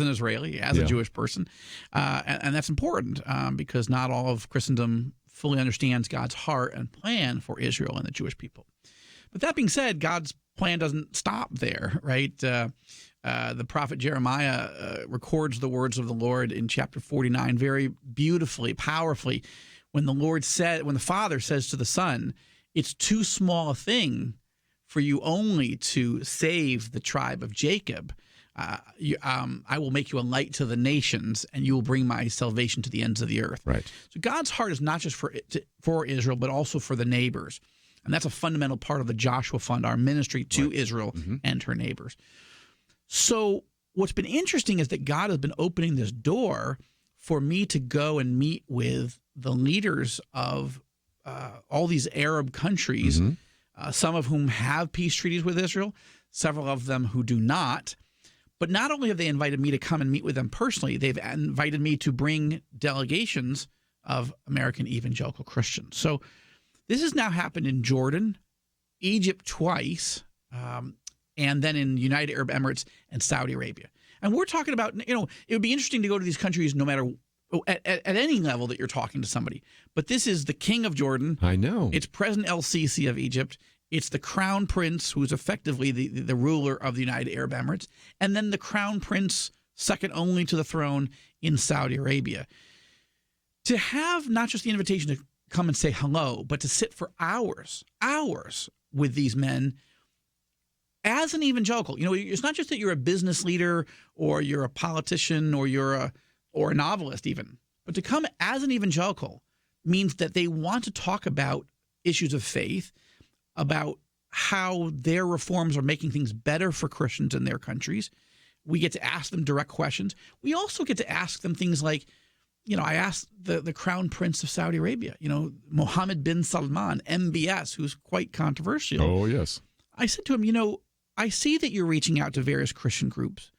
an Israeli, as a Jewish person, and that's important because not all of Christendom fully understands God's heart and plan for Israel and the Jewish people. But that being said, God's plan doesn't stop there, right? The prophet Jeremiah records the words of the Lord in chapter 49 very beautifully, powerfully, when the Father says to the Son, "It's too small a thing for you only to save the tribe of Jacob. I will make you a light to the nations, and you will bring my salvation to the ends of the earth." Right. So God's heart is not just for Israel, but also for the neighbors. And that's a fundamental part of the Joshua Fund, our ministry to Israel and her neighbors. So what's been interesting is that God has been opening this door for me to go and meet with the leaders of all these Arab countries, some of whom have peace treaties with Israel, several of them who do not. But not only have they invited me to come and meet with them personally, they've invited me to bring delegations of American evangelical Christians. So this has now happened in Jordan, Egypt twice, and then in United Arab Emirates and Saudi Arabia. And we're talking about, it would be interesting to go to these countries no matter at any level that you're talking to somebody. But this is the king of Jordan. I know. It's President El-Sisi of Egypt. It's the crown prince, who's effectively the ruler of the United Arab Emirates. And then the crown prince, second only to the throne, in Saudi Arabia. To have not just the invitation to come and say hello, but to sit for hours with these men as an evangelical. It's not just that you're a business leader or you're a politician or you're a novelist even, but to come as an evangelical means that they want to talk about issues of faith, about how their reforms are making things better for Christians in their countries. We get to ask them direct questions. We also get to ask them things like, I asked the crown prince of Saudi Arabia, Mohammed bin Salman, MBS, who's quite controversial. Oh, yes. I said to him, I see that you're reaching out to various Christian groups,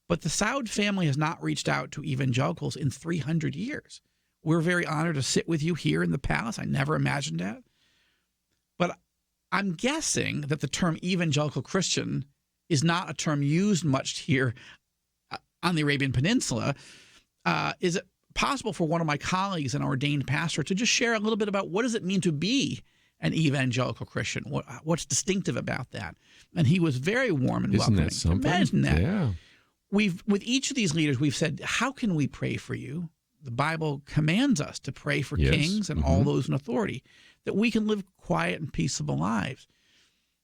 but the Saud family has not reached out to evangelicals in 300 years. We're very honored to sit with you here in the palace. I never imagined that. But I'm guessing that the term evangelical Christian is not a term used much here on the Arabian Peninsula. Is it possible for one of my colleagues, an ordained pastor, to just share a little bit about what does it mean to be an evangelical Christian? What's distinctive about that? And he was very warm and welcoming. Isn't that something? Imagine that. Yeah. With each of these leaders, we've said, how can we pray for you? The Bible commands us to pray for kings and all those in authority, that we can live quiet and peaceable lives.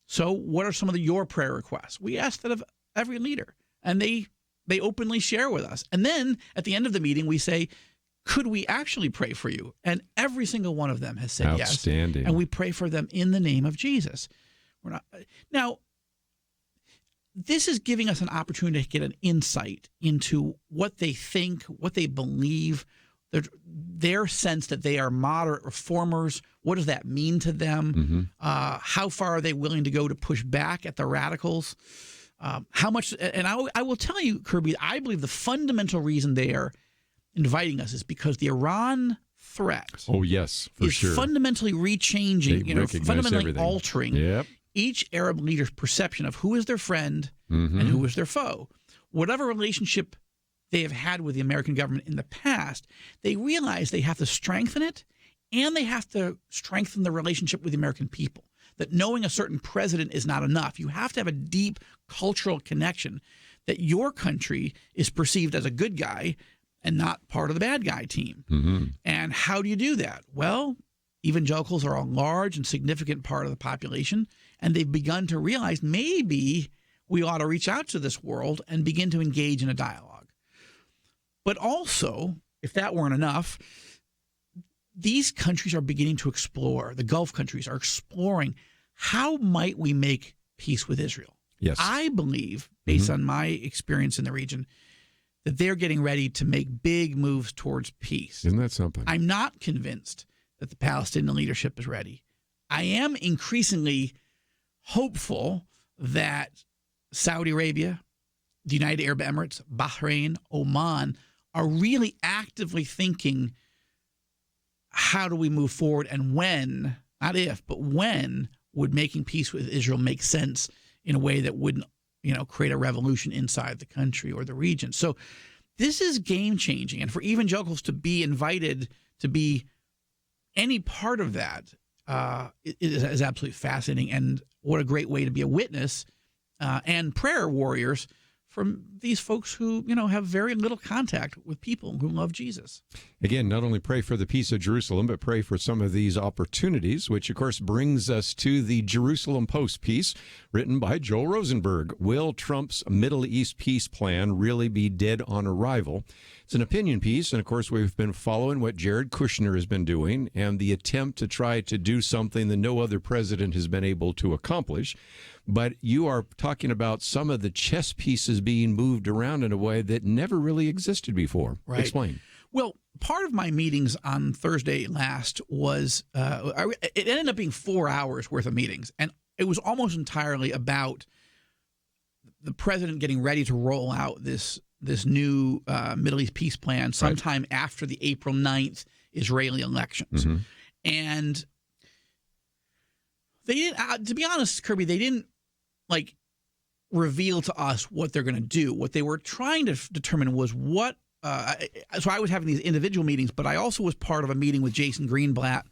So what are some of your prayer requests? We ask that of every leader, and they openly share with us. And then at the end of the meeting, we say, could we actually pray for you? And every single one of them has said yes. Outstanding. And we pray for them in the name of Jesus. Now, this is giving us an opportunity to get an insight into what they think, what they believe, their sense that they are moderate reformers. What does that mean to them? How far are they willing to go to push back at the radicals? How much? And I will tell you, Kerby, I believe the fundamental reason they are inviting us is because the Iran threat Oh, yes, for is sure. fundamentally rechanging, They recognize fundamentally everything. altering Yep. each Arab leader's perception of who is their friend Mhm. and who is their foe. Whatever relationship they have had with the American government in the past, they realize they have to strengthen it, and they have to strengthen the relationship with the American people. That knowing a certain president is not enough. You have to have a deep cultural connection that your country is perceived as a good guy and not part of the bad guy team. Mm-hmm. And how do you do that? Well, evangelicals are a large and significant part of the population, and they've begun to realize maybe we ought to reach out to this world and begin to engage in a dialogue. But also, if that weren't enough, these countries are beginning to explore, the Gulf countries are exploring, how might we make peace with Israel? Yes. I believe, based on my experience in the region, that they're getting ready to make big moves towards peace. Isn't that something? I'm not convinced that the Palestinian leadership is ready. I am increasingly hopeful that Saudi Arabia, the United Arab Emirates, Bahrain, Oman are really actively thinking, how do we move forward, and when, not if, but when would making peace with Israel make sense in a way that wouldn't, create a revolution inside the country or the region. So this is game changing. And for evangelicals to be invited to be any part of that is absolutely fascinating. And what a great way to be a witness and prayer warriors from these folks who, have very little contact with people who love Jesus. Again, not only pray for the peace of Jerusalem, but pray for some of these opportunities, which, of course, brings us to the Jerusalem Post piece written by Joel Rosenberg. Will Trump's Middle East peace plan really be dead on arrival? It's an opinion piece, and, of course, we've been following what Jared Kushner has been doing and the attempt to try to do something that no other president has been able to accomplish. But you are talking about some of the chess pieces being moved around in a way that never really existed before. Right. Explain. Well, part of my meetings on Thursday last was, it ended up being 4 hours worth of meetings. And it was almost entirely about the president getting ready to roll out this new Middle East peace plan sometime after the April 9th Israeli elections. Mm-hmm. And they didn't, to be honest, Kerby, they didn't reveal to us what they're going to do. What they were trying to determine was what. So I was having these individual meetings, but I also was part of a meeting with Jason Greenblatt,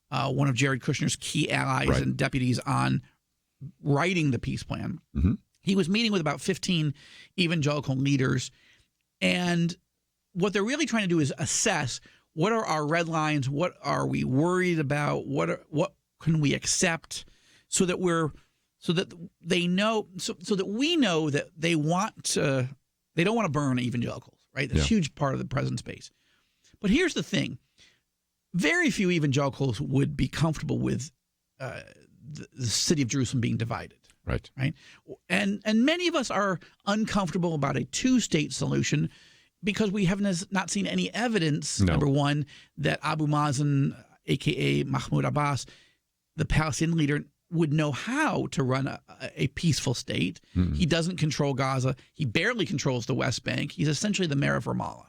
one of Jared Kushner's key allies and deputies on writing the peace plan. Mm-hmm. He was meeting with about 15 evangelical leaders, and what they're really trying to do is assess what are our red lines, what are we worried about, what can we accept, so that they know, so that we know that they don't want to burn evangelicals, right? That's a huge part of the president's base. But here's the thing: very few evangelicals would be comfortable with the city of Jerusalem being divided. Right. And many of us are uncomfortable about a two-state solution because we have not seen any evidence, number one, that Abu Mazen, a.k.a. Mahmoud Abbas, the Palestinian leader, would know how to run a peaceful state. Mm-hmm. He doesn't control Gaza. He barely controls the West Bank. He's essentially the mayor of Ramallah.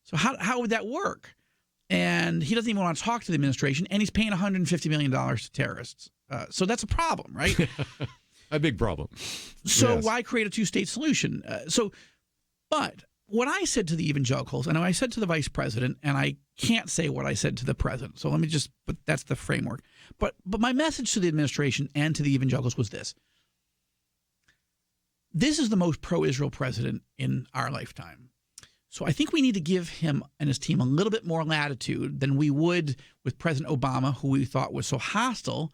So how would that work? And he doesn't even want to talk to the administration, and he's paying $150 million to terrorists. So that's a problem, right? A big problem. So why create a two-state solution? But what I said to the evangelicals, and I said to the vice president, and I can't say what I said to the president, so let me just, but that's the framework. But my message to the administration and to the evangelicals was this. This is the most pro-Israel president in our lifetime. So I think we need to give him and his team a little bit more latitude than we would with President Obama, who we thought was so hostile.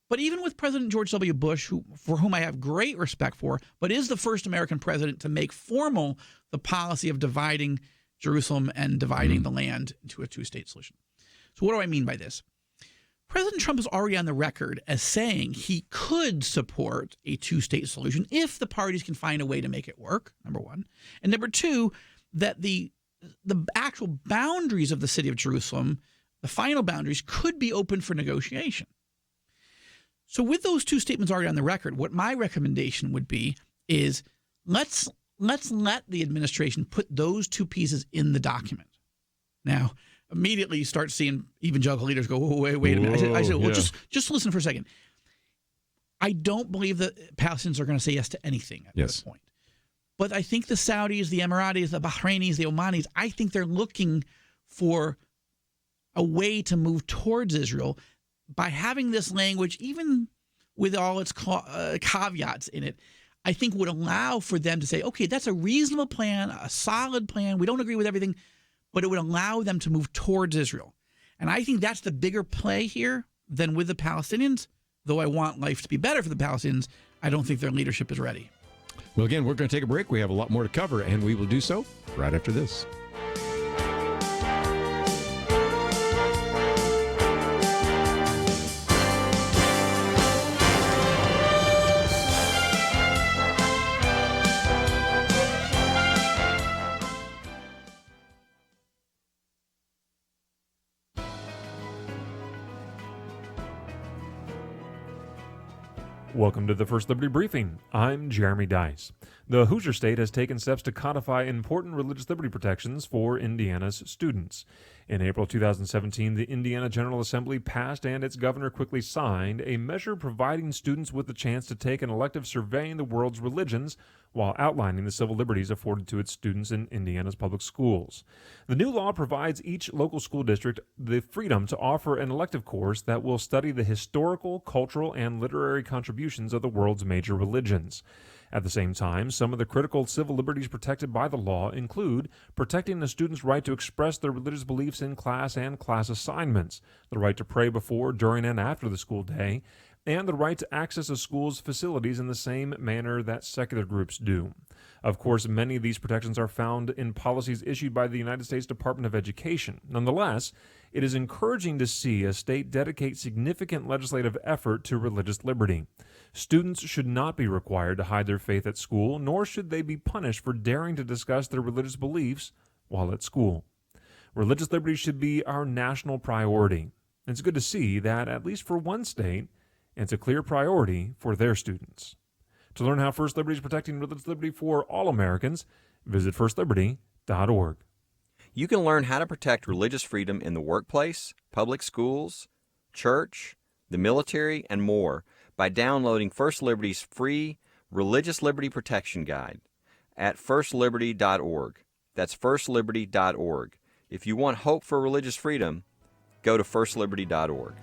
But even with President George W. Bush, for whom I have great respect for, but is the first American president to make formal the policy of dividing Jerusalem and dividing the land into a two-state solution. So what do I mean by this? President Trump is already on the record as saying he could support a two-state solution if the parties can find a way to make it work, number one. And number two, that the actual boundaries of the city of Jerusalem, the final boundaries, could be open for negotiation. So with those two statements already on the record, what my recommendation would be is let's let the administration put those two pieces in the document. Now, immediately you start seeing evangelical leaders go, "Oh, wait a minute." I said, well, just listen for a second. I don't believe that Palestinians are going to say yes to anything at this point. But I think the Saudis, the Emiratis, the Bahrainis, the Omanis, I think they're looking for a way to move towards Israel by having this language, even with all its caveats in it, I think would allow for them to say, okay, that's a reasonable plan, a solid plan. We don't agree with everything, but it would allow them to move towards Israel. And I think that's the bigger play here than with the Palestinians. Though I want life to be better for the Palestinians, I don't think their leadership is ready. Well, again, we're going to take a break. We have a lot more to cover, and we will do so right after this. Welcome to the First Liberty Briefing. I'm Jeremy Dice. The Hoosier State has taken steps to codify important religious liberty protections for Indiana's students. In April 2017, the Indiana General Assembly passed and its governor quickly signed a measure providing students with the chance to take an elective surveying the world's religions while outlining the civil liberties afforded to its students in Indiana's public schools. The new law provides each local school district the freedom to offer an elective course that will study the historical, cultural, and literary contributions of the world's major religions. At the same time, some of the critical civil liberties protected by the law include protecting the student's right to express their religious beliefs in class and class assignments, the right to pray before, during, and after the school day, and the right to access a school's facilities in the same manner that secular groups do. Of course, many of these protections are found in policies issued by the United States Department of Education. Nonetheless, it is encouraging to see a state dedicate significant legislative effort to religious liberty. Students should not be required to hide their faith at school, nor should they be punished for daring to discuss their religious beliefs while at school. Religious liberty should be our national priority. It's good to see that, at least for one state, it's a clear priority for their students. To learn how First Liberty is protecting religious liberty for all Americans, visit firstliberty.org. You can learn how to protect religious freedom in the workplace, public schools, church, the military, and more by downloading First Liberty's free Religious Liberty Protection Guide at firstliberty.org. That's firstliberty.org. If you want hope for religious freedom, go to firstliberty.org.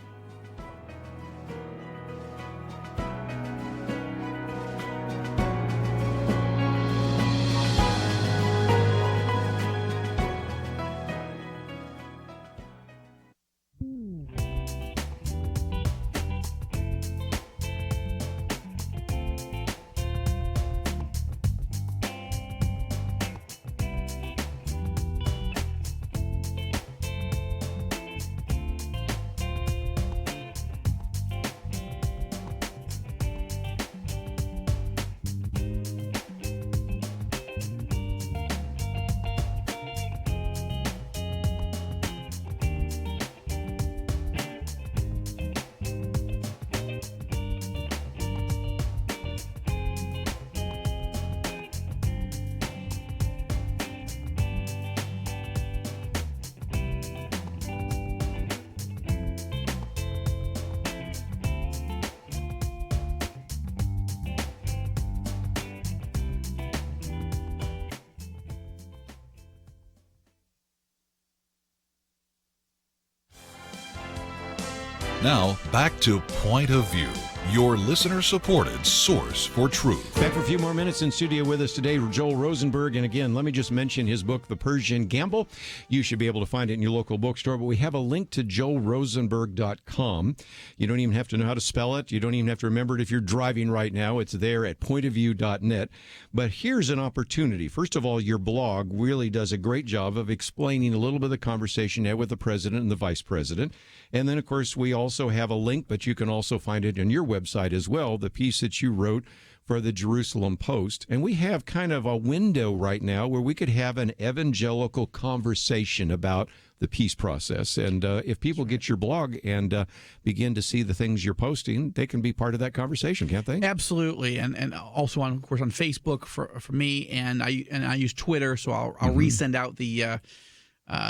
Now, back to Point of View, your listener-supported source for truth. Back for a few more minutes in studio with us today, Joel Rosenberg. And again, let me just mention his book, The Persian Gamble. You should be able to find it in your local bookstore, but we have a link to joelrosenberg.com. You don't even have to know how to spell it. You don't even have to remember it if you're driving right now. It's there at pointofview.net. But here's an opportunity. First of all, your blog really does a great job of explaining a little bit of the conversation you had with the president and the vice president. And then, of course, we also have a link, but you can also find it on your website as well, the piece that you wrote for the Jerusalem Post. And we have kind of a window right now where we could have an evangelical conversation about the peace process. And if people get your blog and begin to see the things you're posting, they can be part of that conversation, can't they? Absolutely. And also, of course, on Facebook for me, and I use Twitter, so I'll resend out the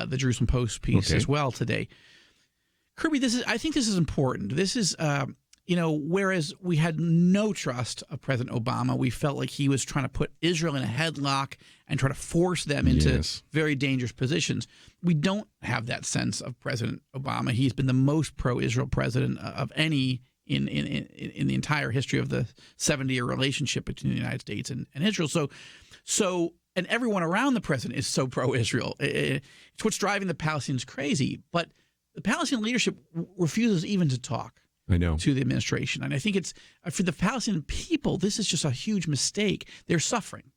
the Jerusalem Post piece as well today. Kerby, I think this is important. This is, whereas we had no trust of President Obama, we felt like he was trying to put Israel in a headlock and try to force them into very dangerous positions. We don't have that sense of President Obama. He's been the most pro-Israel president of any in the entire history of the 70-year relationship between the United States and Israel. So, and everyone around the president is so pro-Israel. It's what's driving the Palestinians crazy. But the Palestinian leadership refuses even to talk to the administration. And I think it's, for the Palestinian people, this is just a huge mistake. They're suffering.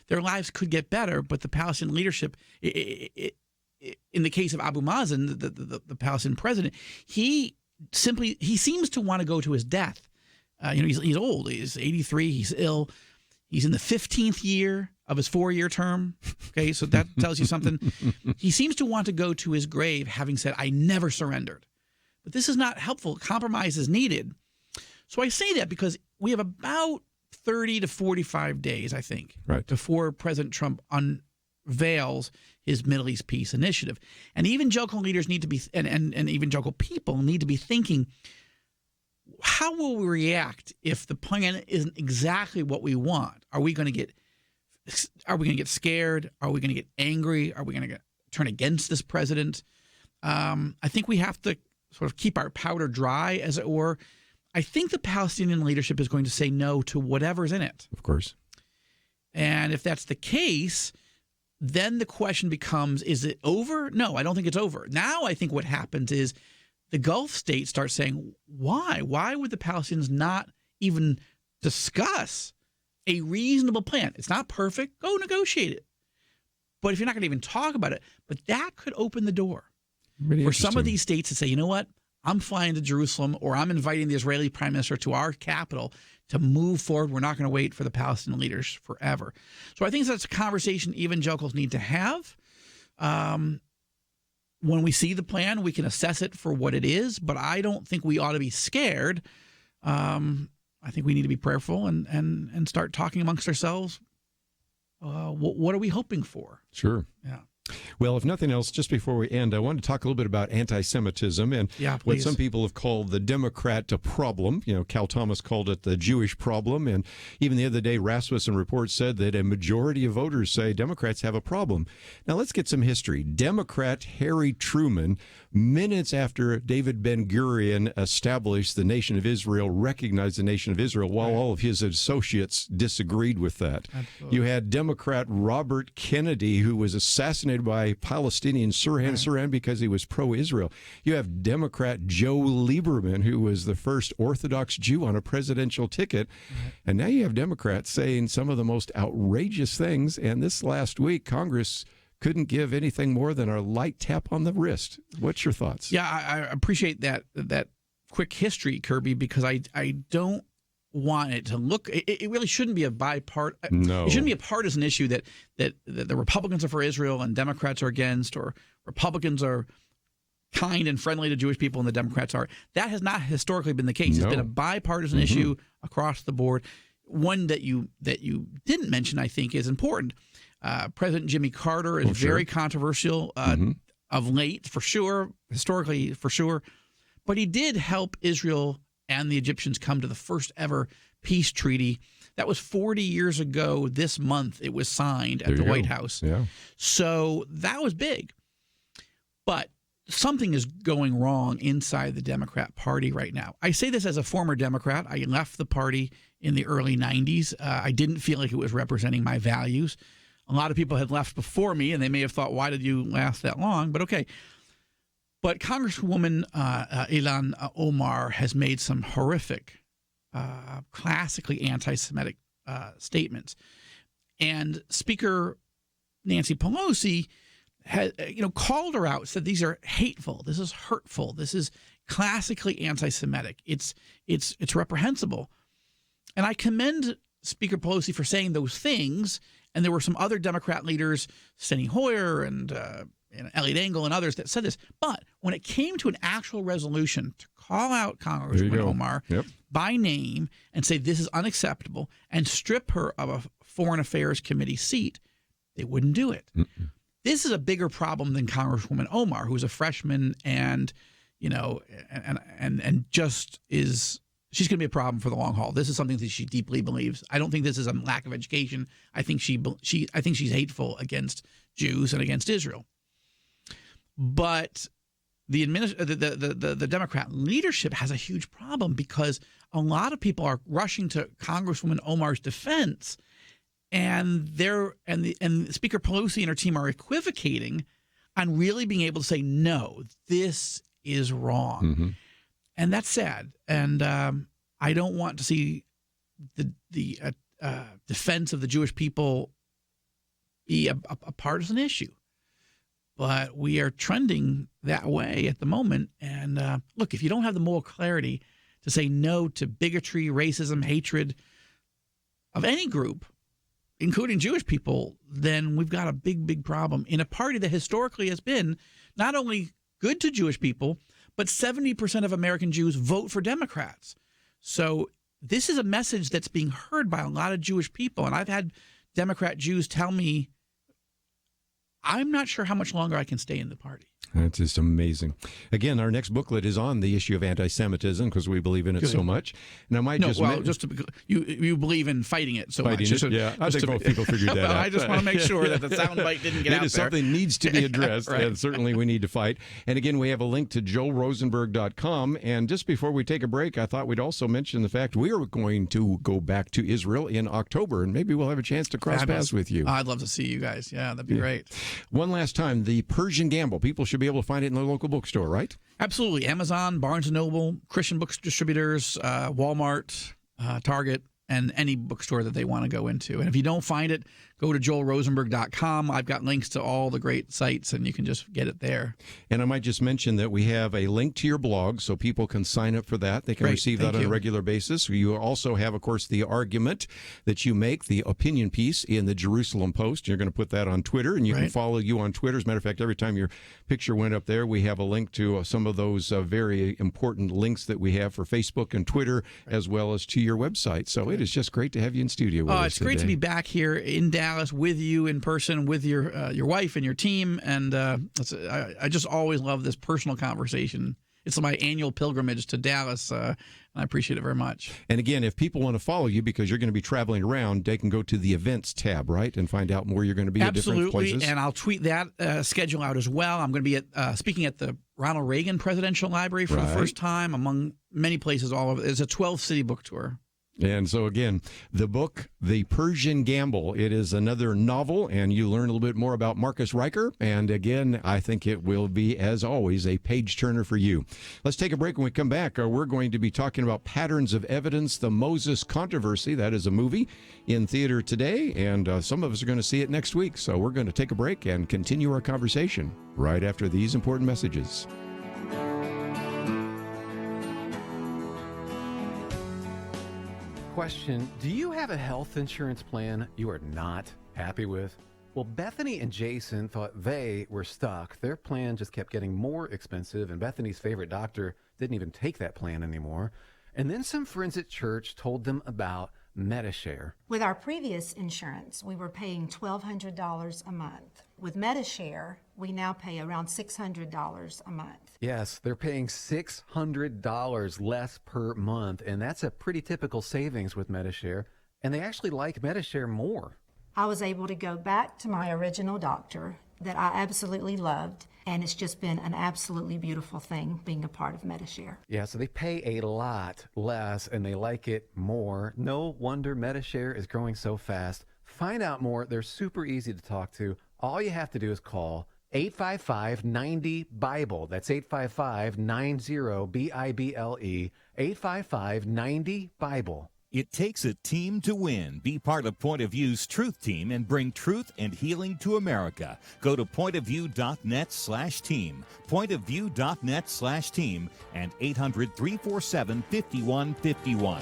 Their lives could get better, but the Palestinian leadership, in the case of Abu Mazen, the Palestinian president, he seems to want to go to his death. He's old. He's 83. He's ill. He's in the 15th year of his 4-year term. Okay, so that tells you something. He seems to want to go to his grave having said, I never surrendered. But this is not helpful. Compromise is needed. So I say that because we have about 30 to 45 days, I think, before President Trump unveils his Middle East peace initiative. And evangelical leaders need to be, and evangelical people need to be thinking, how will we react if the plan isn't exactly what we want? Are we going to get scared? Are we going to get angry? Are we going to turn against this president? I think we have to sort of keep our powder dry, as it were. I think the Palestinian leadership is going to say no to whatever's in it. Of course. And if that's the case, then the question becomes, is it over? No, I don't think it's over. Now I think what happens is the Gulf states start saying, why? Why would the Palestinians not even discuss a reasonable plan? It's not perfect. Go negotiate it. But if you're not going to even talk about it, but that could open the door for some of these states to say, you know what? I'm flying to Jerusalem, or I'm inviting the Israeli prime minister to our capital to move forward. We're not going to wait for the Palestinian leaders forever. So I think that's a conversation evangelicals need to have. When we see the plan, we can assess it for what it is, but I don't think we ought to be scared. I think we need to be prayerful and start talking amongst ourselves. What are we hoping for? Sure. Yeah. Well, if nothing else, just before we end, I want to talk a little bit about anti-Semitism and what some people have called the Democrat problem. Cal Thomas called it the Jewish problem. And even the other day, Rasmussen Report said that a majority of voters say Democrats have a problem. Now, let's get some history. Democrat Harry Truman, minutes after David Ben-Gurion established the nation of Israel, recognized the nation of Israel, while all of his associates disagreed with that. Absolutely. You had Democrat Robert Kennedy, who was assassinated by Palestinian Sirhan because he was pro-Israel. You have Democrat Joe Lieberman, who was the first Orthodox Jew on a presidential ticket. And now you have Democrats saying some of the most outrageous things. And this last week, Congress couldn't give anything more than a light tap on the wrist. What's your thoughts? Yeah, I appreciate that quick history, Kerby, because I don't want it to look. It really shouldn't be a bipartisan. No. It shouldn't be a partisan issue that the Republicans are for Israel and Democrats are against, or Republicans are kind and friendly to Jewish people and the Democrats are. That has not historically been the case. No. It's been a bipartisan issue across the board. One that you didn't mention, I think, is important. President Jimmy Carter is very controversial of late, for sure, historically, for sure. But he did help Israel and the Egyptians come to the first ever peace treaty. That was 40 years ago this month. It was signed at the White House. Yeah. So that was big. But something is going wrong inside the Democrat Party right now. I say this as a former Democrat. I left the party in the early 90s. I didn't feel like it was representing my values. A lot of people had left before me, and they may have thought, why did you last that long? But okay. But Congresswoman Ilhan Omar has made some horrific, classically anti-Semitic statements. And Speaker Nancy Pelosi has, called her out, said these are hateful, this is hurtful, this is classically anti-Semitic. It's reprehensible. And I commend Speaker Pelosi for saying those things. And there were some other Democrat leaders, Steny Hoyer and Elliot Engel and others, that said this. But when it came to an actual resolution to call out Congresswoman Omar by name and say this is unacceptable and strip her of a Foreign Affairs Committee seat, they wouldn't do it. This is a bigger problem than Congresswoman Omar, who's a freshman and, and just is. She's going to be a problem for the long haul. This is something that she deeply believes. I don't think this is a lack of education. I think I think she's hateful against Jews and against Israel. But the Democrat leadership has a huge problem because a lot of people are rushing to Congresswoman Omar's defense, and Speaker Pelosi and her team are equivocating on really being able to say, no, this is wrong. Mm-hmm. And that's sad. And I don't want to see the defense of the Jewish people be a partisan issue. But we are trending that way at the moment. And look, if you don't have the moral clarity to say no to bigotry, racism, hatred of any group, including Jewish people, then we've got a big, big problem in a party that historically has been not only good to Jewish people, but 70% of American Jews vote for Democrats. So this is a message that's being heard by a lot of Jewish people. And I've had Democrat Jews tell me, I'm not sure how much longer I can stay in the party. That's just amazing. Again, our next booklet is on the issue of anti-Semitism because we believe in it so much. And I might you believe in fighting it so much. Yeah, I think most people figured that out. I just want to make sure that the soundbite didn't get out there. It is something needs to be addressed, right. And certainly we need to fight. And again, we have a link to joelrosenberg.com. And just before we take a break, I thought we'd also mention the fact we are going to go back to Israel in October, and maybe we'll have a chance to cross paths with you. I'd love to see you guys. Yeah, that'd be great. One last time, the Persian Gamble. People should be able to find it in their local bookstore, right? Absolutely. Amazon, Barnes & Noble, Christian books distributors, Walmart, Target, and any bookstore that they want to go into. And if you don't find it, go to joelrosenberg.com. I've got links to all the great sites, and you can just get it there. And I might just mention that we have a link to your blog, so people can sign up for that. They can receive that on a regular basis. You also have, of course, the argument that you make, the opinion piece in the Jerusalem Post. You're going to put that on Twitter, and you can follow you on Twitter. As a matter of fact, every time your picture went up there, we have a link to some of those very important links that we have for Facebook and Twitter, as well as to your website. So it is just great to have you in studio with us it's great to be back here in Dallas with you in person, with your wife and your team. And I just always love this personal conversation. It's my annual pilgrimage to Dallas, and I appreciate it very much. And again, if people want to follow you because you're going to be traveling around, they can go to the events tab, right, and find out where you're going to be at different places. Absolutely, and I'll tweet that schedule out as well. I'm going to be speaking at the Ronald Reagan Presidential Library for the first time, among many places all over. It's a 12-city book tour. And so, again, the book, The Persian Gamble, it is another novel, and you learn a little bit more about Marcus Riker. And again, I think it will be, as always, a page-turner for you. Let's take a break. When we come back, we're going to be talking about Patterns of Evidence, the Moses Controversy. That is a movie in theater today, and some of us are going to see it next week. So we're going to take a break and continue our conversation right after these important messages. Question: do you have a health insurance plan you are not happy with? Well, Bethany and Jason thought they were stuck. Their plan just kept getting more expensive, and Bethany's favorite doctor didn't even take that plan anymore. And then some friends at church told them about MediShare. With our previous insurance, we were paying $1,200 a month. With MediShare, we now pay around $600 a month. Yes, they're paying $600 less per month, and that's a pretty typical savings with MediShare, and they actually like MediShare more. I was able to go back to my original doctor that I absolutely loved, and it's just been an absolutely beautiful thing being a part of MediShare. Yeah, so they pay a lot less, and they like it more. No wonder MediShare is growing so fast. Find out more. They're super easy to talk to. All you have to do is call 855-90-BIBLE. That's 855-90-BIBLE. 855-90-BIBLE. It takes a team to win. Be part of Point of View's Truth Team and bring truth and healing to America. Go to pointofview.net/team, pointofview.net/team, and 800-347-5151.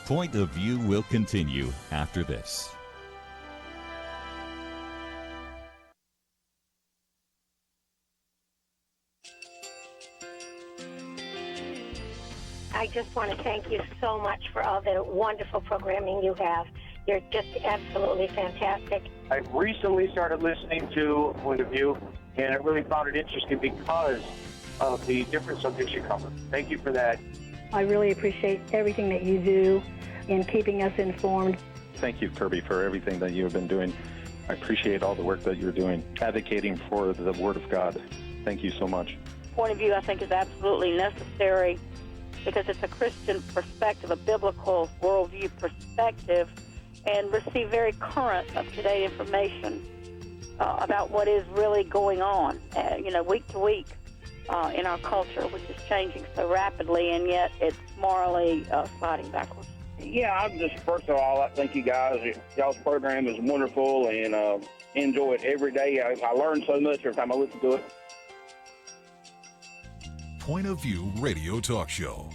Point of View will continue after this. I just want to thank you so much for all the wonderful programming you have. You're just absolutely fantastic. I've recently started listening to Point of View, and I really found it interesting because of the different subjects you cover. Thank you for that. I really appreciate everything that you do in keeping us informed. Thank you, Kerby, for everything that you have been doing. I appreciate all the work that you're doing, advocating for the Word of God. Thank you so much. Point of view, I think, is absolutely necessary because it's a Christian perspective, a biblical worldview perspective, and receive very current, up-to-date information about what is really going on, week to week in our culture, which is changing so rapidly, and yet it's morally sliding backwards. Yeah, I'm just, first of all, I thank you guys. Y'all's program is wonderful, and enjoy it every day. I learn so much every time I listen to it. Point of View Radio Talk Show.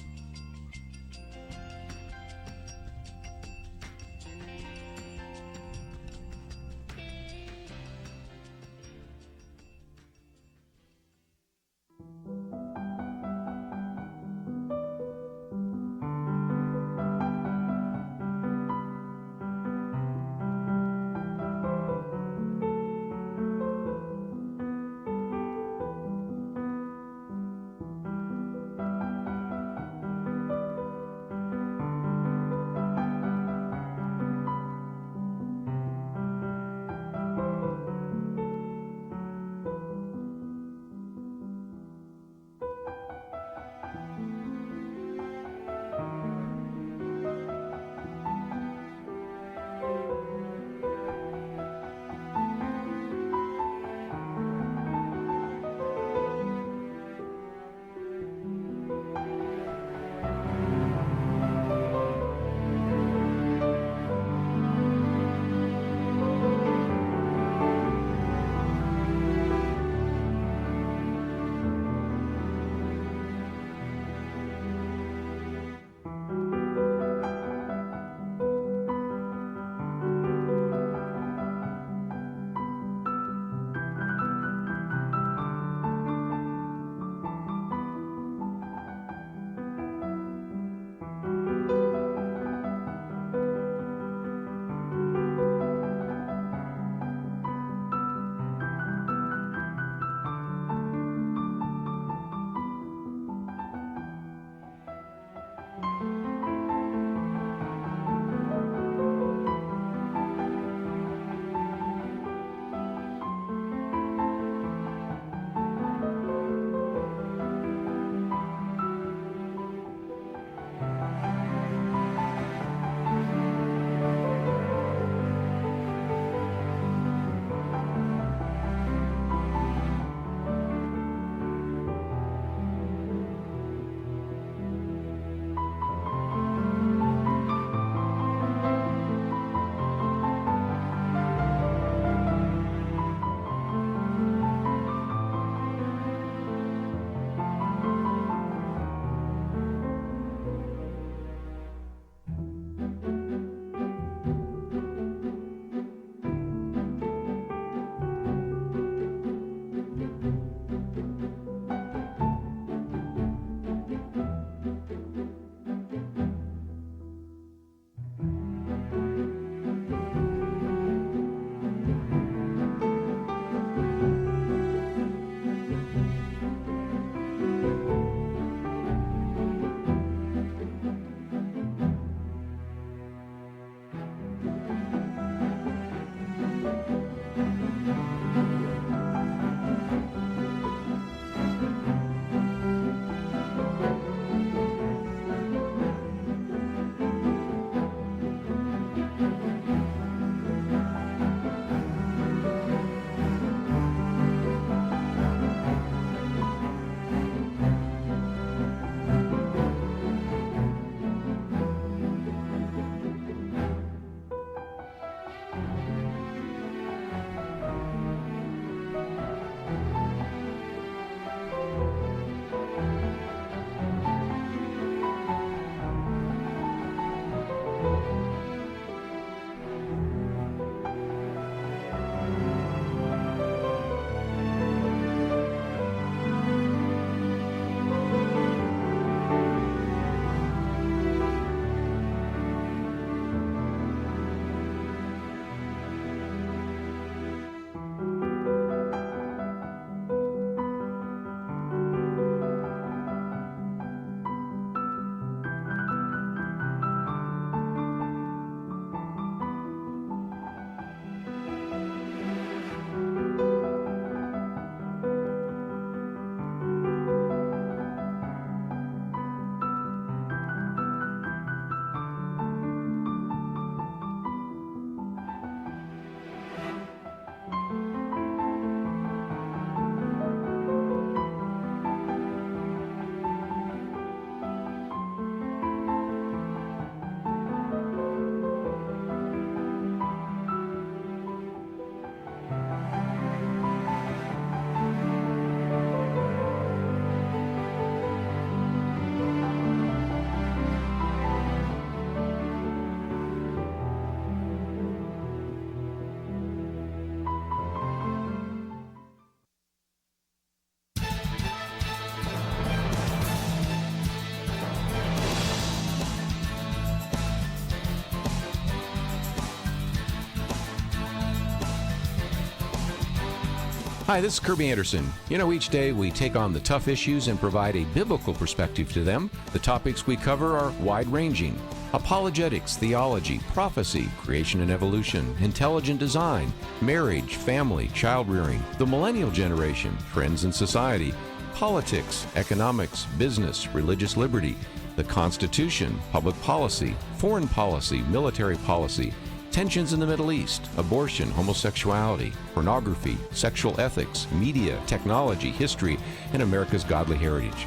Hi, this is Kerby Anderson. You know, each day we take on the tough issues and provide a biblical perspective to them. The topics we cover are wide-ranging. Apologetics, theology, prophecy, creation and evolution, intelligent design, marriage, family, child-rearing, the millennial generation, trends in society, politics, economics, business, religious liberty, the Constitution, public policy, foreign policy, military policy, tensions in the Middle East, abortion, homosexuality, pornography, sexual ethics, media, technology, history, and America's godly heritage.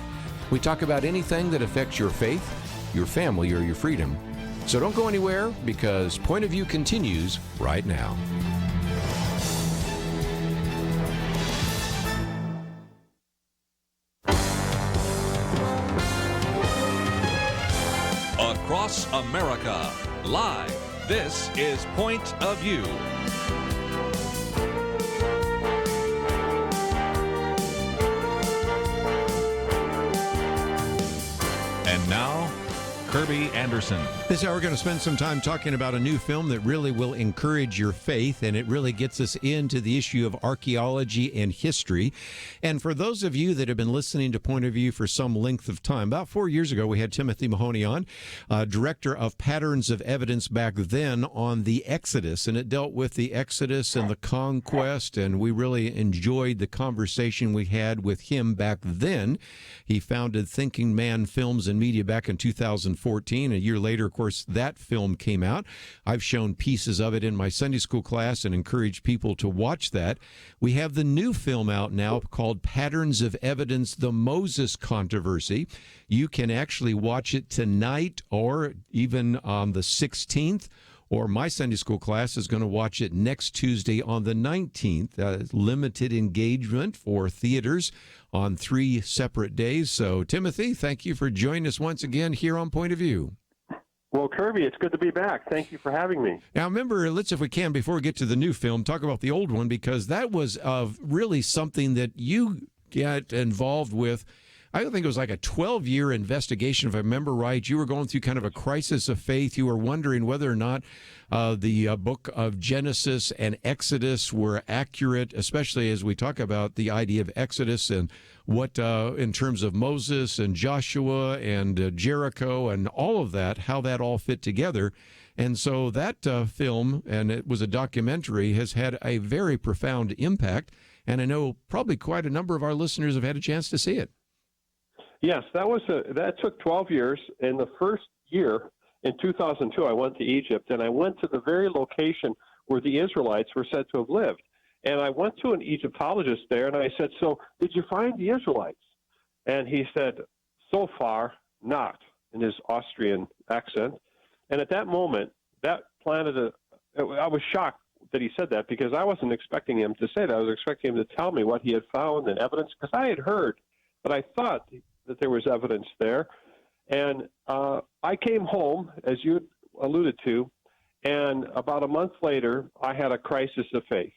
We talk about anything that affects your faith, your family, or your freedom. So don't go anywhere, because Point of View continues right now. Across America, live. This is Point of View. And now, Kerby Anderson. This hour we're going to spend some time talking about a new film that really will encourage your faith, and it really gets us into the issue of archaeology and history. And for those of you that have been listening to Point of View for some length of time, about 4 years ago we had Timothy Mahoney on, director of Patterns of Evidence back then on the Exodus, and it dealt with the Exodus and the conquest, and we really enjoyed the conversation we had with him back then. He founded Thinking Man Films and Media back in 2014. A year later, of course, that film came out. I've shown pieces of it in my Sunday school class and encouraged people to watch that. We have the new film out now called Patterns of Evidence, the Moses Controversy. You can actually watch it tonight or even on the 16th. Or my Sunday school class is going to watch it next Tuesday on the 19th. Limited engagement for theaters on 3 separate days. So, Timothy, thank you for joining us once again here on Point of View. Well, Kerby, it's good to be back. Thank you for having me. Now, remember, let's, if we can, before we get to the new film, talk about the old one, because that was really something that you got involved with. I think it was like a 12-year investigation, if I remember right. You were going through kind of a crisis of faith. You were wondering whether or not the book of Genesis and Exodus were accurate, especially as we talk about the idea of Exodus and what, in terms of Moses and Joshua and Jericho and all of that, how that all fit together. And so that film, and it was a documentary, has had a very profound impact. And I know probably quite a number of our listeners have had a chance to see it. Yes, that took 12 years. In the first year, in 2002, I went to Egypt, and I went to the very location where the Israelites were said to have lived. And I went to an Egyptologist there, and I said, "So, did you find the Israelites?" And he said, "So far, not," in his Austrian accent. And at that moment, that planted I was shocked that he said that, because I wasn't expecting him to say that. I was expecting him to tell me what he had found and evidence, because I had heard, but I thought that there was evidence there. And I came home, as you alluded to, and about a month later, I had a crisis of faith.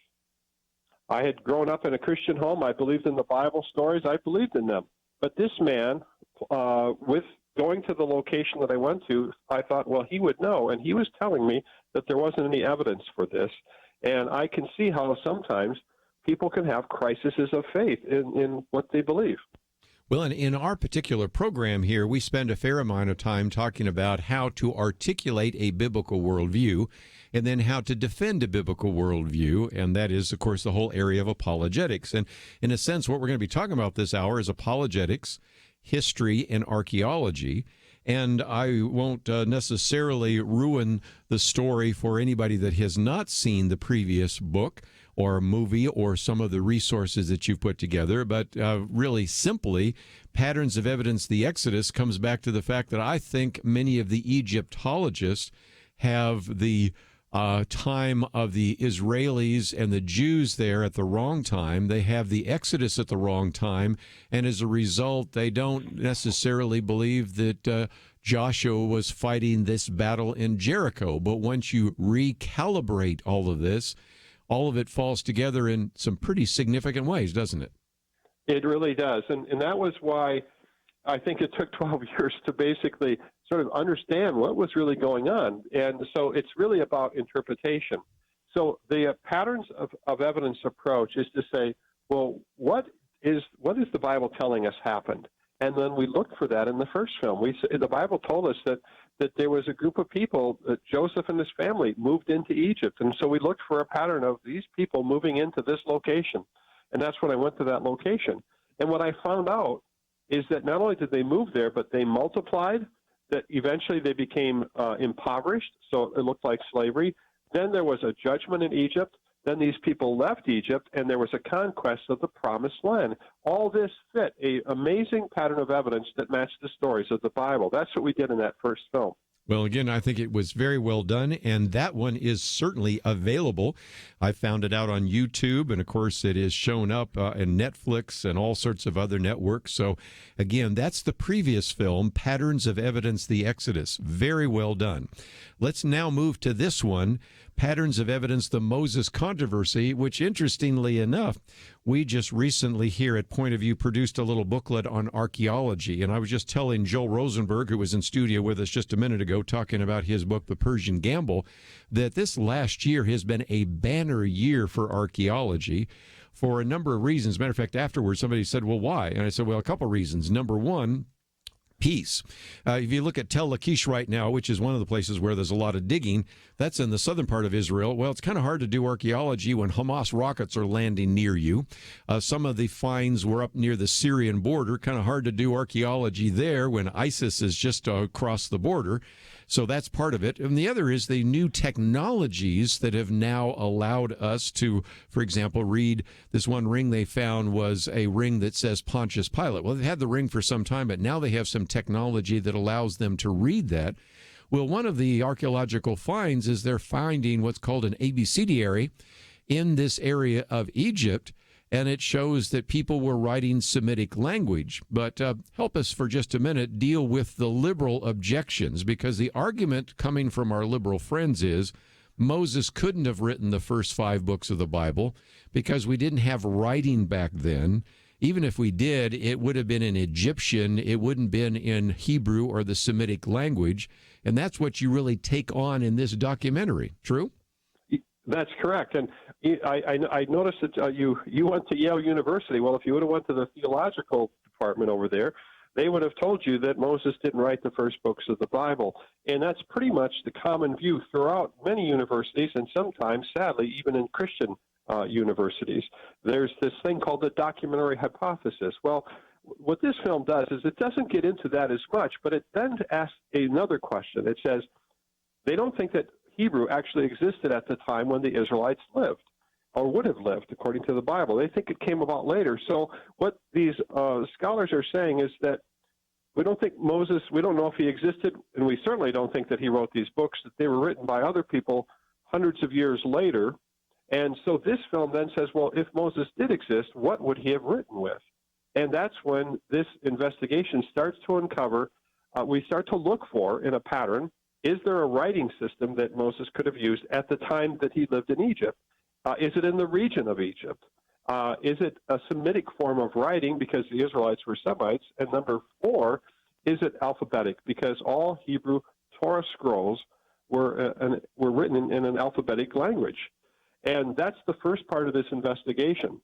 I had grown up in a Christian home. I believed in the Bible stories. I believed in them. But this man, with going to the location that I went to, I thought, well, he would know. And he was telling me that there wasn't any evidence for this. And I can see how sometimes people can have crises of faith in what they believe. Well, and in our particular program here, we spend a fair amount of time talking about how to articulate a biblical worldview and then how to defend a biblical worldview. And that is, of course, the whole area of apologetics. And in a sense, what we're going to be talking about this hour is apologetics, history, and archaeology. And I won't necessarily ruin the story for anybody that has not seen the previous book or movie or some of the resources that you've put together. But really simply, Patterns of Evidence, the Exodus, comes back to the fact that I think many of the Egyptologists have the time of the Israelis and the Jews there at the wrong time. They have the Exodus at the wrong time, and as a result, they don't necessarily believe that Joshua was fighting this battle in Jericho. But once you recalibrate all of this, all of it falls together in some pretty significant ways, doesn't it? It really does. And that was why I think it took 12 years to basically sort of understand what was really going on. And so it's really about interpretation. So the patterns of evidence approach is to say, well, what is the Bible telling us happened? And then we looked for that in the first film. The Bible told us that there was a group of people, that Joseph and his family moved into Egypt. And so we looked for a pattern of these people moving into this location. And that's when I went to that location. And what I found out is that not only did they move there, but they multiplied, that eventually they became impoverished, so it looked like slavery. Then there was a judgment in Egypt. Then these people left Egypt, and there was a conquest of the Promised Land. All this fit an amazing pattern of evidence that matched the stories of the Bible. That's what we did in that first film. Well, again, I think it was very well done, and that one is certainly available. I found it out on YouTube, and of course, it is shown up in Netflix and all sorts of other networks. So, again, that's the previous film, Patterns of Evidence, The Exodus. Very well done. Let's now move to this one, Patterns of Evidence, The Moses Controversy, which, interestingly enough, we just recently here at Point of View produced a little booklet on archaeology. And I was just telling Joel Rosenberg, who was in studio with us just a minute ago, talking about his book, The Persian Gamble, that this last year has been a banner year for archaeology for a number of reasons. Matter of fact, afterwards, somebody said, well, why? And I said, well, a couple of reasons. Number one, peace. If you look at Tel Lachish right now, which is one of the places where there's a lot of digging, that's in the southern part of Israel. Well, it's kind of hard to do archaeology when Hamas rockets are landing near you. Some of the finds were up near the Syrian border. Kind of hard to do archaeology there when ISIS is just across the border. So that's part of it. And the other is the new technologies that have now allowed us to, for example, read this one ring they found was a ring that says Pontius Pilate. Well, they've had the ring for some time, but now they have some technology that allows them to read that. Well, one of the archaeological finds is they're finding what's called an abecedary in this area of Egypt, and it shows that people were writing Semitic language. But help us for just a minute deal with the liberal objections, because the argument coming from our liberal friends is Moses couldn't have written the first 5 books of the Bible because we didn't have writing back then. Even if we did, it would have been in Egyptian. It wouldn't have been in Hebrew or the Semitic language. And that's what you really take on in this documentary. True? That's correct. And I noticed that you went to Yale University. Well, if you would have went to the theological department over there, they would have told you that Moses didn't write the first books of the Bible. And that's pretty much the common view throughout many universities, and sometimes, sadly, even in Christian universities. There's this thing called the documentary hypothesis. Well, what this film does is it doesn't get into that as much, but it then asks another question. It says they don't think that Hebrew actually existed at the time when the Israelites lived, or would have lived, according to the Bible. They think it came about later. So what these scholars are saying is that we don't think Moses, we don't know if he existed, and we certainly don't think that he wrote these books, that they were written by other people hundreds of years later. And so this film then says, well, if Moses did exist, what would he have written with? And that's when this investigation starts to uncover, we start to look for, in a pattern, is there a writing system that Moses could have used at the time that he lived in Egypt? Is it in the region of Egypt? Is it a Semitic form of writing because the Israelites were Semites? And number 4, is it alphabetic because all Hebrew Torah scrolls were written in an alphabetic language? And that's the first part of this investigation.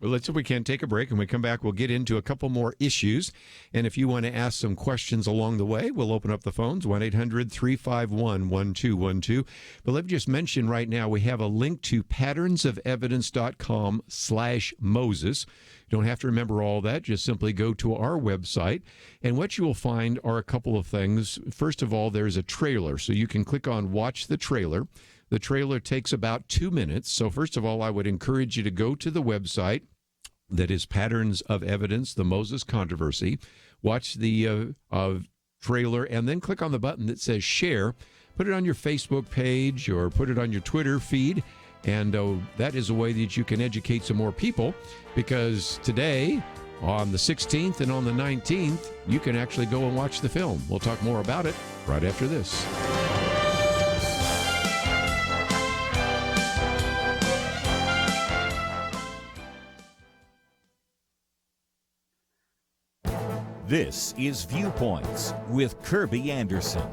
Well, let's, if we can, take a break, and when we come back, we'll get into a couple more issues. And if you want to ask some questions along the way, we'll open up the phones, 1-800-351-1212. But let me just mention right now, we have a link to patternsofevidence.com/Moses. You don't have to remember all that. Just simply go to our website. And what you will find are a couple of things. First of all, there's a trailer. So you can click on Watch the Trailer. The trailer takes about 2 minutes. So first of all, I would encourage you to go to the website that is Patterns of Evidence, the Moses Controversy. Watch the trailer and then click on the button that says share. Put it on your Facebook page or put it on your Twitter feed. And that is a way that you can educate some more people, because today, on the 16th and on the 19th, you can actually go and watch the film. We'll talk more about it right after this. This is Viewpoints with Kerby Anderson.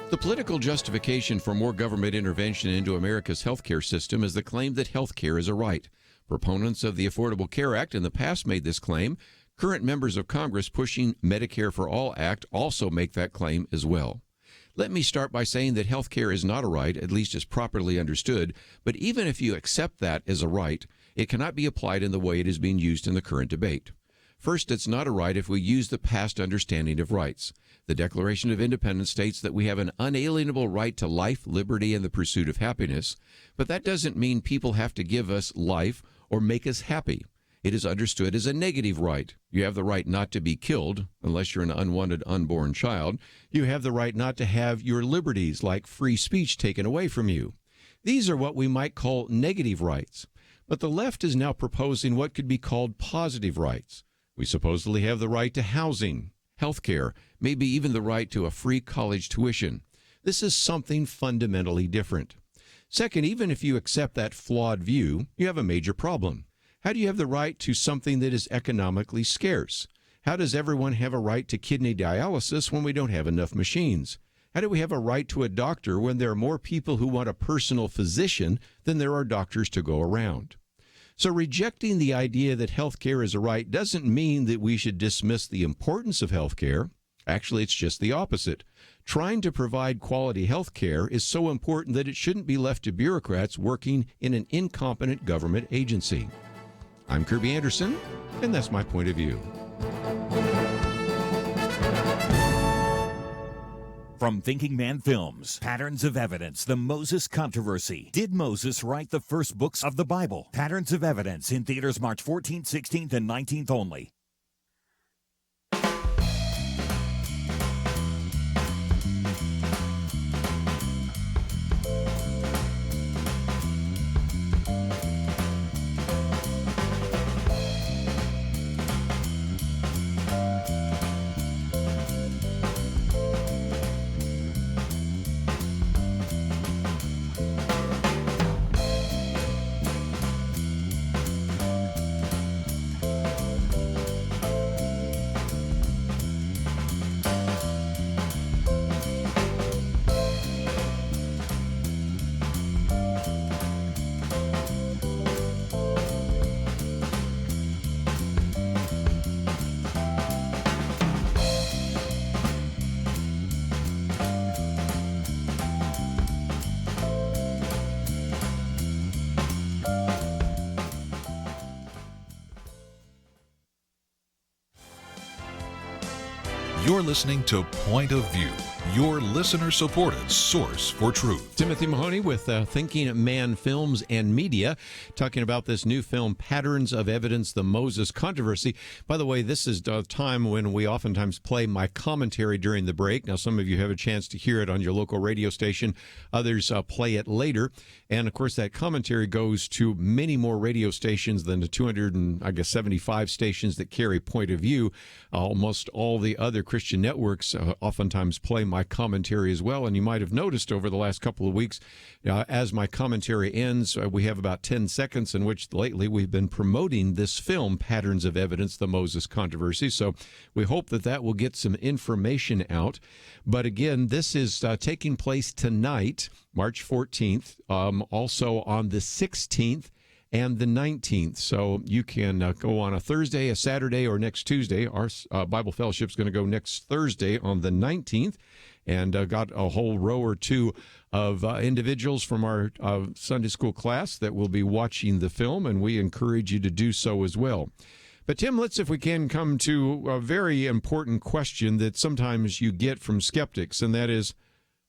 The political justification for more government intervention into America's healthcare system is the claim that healthcare is a right. Proponents of the Affordable Care Act in the past made this claim. Current members of Congress pushing Medicare for All Act also make that claim as well. Let me start by saying that health care is not a right, at least as properly understood, but even if you accept that as a right, it cannot be applied in the way it is being used in the current debate. First, it's not a right if we use the past understanding of rights. The Declaration of Independence states that we have an unalienable right to life, liberty, and the pursuit of happiness, but that doesn't mean people have to give us life or make us happy. It is understood as a negative right. You have the right not to be killed, unless you're an unwanted unborn child. You have the right not to have your liberties, like free speech, taken away from you. These are what we might call negative rights. But the left is now proposing what could be called positive rights. We supposedly have the right to housing, health care, maybe even the right to a free college tuition. This is something fundamentally different. Second, even if you accept that flawed view, you have a major problem. How do you have the right to something that is economically scarce? How does everyone have a right to kidney dialysis when we don't have enough machines? How do we have a right to a doctor when there are more people who want a personal physician than there are doctors to go around? So rejecting the idea that health care is a right doesn't mean that we should dismiss the importance of health care. Actually, it's just the opposite. Trying to provide quality health care is so important that it shouldn't be left to bureaucrats working in an incompetent government agency. I'm Kerby Anderson, and that's my point of view. From Thinking Man Films, Patterns of Evidence, The Moses Controversy. Did Moses write the first books of the Bible? Patterns of Evidence in theaters March 14th, 16th, and 19th only. You're listening to Point of View, your listener-supported source for truth. Timothy Mahoney with Thinking Man Films and Media, talking about this new film, Patterns of Evidence, The Moses Controversy. By the way, this is a time when we oftentimes play my commentary during the break. Now, some of you have a chance to hear it on your local radio station. Others play it later. And, of course, that commentary goes to many more radio stations than the 275 stations that carry Point of View. Almost all the other Christian networks oftentimes play my commentary as well. And you might have noticed over the last couple of weeks, as my commentary ends, we have about 10 seconds in which lately we've been promoting this film, Patterns of Evidence, The Moses Controversy. So we hope that that will get some information out. But again, this is taking place tonight, March 14th, also on the 16th and the 19th. So you can go on a Thursday, a Saturday, or next Tuesday. Our Bible Fellowship is going to go next Thursday on the 19th, and got a whole row or two of individuals from our Sunday school class that will be watching the film, and we encourage you to do so as well. But Tim, let's, if we can, come to a very important question that sometimes you get from skeptics, and that is,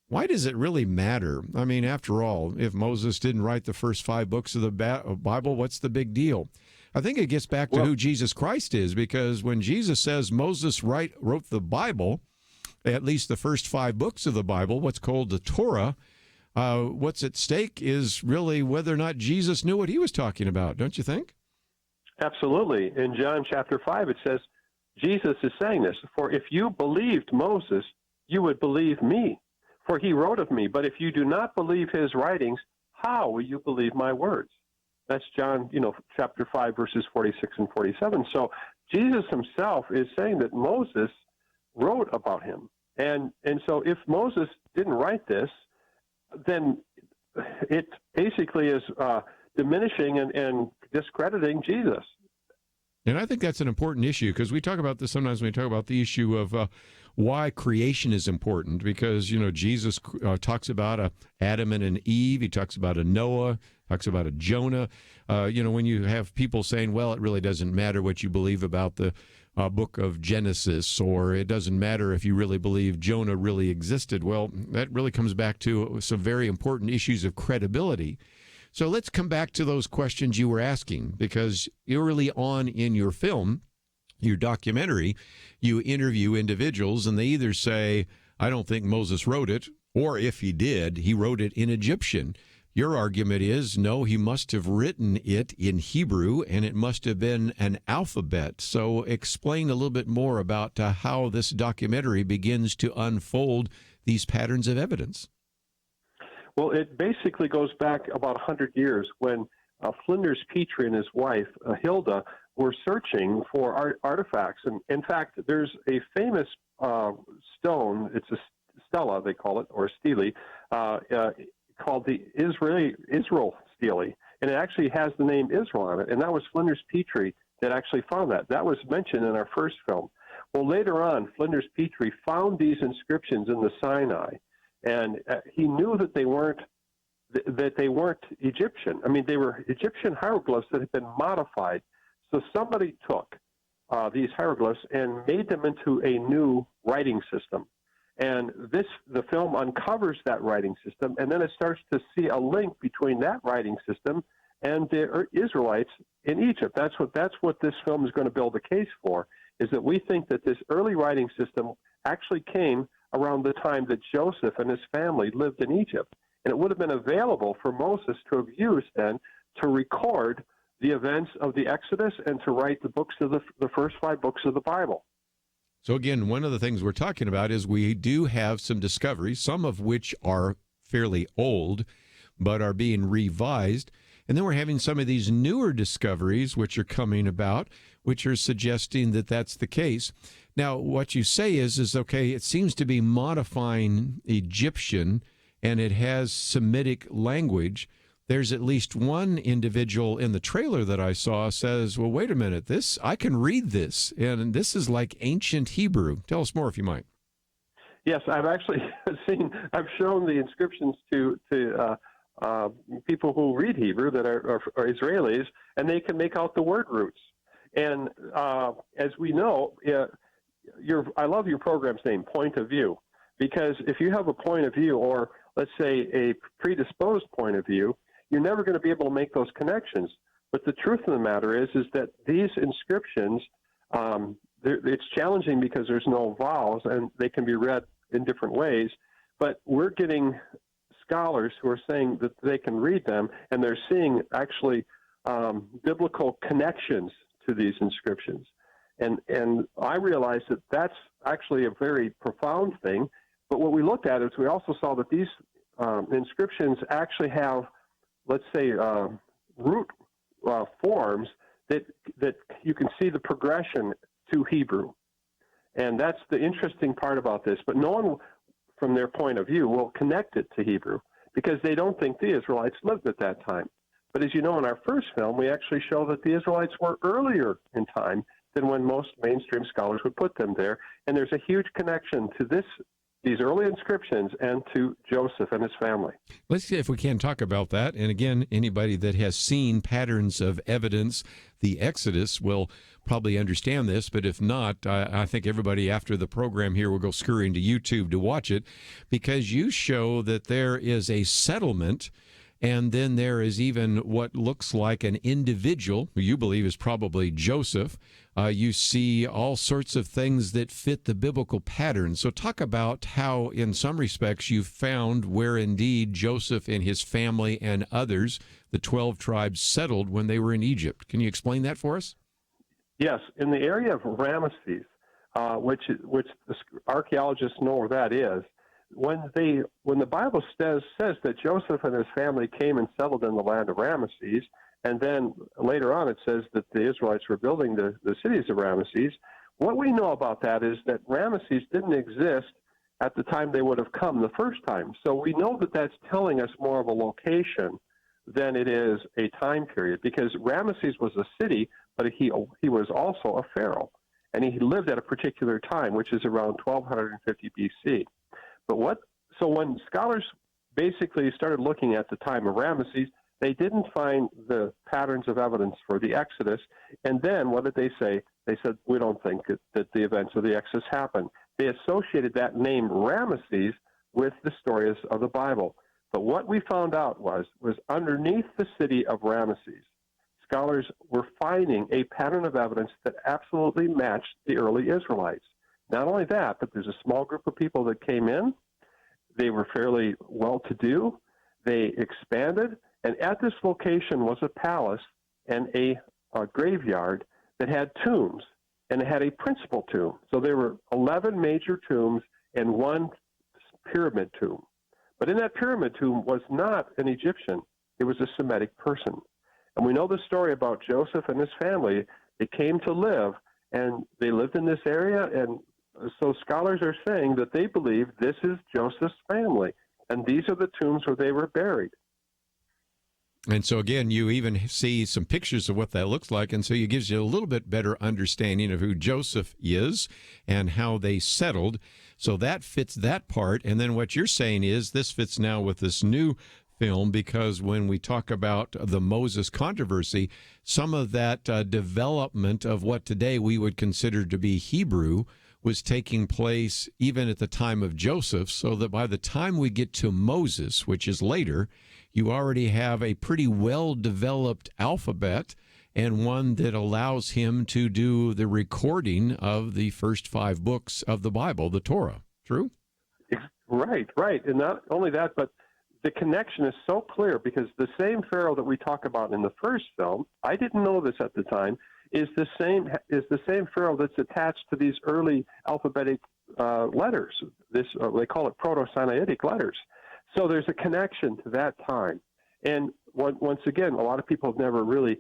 why does it really matter? I mean, after all, if Moses didn't write the first 5 books of the Bible, what's the big deal? I think it gets back to who Jesus Christ is, because when Jesus says Moses wrote the Bible, at least the first 5 books of the Bible, what's called the Torah, what's at stake is really whether or not Jesus knew what he was talking about, don't you think? Absolutely. In John chapter 5, it says, Jesus is saying this, for if you believed Moses, you would believe me, for he wrote of me. But if you do not believe his writings, how will you believe my words? That's John, chapter 5, verses 46 and 47. So Jesus himself is saying that Moses wrote about him. And so if Moses didn't write this, then it basically is diminishing and discrediting Jesus. And I think that's an important issue because we talk about this sometimes when we talk about the issue of why creation is important. Because, Jesus talks about Adam and an Eve. He talks about a Noah, talks about a Jonah. When you have people saying, well, it really doesn't matter what you believe about the book of Genesis, or it doesn't matter if you really believe Jonah really existed. Well, that really comes back to some very important issues of credibility. So let's come back to those questions you were asking, because early on in your film, your documentary, you interview individuals, and they either say, I don't think Moses wrote it, or if he did, he wrote it in Egyptian. Your argument is, no, he must have written it in Hebrew, and it must have been an alphabet. So explain a little bit more about how this documentary begins to unfold these patterns of evidence. Well, it basically goes back about 100 years when Flinders Petrie and his wife, Hilda, were searching for artifacts. And in fact, there's a famous stone, it's a stela, they call it, or stele, called the Israel stele. And it actually has the name Israel on it. And that was Flinders Petrie that actually found that. That was mentioned in our first film. Well, later on, Flinders Petrie found these inscriptions in the Sinai. And he knew that they weren't Egyptian. I mean, they were Egyptian hieroglyphs that had been modified. So somebody took these hieroglyphs and made them into a new writing system. And the film uncovers that writing system, and then it starts to see a link between that writing system and the Israelites in Egypt. That's what this film is going to build a case for, is that we think that this early writing system actually came around the time that Joseph and his family lived in Egypt. And it would have been available for Moses to have used then to record the events of the Exodus and to write the books of the first 5 books of the Bible. So again, one of the things we're talking about is we do have some discoveries, some of which are fairly old, but are being revised. And then we're having some of these newer discoveries which are coming about, which are suggesting that that's the case. Now, what you say is okay, it seems to be modifying Egyptian, and it has Semitic language. There's at least one individual in the trailer that I saw says, well, wait a minute, I can read this, and this is like ancient Hebrew. Tell us more if you might. Yes, I've actually I've shown the inscriptions to people who read Hebrew that are Israelis, and they can make out the word roots. And as we know, I love your program's name, Point of View, because if you have a point of view, or let's say a predisposed point of view, you're never going to be able to make those connections. But the truth of the matter is that these inscriptions, it's challenging because there's no vowels and they can be read in different ways. But we're getting scholars who are saying that they can read them, and they're seeing actually biblical connections to these inscriptions. And I realized that that's actually a very profound thing. But what we looked at is we also saw that these inscriptions actually have, let's say, root forms that you can see the progression to Hebrew. And that's the interesting part about this. But no one, from their point of view, will connect it to Hebrew because they don't think the Israelites lived at that time. But as you know, in our first film, we actually show that the Israelites were earlier in time than when most mainstream scholars would put them there. And there's a huge connection to these early inscriptions and to Joseph and his family. Let's see if we can talk about that. And again, anybody that has seen patterns of evidence, the Exodus, will probably understand this. But if not, I think everybody after the program here will go scurrying to YouTube to watch it, because you show that there is a settlement. And then there is even what looks like an individual, who you believe is probably Joseph. You see all sorts of things that fit the biblical pattern. So talk about how, in some respects, you found where indeed Joseph and his family and others, the 12 tribes, settled when they were in Egypt. Can you explain that for us? Yes. In the area of Ramesses, which the archaeologists know where that is, when the Bible says that Joseph and his family came and settled in the land of Ramesses, and then later on it says that the Israelites were building the cities of Ramesses, what we know about that is that Ramesses didn't exist at the time they would have come the first time. So we know that that's telling us more of a location than it is a time period, because Ramesses was a city, but he was also a pharaoh, and he lived at a particular time, which is around 1250 BC. So when scholars basically started looking at the time of Ramesses, they didn't find the patterns of evidence for the Exodus. And then what did they say? They said, we don't think that the events of the Exodus happened. They associated that name Ramesses with the stories of the Bible. But what we found out was underneath the city of Ramesses, scholars were finding a pattern of evidence that absolutely matched the early Israelites. Not only that, but there's a small group of people that came in. They were fairly well-to-do. They expanded. And at this location was a palace and a graveyard that had tombs, and it had a principal tomb. So there were 11 major tombs and one pyramid tomb. But in that pyramid tomb was not an Egyptian. It was a Semitic person. And we know the story about Joseph and his family. They came to live, and they lived in this area, and so scholars are saying that they believe this is Joseph's family, and these are the tombs where they were buried. And so, again, you even see some pictures of what that looks like, and so it gives you a little bit better understanding of who Joseph is and how they settled. So that fits that part. And then what you're saying is this fits now with this new film, because when we talk about the Moses controversy, some of that development of what today we would consider to be Hebrew was taking place even at the time of Joseph, so that by the time we get to Moses, which is later, you already have a pretty well-developed alphabet and one that allows him to do the recording of the first 5 books of the Bible, the Torah. True? Right. And not only that, but the connection is so clear, because the same Pharaoh that we talk about in the first film, I didn't know this at the time, is the same Pharaoh that's attached to these early alphabetic letters. They call it Proto-Sinaitic letters. So there's a connection to that time. And once again, a lot of people have never really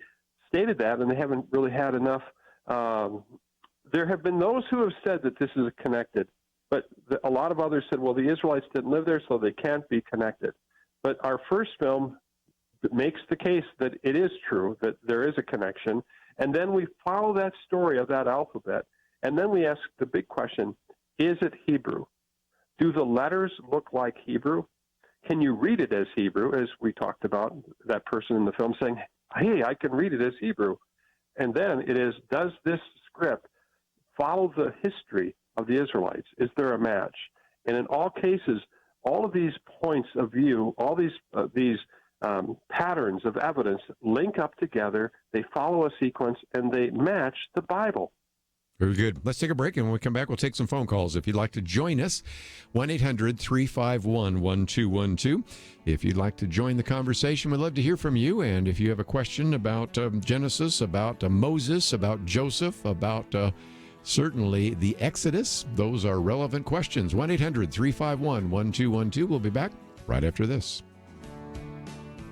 stated that, and they haven't really had enough. There have been those who have said that this is connected, but a lot of others said, well, the Israelites didn't live there, so they can't be connected. But our first film makes the case that it is true, that there is a connection. And then we follow that story of that alphabet, and then we ask the big question, is it Hebrew? Do the letters look like Hebrew? Can you read it as Hebrew, as we talked about, that person in the film saying, hey, I can read it as Hebrew? And then it is, does this script follow the history of the Israelites? Is there a match? And in all cases, all of these points of view, all these patterns of evidence link up together, they follow a sequence, and they match the Bible. Very good. Let's take a break, and when we come back, we'll take some phone calls. If you'd like to join us, 1-800-351-1212. If you'd like to join the conversation, we'd love to hear from you. And if you have a question about Genesis, about Moses, about Joseph, about certainly the Exodus, those are relevant questions. 1-800-351-1212. We'll be back right after this.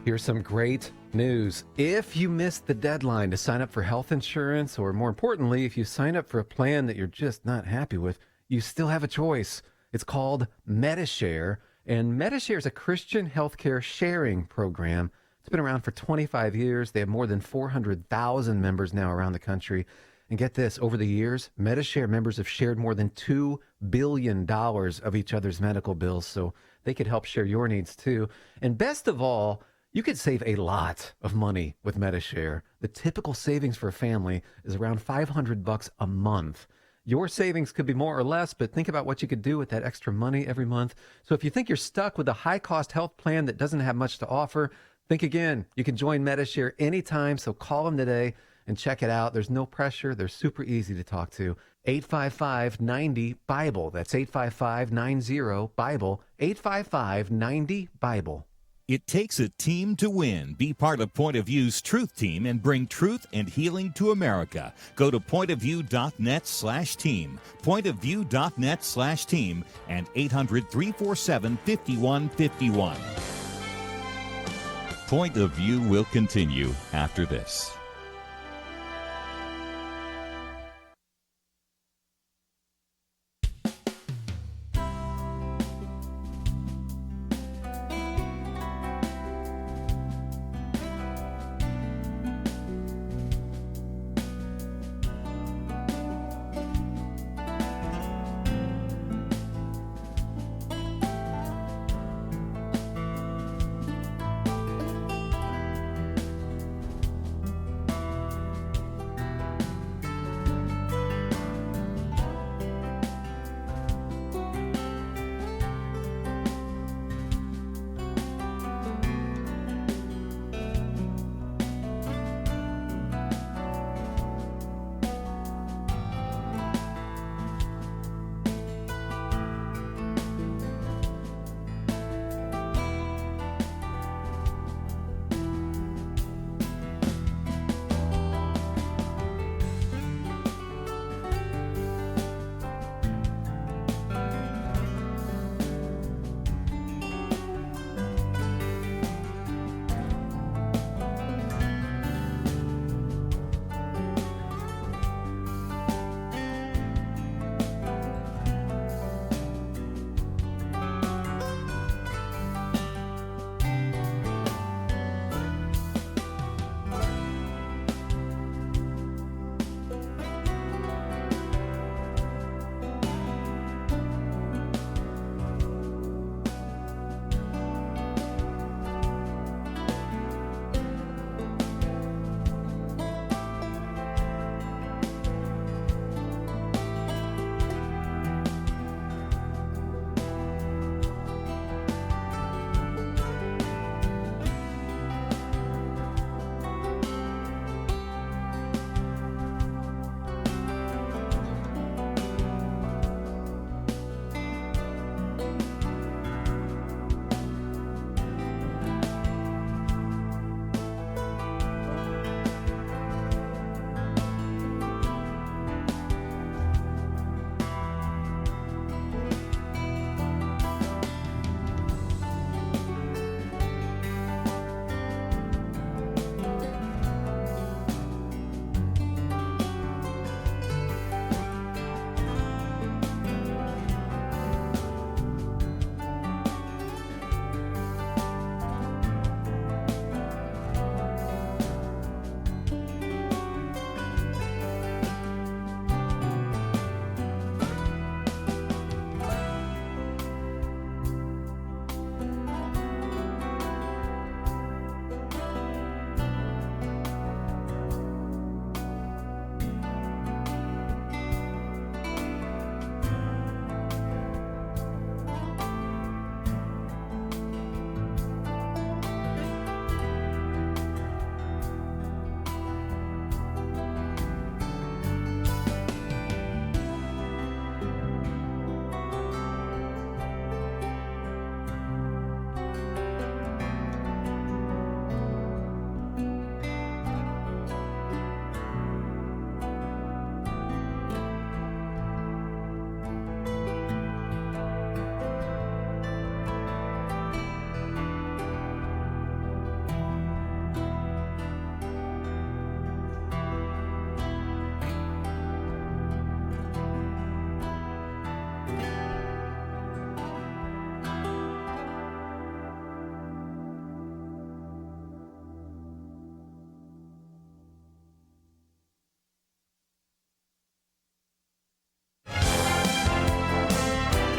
Here's some great news. If you missed the deadline to sign up for health insurance, or more importantly, if you sign up for a plan that you're just not happy with, you still have a choice. It's called Medi-Share, and Medi-Share is a Christian healthcare sharing program. It's been around for 25 years. They have more than 400,000 members now around the country. And get this, over the years, Medi-Share members have shared more than $2 billion of each other's medical bills, so they could help share your needs too. And best of all, you could save a lot of money with Medi-Share. The typical savings for a family is around $500 a month. Your savings could be more or less, but think about what you could do with that extra money every month. So if you think you're stuck with a high-cost health plan that doesn't have much to offer, think again. You can join Medi-Share anytime, so call them today and check it out. There's no pressure. They're super easy to talk to. 855-90-BIBLE. That's 855-90-BIBLE. 855-90-BIBLE. It takes a team to win. Be part of Point of View's Truth Team and bring truth and healing to America. Go to pointofview.net/team, pointofview.net/team, and 800-347-5151. Point of View will continue after this.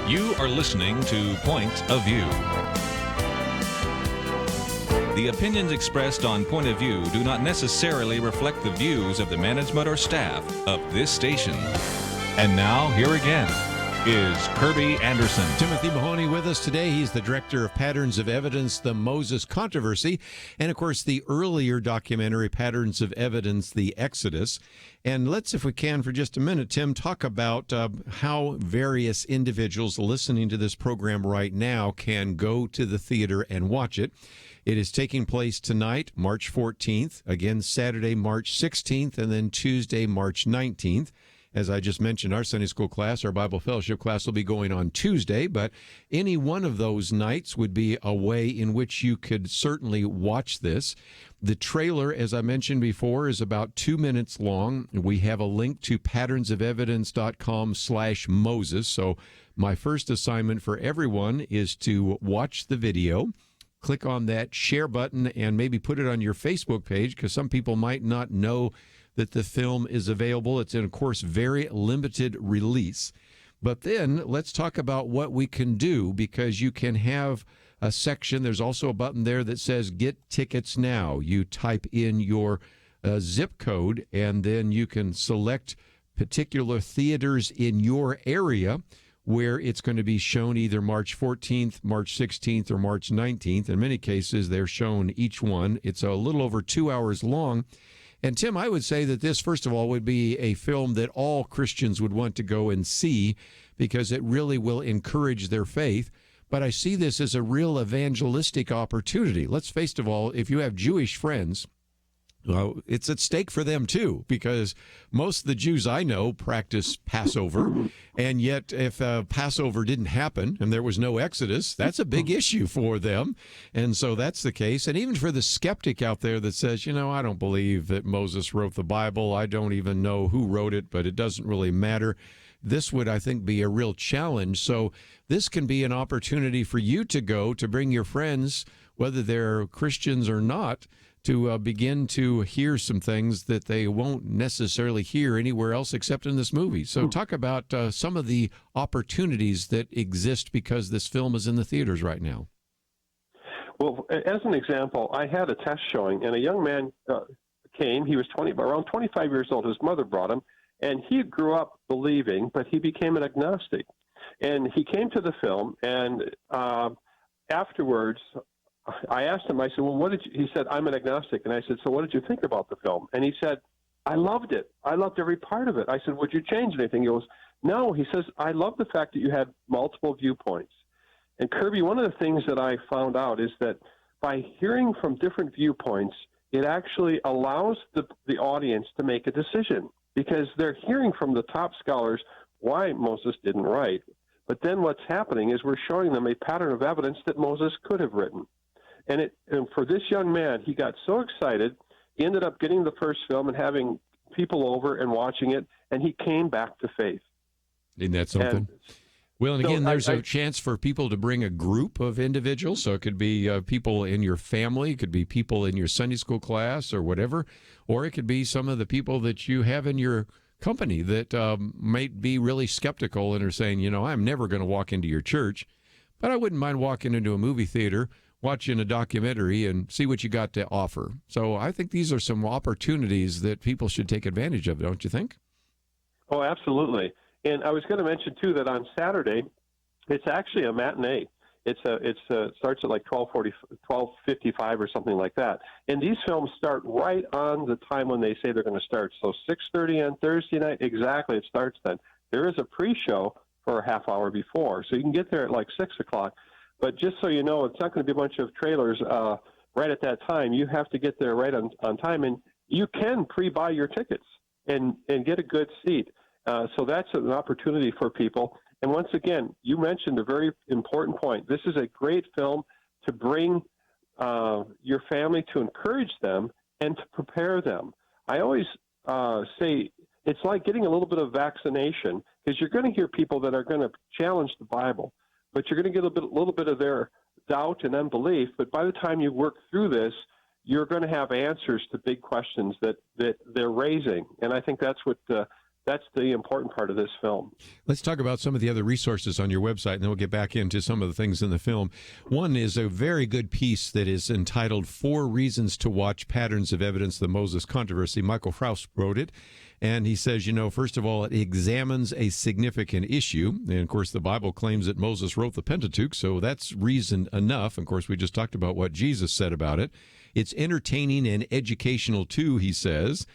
You are listening to Point of View. The opinions expressed on Point of View do not necessarily reflect the views of the management or staff of this station. And now, here again is Kerby Anderson. Timothy Mahoney with us today. He's the director of Patterns of Evidence, the Moses Controversy, and of course the earlier documentary, Patterns of Evidence, the Exodus. And let's, if we can, for just a minute, Tim, talk about how various individuals listening to this program right now can go to the theater and watch it. It is taking place tonight, March 14th, again Saturday, March 16th, and then Tuesday, March 19th. As I just mentioned, our Sunday school class, our Bible fellowship class will be going on Tuesday, but any one of those nights would be a way in which you could certainly watch this. The trailer, as I mentioned before, is about 2 minutes long. We have a link to patternsofevidence.com/Moses. So my first assignment for everyone is to watch the video. Click on that share button and maybe put it on your Facebook page, because some people might not know that the film is available. It's in, of course, very limited release. But then let's talk about what we can do, because you can have a section. There's also a button there that says Get Tickets Now. You type in your zip code, and then you can select particular theaters in your area where it's going to be shown either March 14th, March 16th, or March 19th. In many cases, they're shown each one. It's a little over 2 hours long. And, Tim, I would say that this, first of all, would be a film that all Christians would want to go and see, because it really will encourage their faith. But I see this as a real evangelistic opportunity. Let's face it, all, if you have Jewish friends, well, it's at stake for them, too, because most of the Jews I know practice Passover, and yet if Passover didn't happen and there was no Exodus, that's a big issue for them. And so that's the case. And even for the skeptic out there that says, I don't believe that Moses wrote the Bible. I don't even know who wrote it, but it doesn't really matter. This would, I think, be a real challenge. So this can be an opportunity for you to go to bring your friends, whether they're Christians or not, to begin to hear some things that they won't necessarily hear anywhere else except in this movie. So talk about some of the opportunities that exist because this film is in the theaters right now. Well, as an example, I had a test showing, and a young man came. He was around 25 years old. His mother brought him, and he grew up believing, but he became an agnostic. And he came to the film, and afterwards, I asked him, I said, well, what did you, he said, I'm an agnostic. And I said, so what did you think about the film? And he said, I loved it. I loved every part of it. I said, would you change anything? He goes, no. He says, I love the fact that you had multiple viewpoints. And Kerby, one of the things that I found out is that by hearing from different viewpoints, it actually allows the audience to make a decision, because they're hearing from the top scholars why Moses didn't write. But then what's happening is we're showing them a pattern of evidence that Moses could have written. And for this young man, he got so excited, he ended up getting the first film and having people over and watching it, and he came back to faith. Isn't that something? And again, there's a chance for people to bring a group of individuals. So it could be people in your family, it could be people in your Sunday school class or whatever, or it could be some of the people that you have in your company that might be really skeptical and are saying, I'm never going to walk into your church, but I wouldn't mind walking into a movie theater, watching a documentary, and see what you got to offer. So I think these are some opportunities that people should take advantage of, don't you think? Oh, absolutely. And I was going to mention, too, that on Saturday, it's actually a matinee. It starts at like 12:55 or something like that. And these films start right on the time when they say they're going to start. So 6:30 on Thursday night, exactly, it starts then. There is a pre-show for a half hour before, so you can get there at like 6 o'clock. But just so you know, it's not going to be a bunch of trailers right at that time. You have to get there right on time, and you can pre-buy your tickets and get a good seat. So that's an opportunity for people. And once again, you mentioned a very important point. This is a great film to bring your family, to encourage them and to prepare them. I always say it's like getting a little bit of vaccination, because you're going to hear people that are going to challenge the Bible, but you're going to get a little bit of their doubt and unbelief. But by the time you work through this, you're going to have answers to big questions that they're raising. And I think that's what That's the important part of this film. Let's talk about some of the other resources on your website, and then we'll get back into some of the things in the film. One is a very good piece that is entitled 4 Reasons to Watch Patterns of Evidence, the Moses Controversy. Michael Krauss wrote it, and he says, first of all, it examines a significant issue. And, of course, the Bible claims that Moses wrote the Pentateuch, so that's reason enough. Of course, we just talked about what Jesus said about it. It's entertaining and educational, too, he says.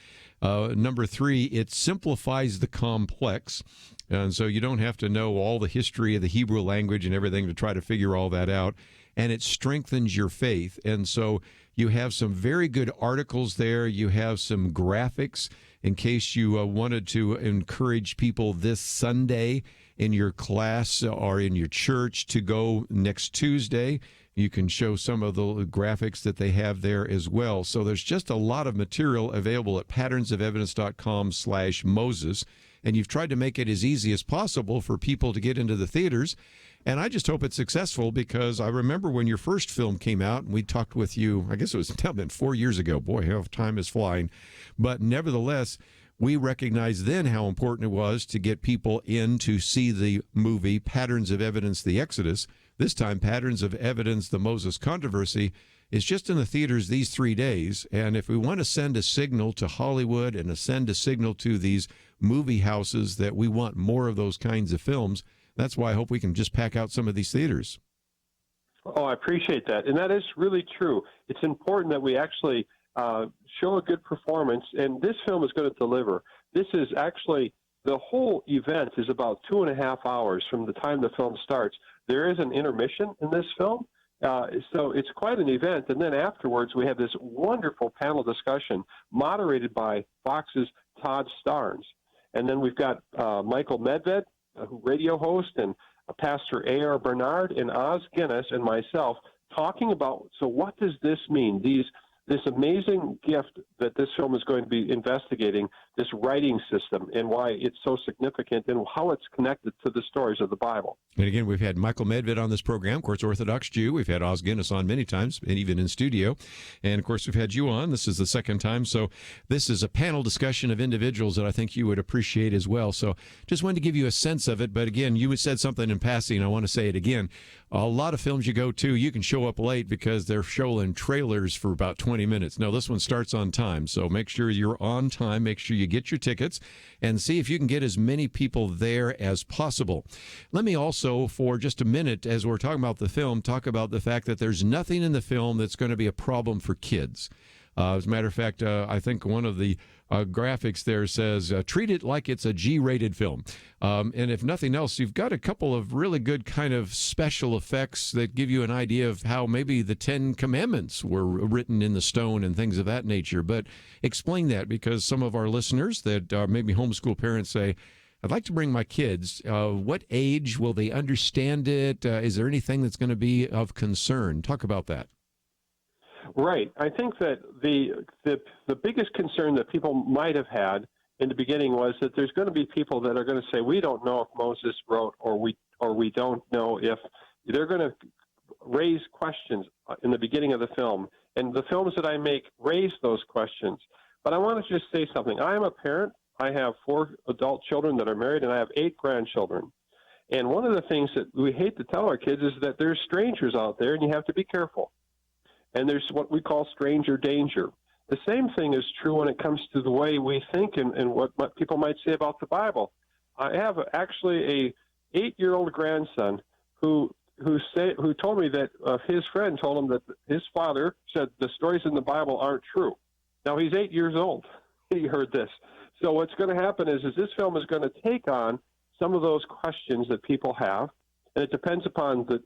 Number 3, it simplifies the complex. And so you don't have to know all the history of the Hebrew language and everything to try to figure all that out. And it strengthens your faith. And so you have some very good articles there. You have some graphics in case you wanted to encourage people this Sunday in your class or in your church to go next Tuesday. You can show some of the graphics that they have there as well. So there's just a lot of material available at patternsofevidence.com/Moses. And you've tried to make it as easy as possible for people to get into the theaters. And I just hope it's successful, because I remember when your first film came out, and we talked with you, I guess it was now been 4 years ago. Boy, how time is flying. But nevertheless, we recognized then how important it was to get people in to see the movie Patterns of Evidence, the Exodus. This time, Patterns of Evidence, the Moses Controversy, is just in the theaters these 3 days. And if we want to send a signal to Hollywood and send a signal to these movie houses that we want more of those kinds of films, that's why I hope we can just pack out some of these theaters. Oh, I appreciate that. And that is really true. It's important that we actually show a good performance, and this film is going to deliver. This is actually, the whole event is about 2.5 hours from the time the film starts. There is an intermission in this film, so it's quite an event. And then afterwards, we have this wonderful panel discussion moderated by Fox's Todd Starnes. And then we've got Michael Medved, radio host, and Pastor A.R. Bernard and Oz Guinness and myself talking about, so what does this mean? This amazing gift that this film is going to be investigating, this writing system, and why it's so significant and how it's connected to the stories of the Bible. And again, we've had Michael Medved on this program, of course, Orthodox Jew. We've had Oz Guinness on many times, and even in studio. And, of course, we've had you on. This is the second time. So this is a panel discussion of individuals that I think you would appreciate as well. So just wanted to give you a sense of it. But, again, you said something in passing. I want to say it again. A lot of films you go to, you can show up late because they're showing trailers for about 20 minutes. No, this one starts on time. So make sure you're on time. Make sure you get your tickets and see if you can get as many people there as possible. Let me also, for just a minute, as we're talking about the film, talk about the fact that there's nothing in the film that's going to be a problem for kids. As a matter of fact, I think one of the graphics there says, treat it like it's a G-rated film. And if nothing else, you've got a couple of really good kind of special effects that give you an idea of how maybe the 10 Commandments were written in the stone and things of that nature. But explain that, because some of our listeners that are maybe homeschool parents say, I'd like to bring my kids. What age will they understand it? Is there anything that's going to be of concern? Talk about that. Right. I think that the biggest concern that people might have had in the beginning was that there's going to be people that are going to say, we don't know if Moses wrote, or we don't know if. They're going to raise questions in the beginning of the film. And the films that I make raise those questions. But I want to just say something. I am a parent. I have 4 adult children that are married, and I have 8 grandchildren. And one of the things that we hate to tell our kids is that there's strangers out there, and you have to be careful. And there's what we call stranger danger. The same thing is true when it comes to the way we think and what people might say about the Bible. I have actually a 8-year-old grandson who told me that his friend told him that his father said the stories in the Bible aren't true. Now, he's 8 years old. He heard this. So what's going to happen is this film is going to take on some of those questions that people have, and it depends upon the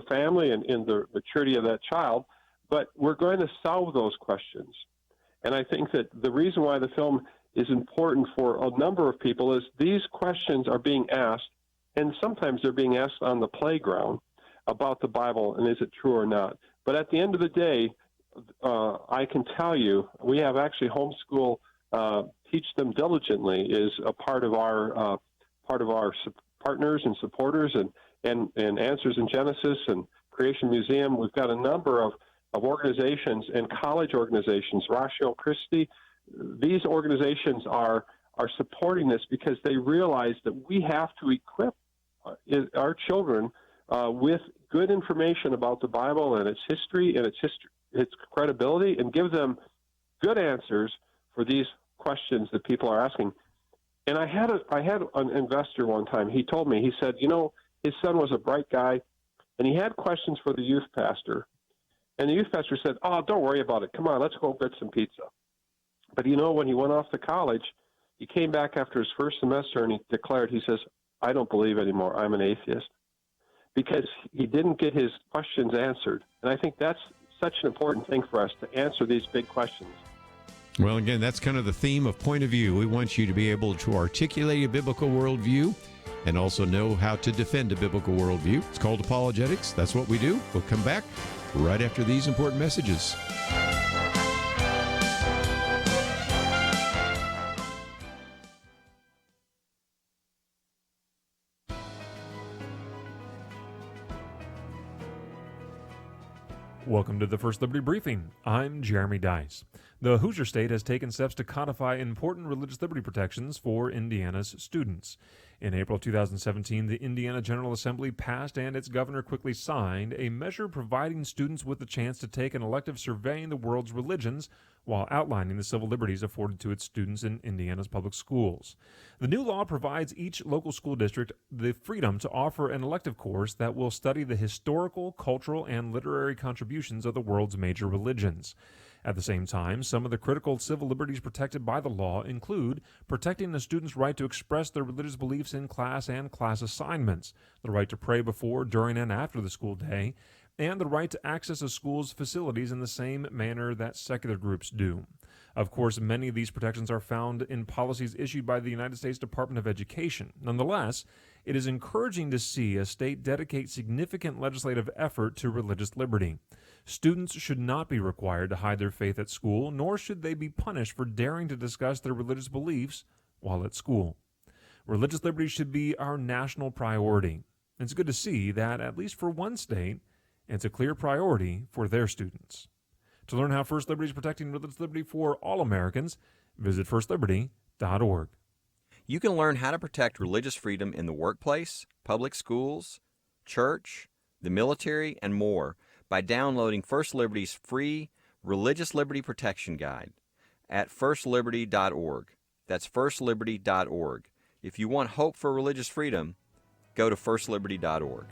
family and the maturity of that child. But we're going to solve those questions. And I think that the reason why the film is important for a number of people is these questions are being asked, and sometimes they're being asked on the playground about the Bible, and is it true or not. But at the end of the day, I can tell you, we have actually homeschool Teach Them Diligently is a part of our partners and supporters, and Answers in Genesis and Creation Museum. We've got a number of organizations and college organizations, Ratio Christi. These organizations are are supporting this because they realize that we have to equip our children with good information about the Bible and its history and its credibility, and give them good answers for these questions that people are asking. And I had an investor one time. He told me, he said, his son was a bright guy, and he had questions for the youth pastor. And the youth pastor said, "Oh, don't worry about it. Come on, let's go get some pizza." But when he went off to college, he came back after his first semester and he declared, he says, "I don't believe anymore. I'm an atheist," because he didn't get his questions answered. And I think that's such an important thing for us, to answer these big questions. Well, again, that's kind of the theme of Point of View. We want you to be able to articulate a biblical worldview and also know how to defend a biblical worldview. It's called apologetics. That's what we do. We'll come back right after these important messages. Welcome to the First Liberty Briefing. I'm Jeremy Dice. The Hoosier State has taken steps to codify important religious liberty protections for Indiana's students. In April 2017, the Indiana General Assembly passed and its governor quickly signed a measure providing students with the chance to take an elective surveying the world's religions while outlining the civil liberties afforded to its students in Indiana's public schools. The new law provides each local school district the freedom to offer an elective course that will study the historical, cultural, and literary contributions of the world's major religions. At the same time, some of the critical civil liberties protected by the law include protecting a student's right to express their religious beliefs in class and class assignments, the right to pray before, during, and after the school day, and the right to access a school's facilities in the same manner that secular groups do. Of course, many of these protections are found in policies issued by the United States Department of Education. Nonetheless, it is encouraging to see a state dedicate significant legislative effort to religious liberty. Students should not be required to hide their faith at school, nor should they be punished for daring to discuss their religious beliefs while at school. Religious liberty should be our national priority. It's good to see that, at least for one state, it's a clear priority for their students. To learn how First Liberty is protecting religious liberty for all Americans, visit firstliberty.org. You can learn how to protect religious freedom in the workplace, public schools, church, the military, and more by downloading First Liberty's free Religious Liberty Protection Guide at firstliberty.org. That's firstliberty.org. If you want hope for religious freedom, go to firstliberty.org.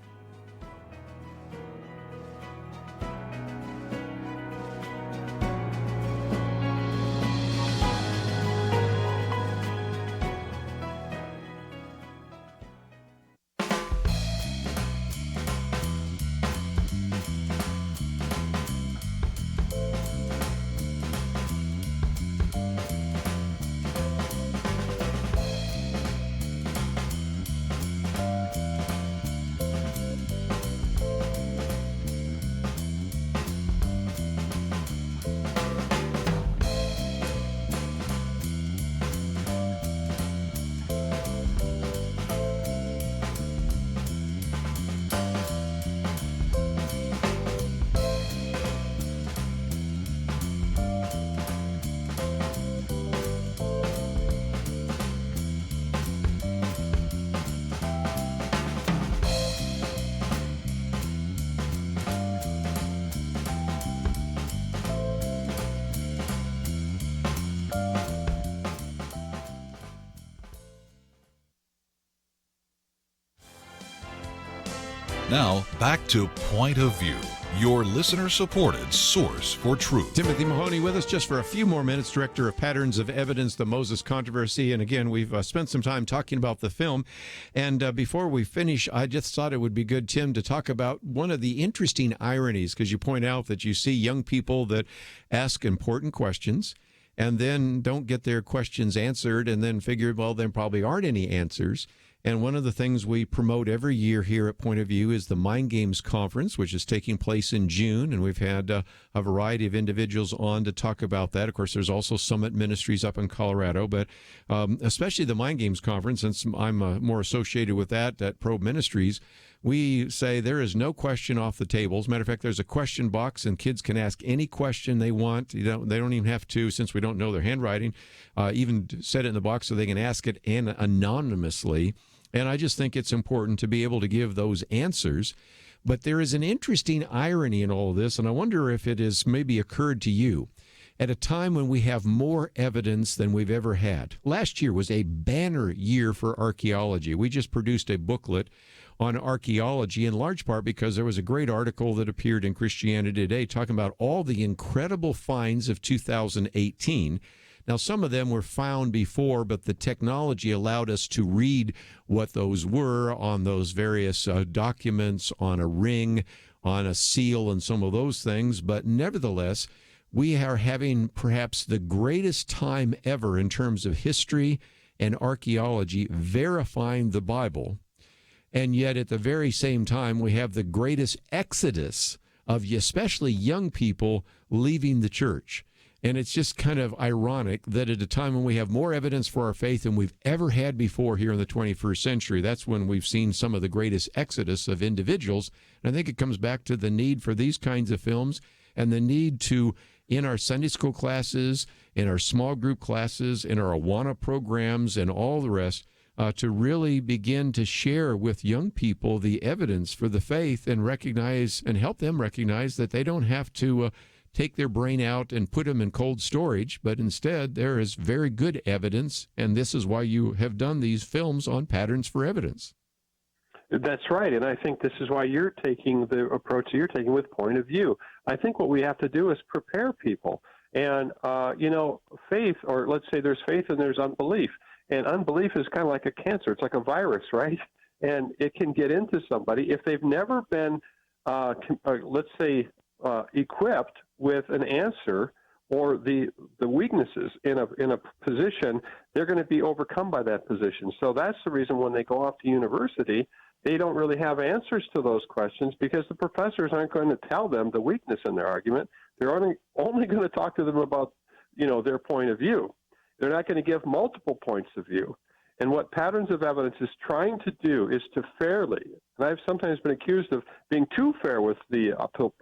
Now, back to Point of View, your listener-supported source for truth. Timothy Mahoney with us just for a few more minutes, director of Patterns of Evidence, the Moses Controversy. And again, we've spent some time talking about the film. And before we finish, I just thought it would be good, Tim, to talk about one of the interesting ironies, because you point out that you see young people that ask important questions and then don't get their questions answered and then figure, well, there probably aren't any answers. And one of the things we promote every year here at Point of View is the Mind Games Conference, which is taking place in June. And we've had a variety of individuals on to talk about that. Of course, there's also Summit Ministries up in Colorado, but especially the Mind Games Conference, since I'm more associated with that at Probe Ministries, We say there is no question off the table. As a matter of fact, there's a question box, and kids can ask any question they want. They don't even have to, since we don't know their handwriting, even set it in the box so they can ask it anonymously. And I just think it's important to be able to give those answers. But there is an interesting irony in all of this, and I wonder if it has maybe occurred to you. At a time when we have more evidence than we've ever had. Last year was a banner year for archaeology. We just produced a booklet on archaeology, in large part because there was a great article that appeared in Christianity Today talking about all the incredible finds of 2018. Now, some of them were found before, but the technology allowed us to read what those were on those various documents, on a ring, on a seal, and some of those things. But nevertheless, we are having perhaps the greatest time ever in terms of history and archaeology verifying the Bible. And yet at the very same time, we have the greatest exodus of especially young people leaving the church. And it's just kind of ironic that at a time when we have more evidence for our faith than we've ever had before here in the 21st century, that's when we've seen some of the greatest exodus of individuals. And I think it comes back to the need for these kinds of films and the need to, in our Sunday school classes, in our small group classes, in our Awana programs, and all the rest, to really begin to share with young people the evidence for the faith and recognize and help them recognize that they don't have to take their brain out and put them in cold storage, but instead there is very good evidence, and this is why you have done these films on patterns for evidence. That's right, and I think this is why you're taking the approach that you're taking with point of view. I think what we have to do is prepare people. And, faith, or let's say there's faith and there's unbelief. And unbelief is kind of like a cancer. It's like a virus, right? And it can get into somebody if they've never been, equipped with an answer or the weaknesses in a position. They're going to be overcome by that position. So that's the reason when they go off to university, they don't really have answers to those questions because the professors aren't going to tell them the weakness in their argument. They're only going to talk to them about, their point of view. They're not going to give multiple points of view. And what Patterns of Evidence is trying to do is to fairly, and I've sometimes been accused of being too fair with the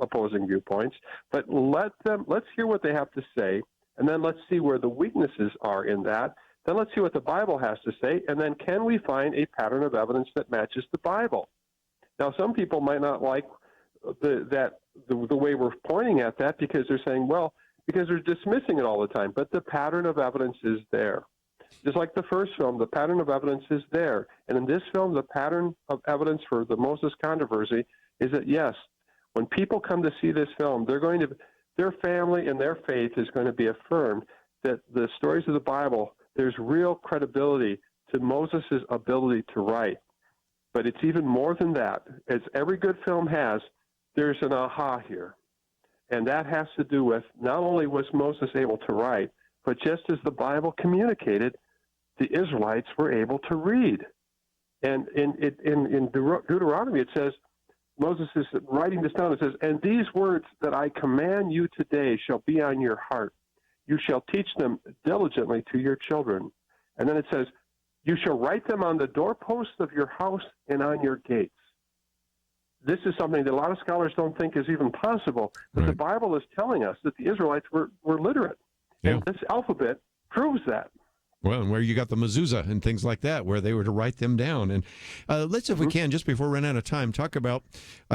opposing viewpoints, but let's hear what they have to say, and then let's see where the weaknesses are in that. Then let's see what the Bible has to say, and then can we find a pattern of evidence that matches the Bible? Now, some people might not like the way we're pointing at that because they're saying, well, because they're dismissing it all the time, but the pattern of evidence is there. Just like the first film, the pattern of evidence is there. And in this film, the pattern of evidence for the Moses controversy is that, yes, when people come to see this film, their family and their faith is going to be affirmed that the stories of the Bible, there's real credibility to Moses' ability to write. But it's even more than that. As every good film has, there's an aha here. And that has to do with not only was Moses able to write, but just as the Bible communicated, the Israelites were able to read. And in Deuteronomy, it says, Moses is writing this down. It says, and these words that I command you today shall be on your heart. You shall teach them diligently to your children. And then it says, you shall write them on the doorposts of your house and on your gates. This is something that a lot of scholars don't think is even possible, but the Bible is telling us that the Israelites were literate. Yeah. And this alphabet proves that. Well, and where you got the mezuzah and things like that, where they were to write them down. And let's, if we can, just before we run out of time, talk about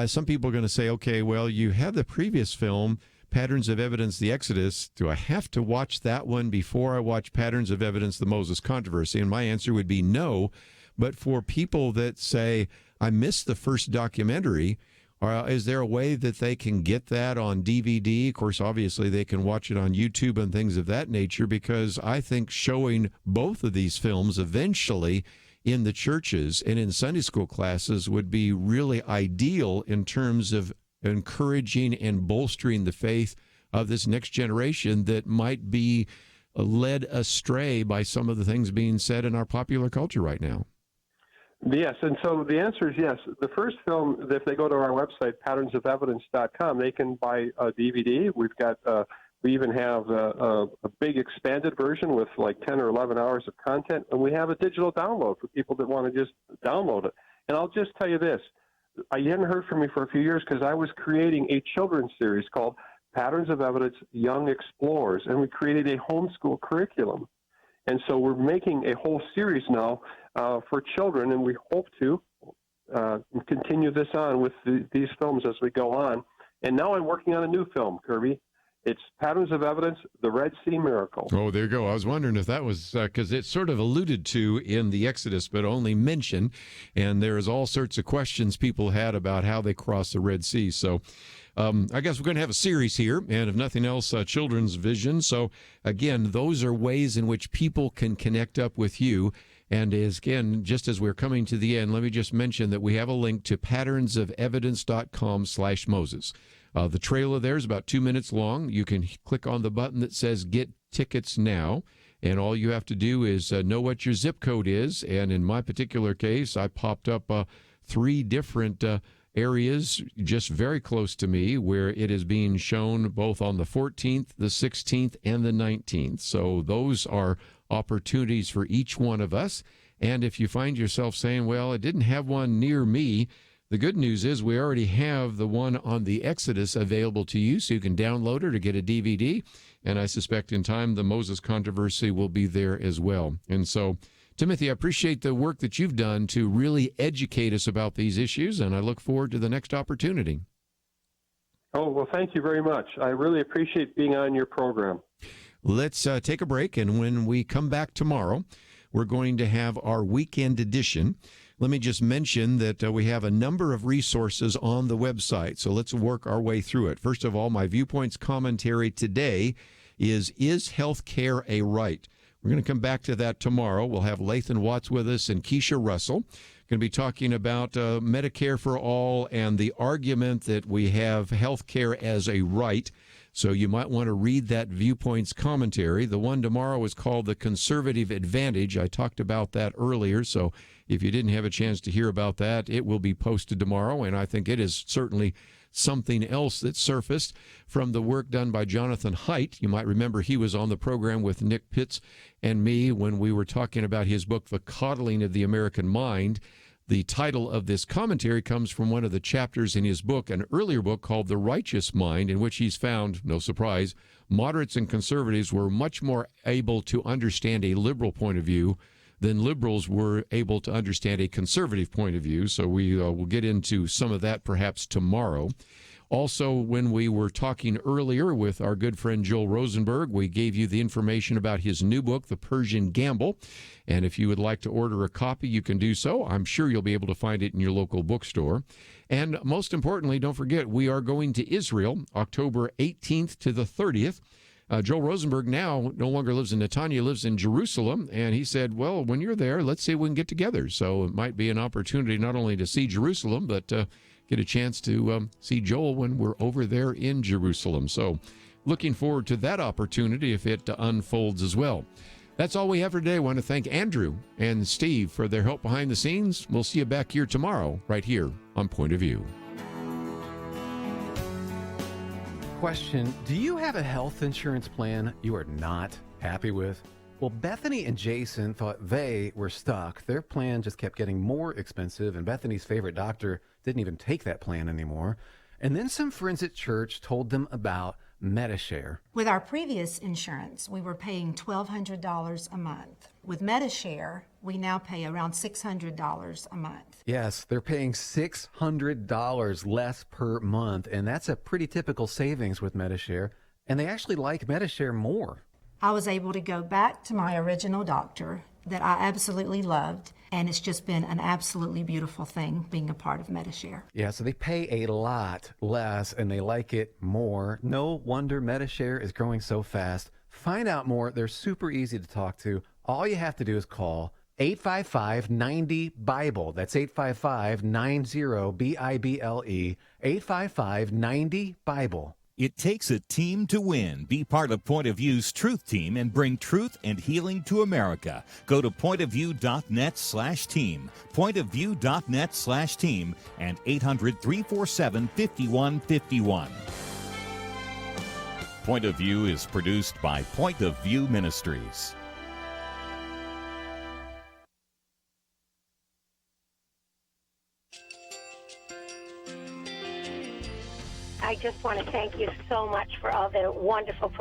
some people are going to say, okay, well, you have the previous film, Patterns of Evidence, the Exodus. Do I have to watch that one before I watch Patterns of Evidence, the Moses controversy? And my answer would be no. But for people that say, I missed the first documentary, is there a way that they can get that on DVD? Of course, obviously, they can watch it on YouTube and things of that nature, because I think showing both of these films eventually in the churches and in Sunday school classes would be really ideal in terms of encouraging and bolstering the faith of this next generation that might be led astray by some of the things being said in our popular culture right now. Yes, and so the answer is yes. The first film, if they go to our website, patternsofevidence.com, they can buy a DVD. We even have a big expanded version with like 10 or 11 hours of content, and we have a digital download for people that want to just download it. And I'll just tell you this. you hadn't heard from me for a few years because I was creating a children's series called Patterns of Evidence Young Explorers, and we created a homeschool curriculum. And so we're making a whole series now for children, and we hope to continue this on with these films as we go on. And now I'm working on a new film, Kerby. It's Patterns of Evidence, The Red Sea Miracle. Oh, there you go. I was wondering if that was because it's sort of alluded to in the Exodus, but only mentioned. And there's all sorts of questions people had about how they crossed the Red Sea. So I guess we're going to have a series here, and if nothing else, children's vision. So again, those are ways in which people can connect up with you. And again, just as we're coming to the end, let me just mention that we have a link to patternsofevidence.com/Moses. The trailer there is about 2 minutes long. You can click on the button that says Get Tickets Now, and all you have to do is know what your zip code is. And in my particular case, I popped up 3 different areas just very close to me where it is being shown both on the 14th, the 16th, and the 19th. So those are opportunities for each one of us. And if you find yourself saying, well, I didn't have one near me, the good news is we already have the one on the Exodus available to you, so you can download it or get a DVD. And I suspect in time the Moses controversy will be there as well. And so, Timothy, I appreciate the work that you've done to really educate us about these issues, and I look forward to the next opportunity. Oh, well, thank you very much. I really appreciate being on your program. Let's take a break, and when we come back tomorrow, we're going to have our weekend edition. Let me just mention that we have a number of resources on the website, so let's work our way through it. First of all, my Viewpoints commentary today is health care a right? We're going to come back to that tomorrow. We'll have Lathan Watts with us and Keisha Russell. Going to be talking about Medicare for all and the argument that we have health care as a right. So you might want to read that Viewpoints commentary. The one tomorrow is called The Conservative Advantage. I talked about that earlier, so if you didn't have a chance to hear about that, it will be posted tomorrow, and I think it is certainly something else that surfaced from the work done by Jonathan Haidt. You might remember he was on the program with Nick Pitts and me when we were talking about his book, The Coddling of the American Mind. The title of this commentary comes from one of the chapters in his book, an earlier book called The Righteous Mind, in which he's found, no surprise, moderates and conservatives were much more able to understand a liberal point of view than liberals were able to understand a conservative point of view. So we will get into some of that perhaps tomorrow. Also, when we were talking earlier with our good friend Joel Rosenberg, we gave you the information about his new book, The Persian Gamble. And if you would like to order a copy, you can do so. I'm sure you'll be able to find it in your local bookstore. And most importantly, don't forget, we are going to Israel, October 18th to the 30th. Joel Rosenberg now no longer lives in Netanya, lives in Jerusalem, and he said, well, when you're there, let's see if we can get together. So it might be an opportunity not only to see Jerusalem, but get a chance to see Joel when we're over there in Jerusalem. So looking forward to that opportunity if it unfolds as well. That's all we have for today. I want to thank Andrew and Steve for their help behind the scenes. We'll see you back here tomorrow, right here on Point of View. Question: do you have a health insurance plan you are not happy with? Well, Bethany and Jason thought they were stuck. Their plan just kept getting more expensive, and Bethany's favorite doctor didn't even take that plan anymore. And then some friends at church told them about MediShare. With our previous insurance, we were paying $1,200 a month. With MediShare, we now pay around $600 a month. Yes, they're paying $600 less per month, and that's a pretty typical savings with MediShare. And they actually like MediShare more. I was able to go back to my original doctor that I absolutely loved, and it's just been an absolutely beautiful thing being a part of MediShare. Yeah, so they pay a lot less, and they like it more. No wonder MediShare is growing so fast. Find out more. They're super easy to talk to. All you have to do is call 855-90-BIBLE. That's 855-90-BIBLE. 855-90-BIBLE. It takes a team to win. Be part of Point of View's Truth Team and bring truth and healing to America. Go to pointofview.net/team, pointofview.net/team, and 800-347-5151. Point of View is produced by Point of View Ministries. I just want to thank you so much for all the wonderful